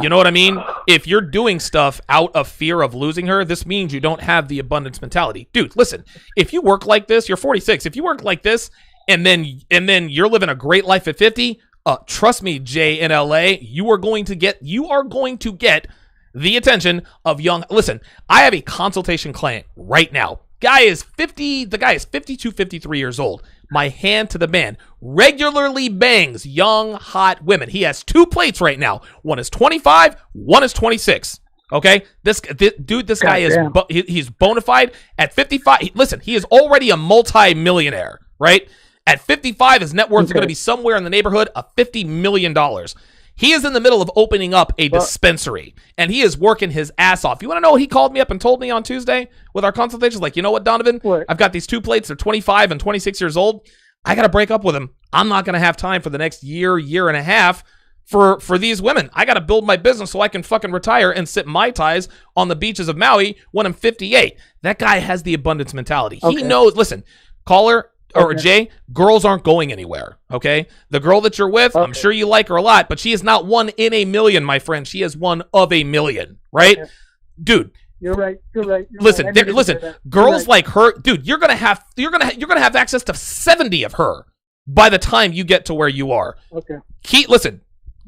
know what I mean? If you're doing stuff out of fear of losing her, this means you don't have the abundance mentality. Dude, listen, if you work like this, you're 46. If you work like this and then you're living a great life at 50, trust me, Jay in LA, you are going to get the attention of young. Listen, I have a consultation client right now. The guy is 52, 53 years old. My hand to the man. Regularly bangs young, hot women. He has 2 plates right now. One is 25, one is 26. Okay? This guy is he's bona fide at 55. Listen, he is already a multi-millionaire, right? At 55, his net worth is going to be somewhere in the neighborhood of $50 million. He is in the middle of opening up a dispensary, and he is working his ass off. You want to know what he called me up and told me on Tuesday with our consultations? Like, you know what, Donovan? I've got these 2 plates. They're 25 and 26 years old. I got to break up with them. I'm not going to have time for the next year and a half for these women. I got to build my business so I can fucking retire and sip Mai Tais on the beaches of Maui when I'm 58. That guy has the abundance mentality. He knows, listen, caller, or Jay, girls aren't going anywhere, okay? The girl that you're with, I'm sure you like her a lot, but she is not one in a million, my friend. She is one of a million, right? Okay. Dude. You're right. Listen, girls like her, dude, you're gonna have access to 70 of her by the time you get to where you are. Okay.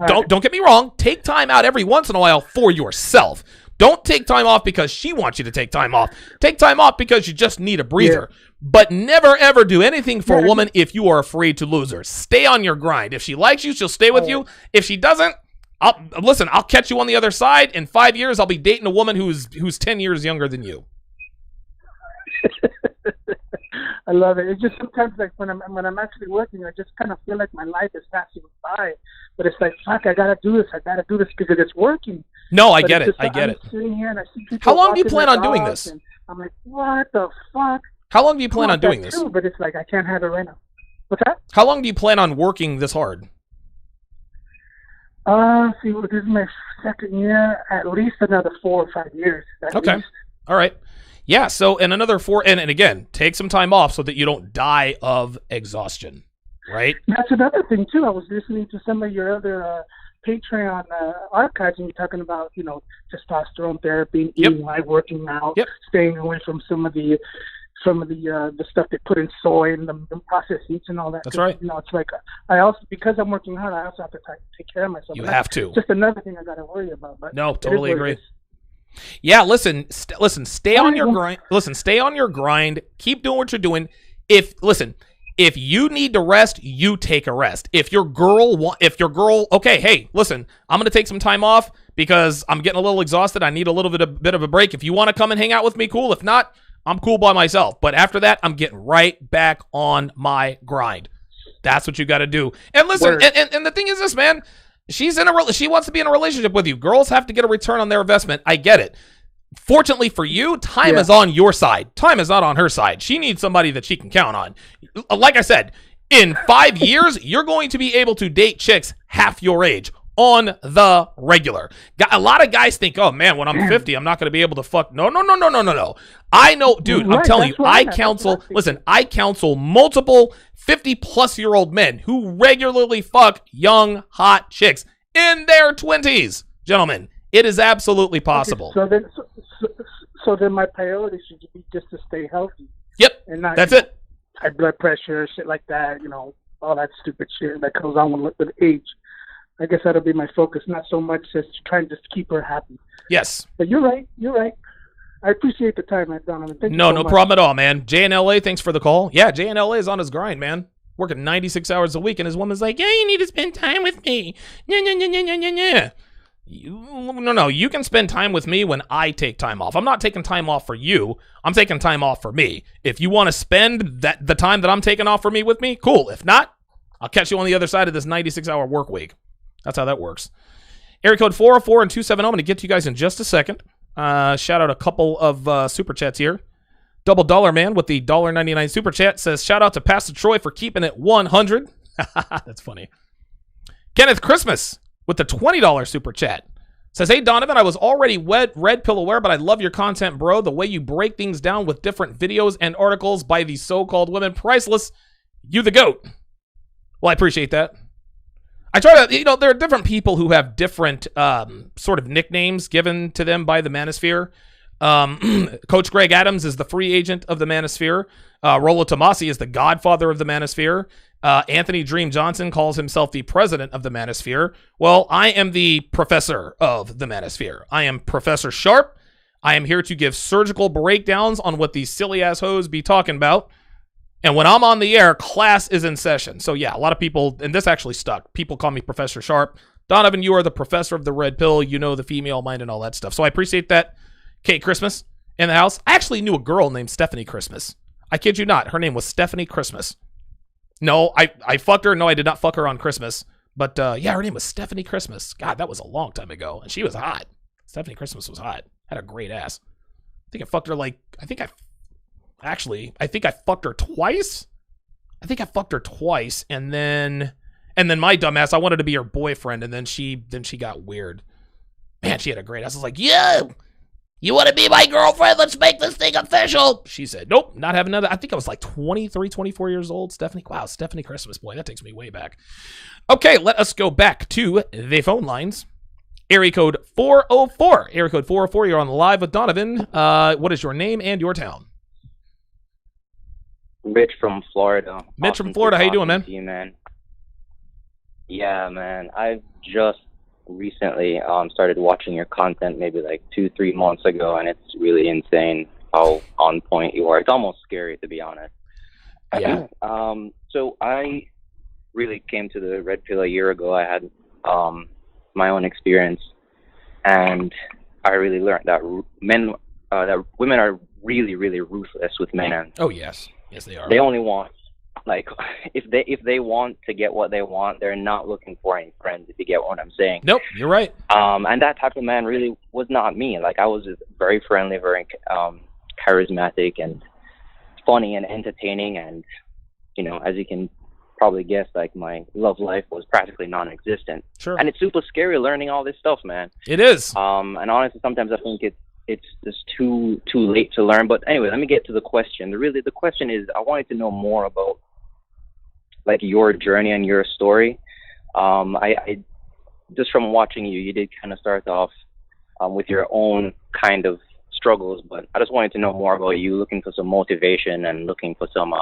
Don't get me wrong. Take time out every once in a while for yourself. Don't take time off because she wants you to take time off. Take time off because you just need a breather. Yeah. But never, ever do anything for a woman if you are afraid to lose her. Stay on your grind. If she likes you, she'll stay with you. If she doesn't, I'll catch you on the other side. In 5 years, I'll be dating a woman who's 10 years younger than you. I love it. It's just sometimes like when I'm actually working, I just kind of feel like my life is passing by. But it's like, fuck, I gotta do this because it's working. No, I get it. Sitting here and I see people. How long do you plan on doing this? I'm like, what the fuck? How long do you plan on doing this? Too, but it's like I can't have it right now. What's that? How long do you plan on working this hard? This is my second year. At least another 4 or 5 years. Okay. All right. Yeah. So, in another 4, and again, take some time off so that you don't die of exhaustion. Right. That's another thing too. I was listening to some of your other Patreon archives, and you're talking about, testosterone therapy, eating right, working out, staying away from some of the stuff they put in soy and the processed meats and all that. That's right. It's like I also, because I'm working hard, I also have to take care of myself. You have to. Just another thing I got to worry about. But no, totally agree. Yeah, listen, stay on your grind. Listen, stay on your grind. Keep doing what you're doing. If you need to rest, you take a rest. If your girl, okay, hey, listen, I'm going to take some time off because I'm getting a little exhausted. I need a little bit of a break. If you want to come and hang out with me, cool. If not, I'm cool by myself. But after that, I'm getting right back on my grind. That's what you got to do. And listen, and the thing is this, man, she wants to be in a relationship with you. Girls have to get a return on their investment. I get it. Fortunately for you, time is on your side. Time is not on her side. She needs somebody that she can count on. Like I said, in 5 years, you're going to be able to date chicks half your age on the regular. A lot of guys think, oh man, when I'm 50, I'm not going to be able to fuck. No. I know, dude, I'm telling you, I counsel multiple 50-plus-year-old men who regularly fuck young, hot chicks in their 20s. Gentlemen, it is absolutely possible. Okay, So then my priority should be just to stay healthy. Yep. And not That's it. High blood pressure, shit like that. All that stupid shit that comes on with age. I guess that'll be my focus, not so much as trying to just keep her happy. Yes. But you're right. I appreciate the time, man, Donovan. Thank you No so much. problem at all, man. JNLA, thanks for the call. Yeah, JNLA is on his grind, man. Working 96 hours a week, and his woman's like, yeah, you need to spend time with me. Yeah. No, you can spend time with me when I take time off. I'm not taking time off for you. I'm taking time off for me. If you want to spend the time that I'm taking off for me with me, cool. If not, I'll catch you on the other side of this 96-hour work week. That's how that works. Area code 404 and 270. I'm going to get to you guys in just a second. Shout out a couple of super chats here. Double Dollar Man with the $1.99 super chat says, shout out to Pastor Troy for keeping it 100. That's funny. Kenneth Christmas with the $20 super chat says, hey, Donovan, I was already Red Pill aware, but I love your content, bro. The way you break things down with different videos and articles by these so-called women, priceless. You the GOAT. Well, I appreciate that. I try to, there are different people who have different sort of nicknames given to them by the Manosphere. Coach Greg Adams is the free agent of the Manosphere. Rollo Tomasi is the godfather of the Manosphere. Anthony Dream Johnson calls himself the president of the Manosphere. Well, I am the professor of the Manosphere. I am Professor Sharp. I am here to give surgical breakdowns on what these silly-ass hoes be talking about. And when I'm on the air, class is in session. So yeah, a lot of people, and this actually stuck. People call me Professor Sharp. Donovan, you are the professor of the red pill. You know the female mind and all that stuff. So I appreciate that. Kate Christmas in the house. I actually knew a girl named Stephanie Christmas. I kid you not. Her name was Stephanie Christmas. No, I fucked her. No, I did not fuck her on Christmas. But yeah, her name was Stephanie Christmas. God, that was a long time ago. And she was hot. Stephanie Christmas was hot. Had a great ass. I think I fucked her I think I fucked her twice. And then my dumbass, I wanted to be her boyfriend, and then she got weird. Man, she had a great ass. I was like, yeah, you want to be my girlfriend? Let's make this thing official. She said, nope, not having another. I think I was like 23, 24 years old. Stephanie Christmas, boy, that takes me way back. Okay, let us go back to the phone lines. Area code 404. Area code 404, you're on live with Donovan. What is your name and your town? Mitch from Florida. Mitch from Florida, how you doing, man? You, man? Yeah, man. I've just recently started watching your content maybe like 2-3 months ago, and it's really insane how on point you are. It's almost scary, to be honest. Yeah. So I really came to the red pill a year ago. I had my own experience, and I really learned that that women are really, really ruthless with men. And oh yes. Yes, they are. They only want, like, if they want to get what they want, they're not looking for any friends, if you get what I'm saying. Nope, you're right. And that type of man really was not me. Like, I was very friendly, very charismatic, and funny and entertaining. And, as you can probably guess, like, my love life was practically non-existent. Sure. And it's super scary learning all this stuff, man. It is. And honestly, sometimes I think it's just too late to learn. But anyway, let me get to the question. The question is, I wanted to know more about like your journey and your story. I just from watching you did kind of start off with your own kind of struggles, but I just wanted to know more about you, looking for some motivation and looking for some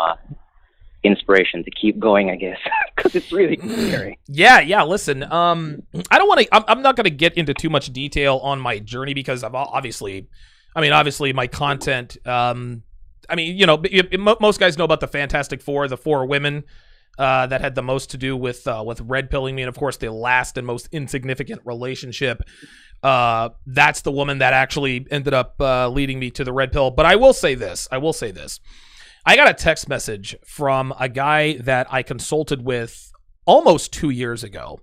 inspiration to keep going, I guess, because it's really scary. Yeah. Listen, I don't want to. I'm not going to get into too much detail on my journey because I've obviously my content. Most guys know about the Fantastic Four, the 4 women that had the most to do with red pilling me, and of course the last and most insignificant relationship. That's the woman that actually ended up leading me to the red pill. But I will say this. I got a text message from a guy that I consulted with almost 2 years ago.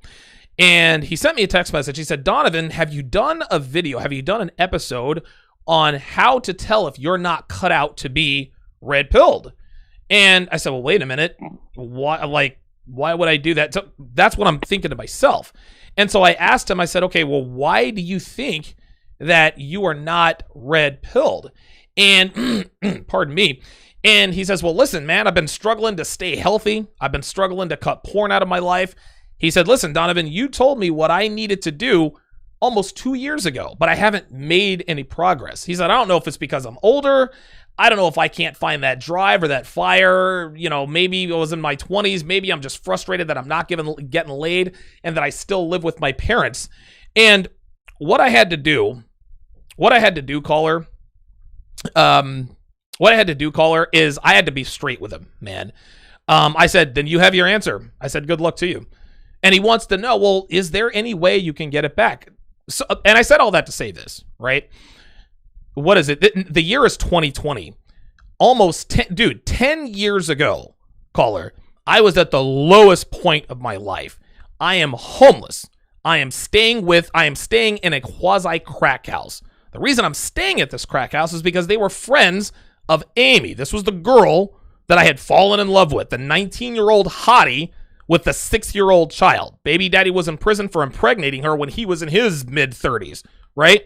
And he sent me a text message. He said, Donovan, have you done a video? Have you done an episode on how to tell if you're not cut out to be red pilled? And I said, well, wait a minute. Why would I do that? So that's what I'm thinking to myself. And so I asked him, I said, okay, well, why do you think that you are not red pilled? And pardon me. And he says, well, listen, man, I've been struggling to stay healthy. I've been struggling to cut porn out of my life. He said, listen, Donovan, you told me what I needed to do almost 2 years ago, but I haven't made any progress. He said, I don't know if it's because I'm older. I don't know if I can't find that drive or that fire. You know, maybe it was in my 20s. Maybe I'm just frustrated that I'm not getting laid and that I still live with my parents. And what I had to do, caller, is I had to be straight with him, man. I said, then you have your answer. I said, good luck to you. And he wants to know, well, is there any way you can get it back? So, and I said all that to say this, right? What is it? The year is 2020. Almost 10 years ago, caller, I was at the lowest point of my life. I am homeless. I am staying in a quasi crack house. The reason I'm staying at this crack house is because they were friends of Amy. This was the girl that I had fallen in love with, the 19-year-old hottie with the 6-year-old child. Baby daddy was in prison for impregnating her when he was in his mid-30s, right?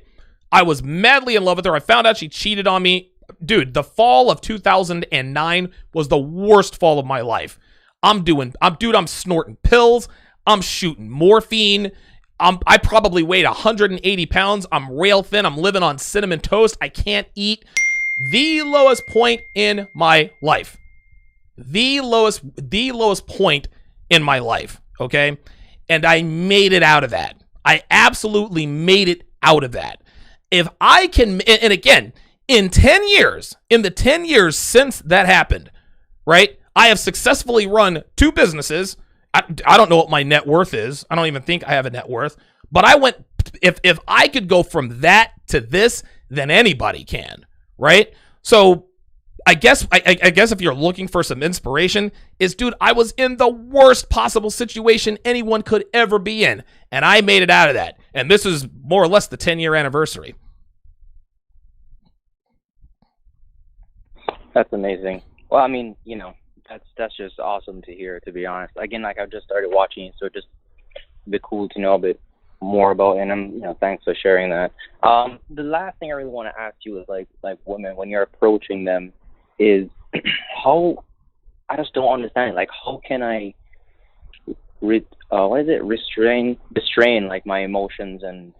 I was madly in love with her. I found out she cheated on me. Dude, the fall of 2009 was the worst fall of my life. I'm snorting pills. I'm shooting morphine. I probably weighed 180 pounds. I'm rail thin. I'm living on cinnamon toast. I can't eat. The lowest point in my life. The lowest point in my life, okay? And I made it out of that. I absolutely made it out of that. If I can, and again, in the 10 years since that happened, right, I have successfully run 2 businesses. I don't know what my net worth is. I don't even think I have a net worth. But I went, if I could go from that to this, then anybody can, right? So I guess if you're looking for some inspiration, dude, I was in the worst possible situation anyone could ever be in, and I made it out of that. And this is more or less the 10-year anniversary. That's amazing. Well, I mean, you know, that's just awesome to hear, to be honest. Again, like, I've just started watching, so just be cool to know a bit more about, and I'm, you know, thanks for sharing that. The last thing I really want to ask you is like women, when you're approaching them, is how, I just don't understand, like, how can I restrain like my emotions and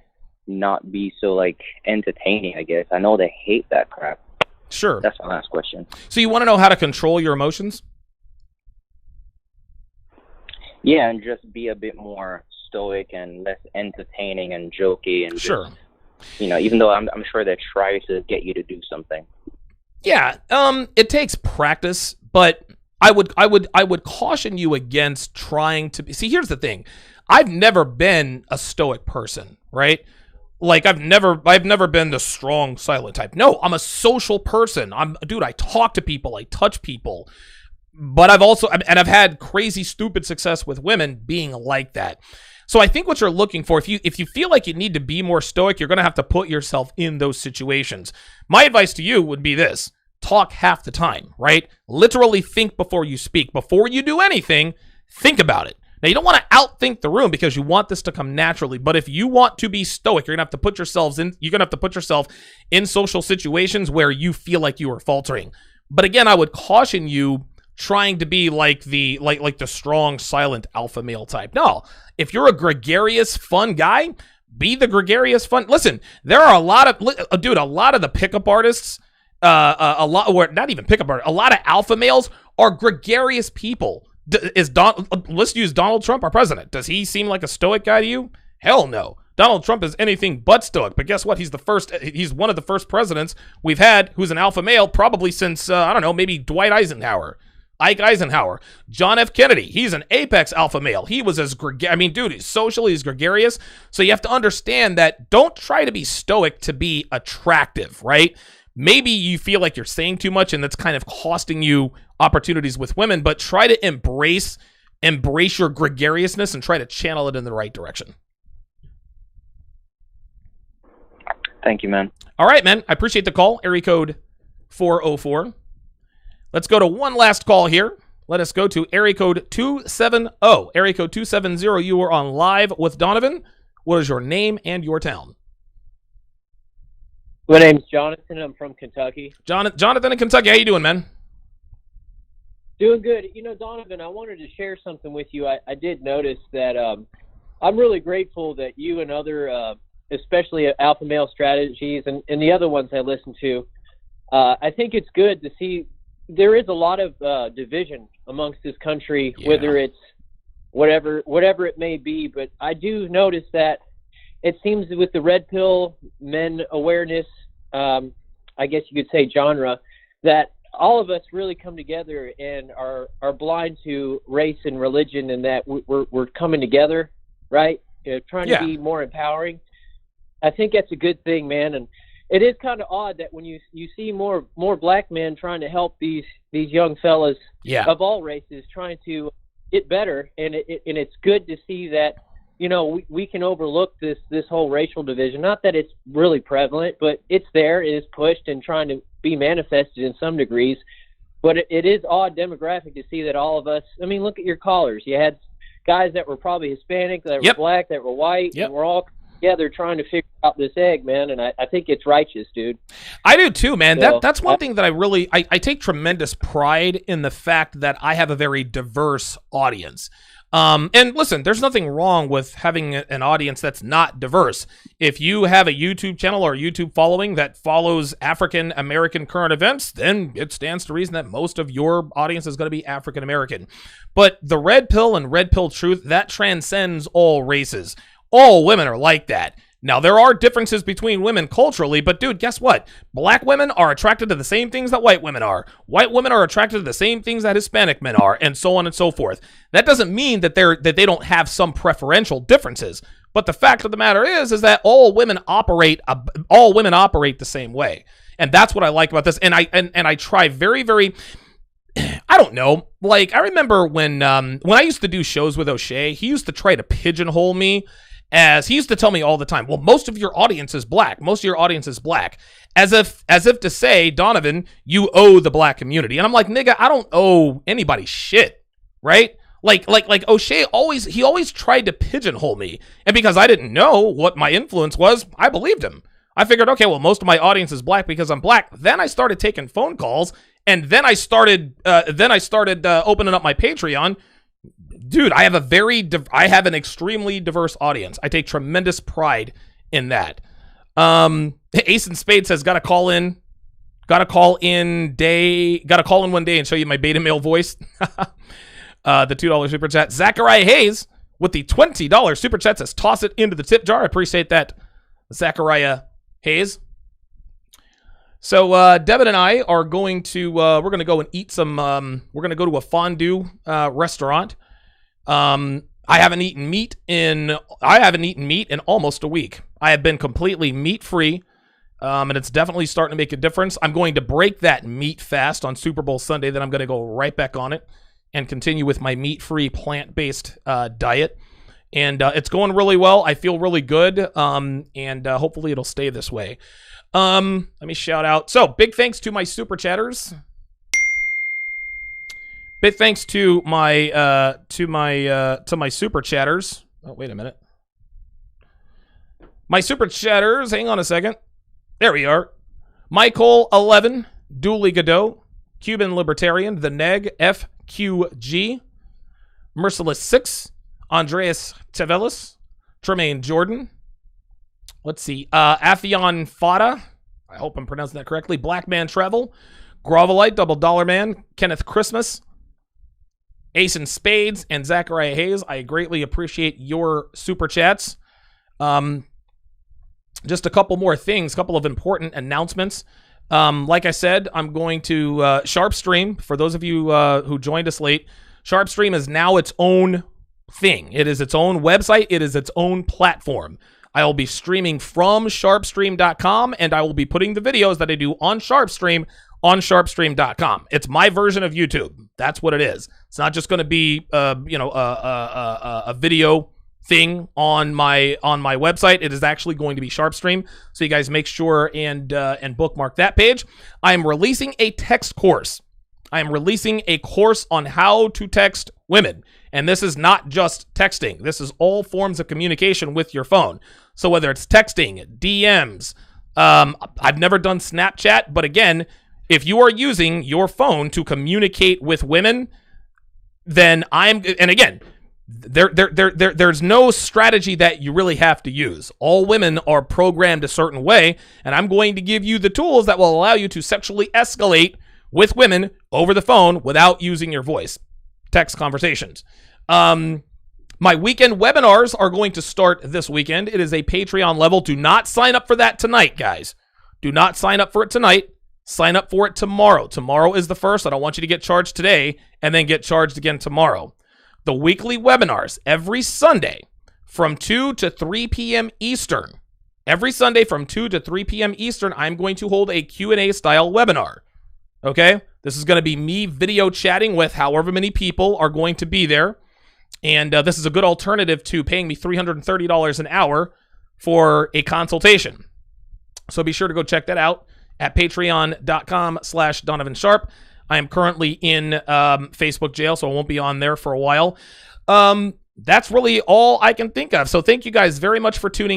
not be so like entertaining, I guess. I know they hate that crap. Sure. That's my last question. So you want to know how to control your emotions? Yeah, and just be a bit more stoic and less entertaining and jokey, and sure. Just, you know, even though I'm sure they try to get you to do something. Yeah, it takes practice, but I would caution you against trying to be. See, here's the thing. I've never been a stoic person, right? Like, I've never been the strong, silent type. No, I'm a social person. I talk to people, I touch people. But I've had crazy, stupid success with women being like that. So I think what you're looking for, if you feel like you need to be more stoic, you're going to have to put yourself in those situations. My advice to you would be this: talk half the time, right? Literally think before you speak. Before you do anything, think about it. Now, you don't want to outthink the room because you want this to come naturally. But if you want to be stoic, you're going to have to put yourself in social situations where you feel like you are faltering. But again, I would caution you trying to be like the strong, silent alpha male type. No, if you're a gregarious, fun guy, be the gregarious, fun. Listen, there are a lot of the pickup artists, a lot of alpha males are gregarious people. Let's use Donald Trump, our president. Does he seem like a stoic guy to you? Hell no. Donald Trump is anything but stoic. But guess what? He's one of the first presidents we've had who's an alpha male, probably since, maybe Dwight Eisenhower, Ike Eisenhower, John F. Kennedy. He's an apex alpha male. He was socially he's gregarious. So you have to understand that don't try to be stoic to be attractive, right? Maybe you feel like you're saying too much and that's kind of costing you opportunities with women, but try to embrace your gregariousness and try to channel it in the right direction. Thank you, man. All right, man. I appreciate the call. Area code 404. Let's go to one last call here. Let us go to area code 270. Area code 270. You are on live with Donovan. What is your name and your town? My name's Jonathan. I'm from Kentucky. Jonathan in Kentucky. How you doing, man? Doing good. You know, Donovan, I wanted to share something with you. I did notice that I'm really grateful that you and other especially Alpha Male Strategies and the other ones I listen to, I think it's good to see there is a lot of division amongst this country, whether it's whatever it may be. But I do notice that it seems with the red pill men awareness, I guess you could say genre, that all of us really come together and are blind to race and religion, and that we're coming together, right? Trying to be more empowering. I think that's a good thing, man. And it is kind of odd that when you see more black men trying to help these young fellas of all races trying to get better, and it's good to see that, you know, we can overlook this whole racial division. Not that it's really prevalent, but it's there. It is pushed and trying to be manifested in some degrees. But it is odd demographic to see that all of us, I mean, look at your callers. You had guys that were probably Hispanic, that were black, that were white, and we're all together trying to figure out this egg, man. And I think it's righteous, dude. I do too, man. So, that's one thing that I take tremendous pride in, the fact that I have a very diverse audience. And listen, there's nothing wrong with having an audience that's not diverse. If you have a YouTube channel or a YouTube following that follows African American current events, then it stands to reason that most of your audience is going to be African American. But the red pill and red pill truth, that transcends all races. All women are like that. Now, there are differences between women culturally, but dude, guess what? Black women are attracted to the same things that white women are. White women are attracted to the same things that Hispanic men are, and so on and so forth. That doesn't mean that they don't have some preferential differences, but the fact of the matter is that all women operate the same way. And that's what I like about this. And I try very, very, I don't know. Like, I remember when I used to do shows with O'Shea, he used to try to pigeonhole me. As he used to tell me all the time, well, most of your audience is black. Most of your audience is black. As if to say, Donovan, you owe the black community. And I'm like, nigga, I don't owe anybody shit, right? Like O'Shea always tried to pigeonhole me. And because I didn't know what my influence was, I believed him. I figured, okay, well, most of my audience is black because I'm black. Then I started taking phone calls, and then I started opening up my Patreon. Dude, I have an extremely diverse audience. I take tremendous pride in that. Ace and Spade says, gotta call in one day and show you my beta male voice. The $2 super chat. Zachariah Hayes with the $20 super chat says, toss it into the tip jar. I appreciate that, Zachariah Hayes. So Devin and I are going to we're gonna go and eat some. We're gonna go to a fondue restaurant. I haven't eaten meat in almost a week. I have been completely meat free, and it's definitely starting to make a difference. I'm going to break that meat fast on Super Bowl Sunday. Then I'm going to go right back on it and continue with my meat free, plant-based diet. And it's going really well. I feel really good, and hopefully it'll stay this way. Let me shout out. So big thanks to my super chatters. Big thanks to my super chatters. Oh, wait a minute. My super chatters. Hang on a second. There we are. Michael 11, Dooley Godot, Cuban Libertarian, The Neg, FQG, Merciless 6, Andreas Tevelis, Tremaine Jordan. Let's see. Affion Fada. I hope I'm pronouncing that correctly. Black Man Travel, Grovelite, Double Dollar Man, Kenneth Christmas, Ace and Spades, and Zachariah Hayes. I greatly appreciate your super chats. Just a couple more things, a couple of important announcements. Like I said, I'm going to Sharpstream. For those of you who joined us late, Sharpstream is now its own thing. It is its own website. It is its own platform. I will be streaming from sharpstream.com, and I will be putting the videos that I do on Sharpstream on sharpstream.com. It's my version of YouTube. That's what it is. It's not just going to be a video thing on my website. It is actually going to be Sharpstream. So you guys make sure and bookmark that page. I am releasing a text course. I am releasing a course on how to text women. And this is not just texting. This is all forms of communication with your phone. So whether it's texting, DMs, I've never done Snapchat, but again, if you are using your phone to communicate with women, then and again, there's no strategy that you really have to use. All women are programmed a certain way, and I'm going to give you the tools that will allow you to sexually escalate with women over the phone without using your voice. Text conversations. My weekend webinars are going to start this weekend. It is a Patreon level. Do not sign up for that tonight, guys. Do not sign up for it tonight. Sign up for it tomorrow. Tomorrow is the first. I don't want you to get charged today and then get charged again tomorrow. The weekly webinars every Sunday from 2 to 3 p.m. Eastern. Every Sunday from 2 to 3 p.m. Eastern, I'm going to hold a Q&A style webinar. Okay? This is going to be me video chatting with however many people are going to be there. And this is a good alternative to paying me $330 an hour for a consultation. So be sure to go check that out at patreon.com/Donovan Sharp. I am currently in Facebook jail, so I won't be on there for a while. That's really all I can think of. So thank you guys very much for tuning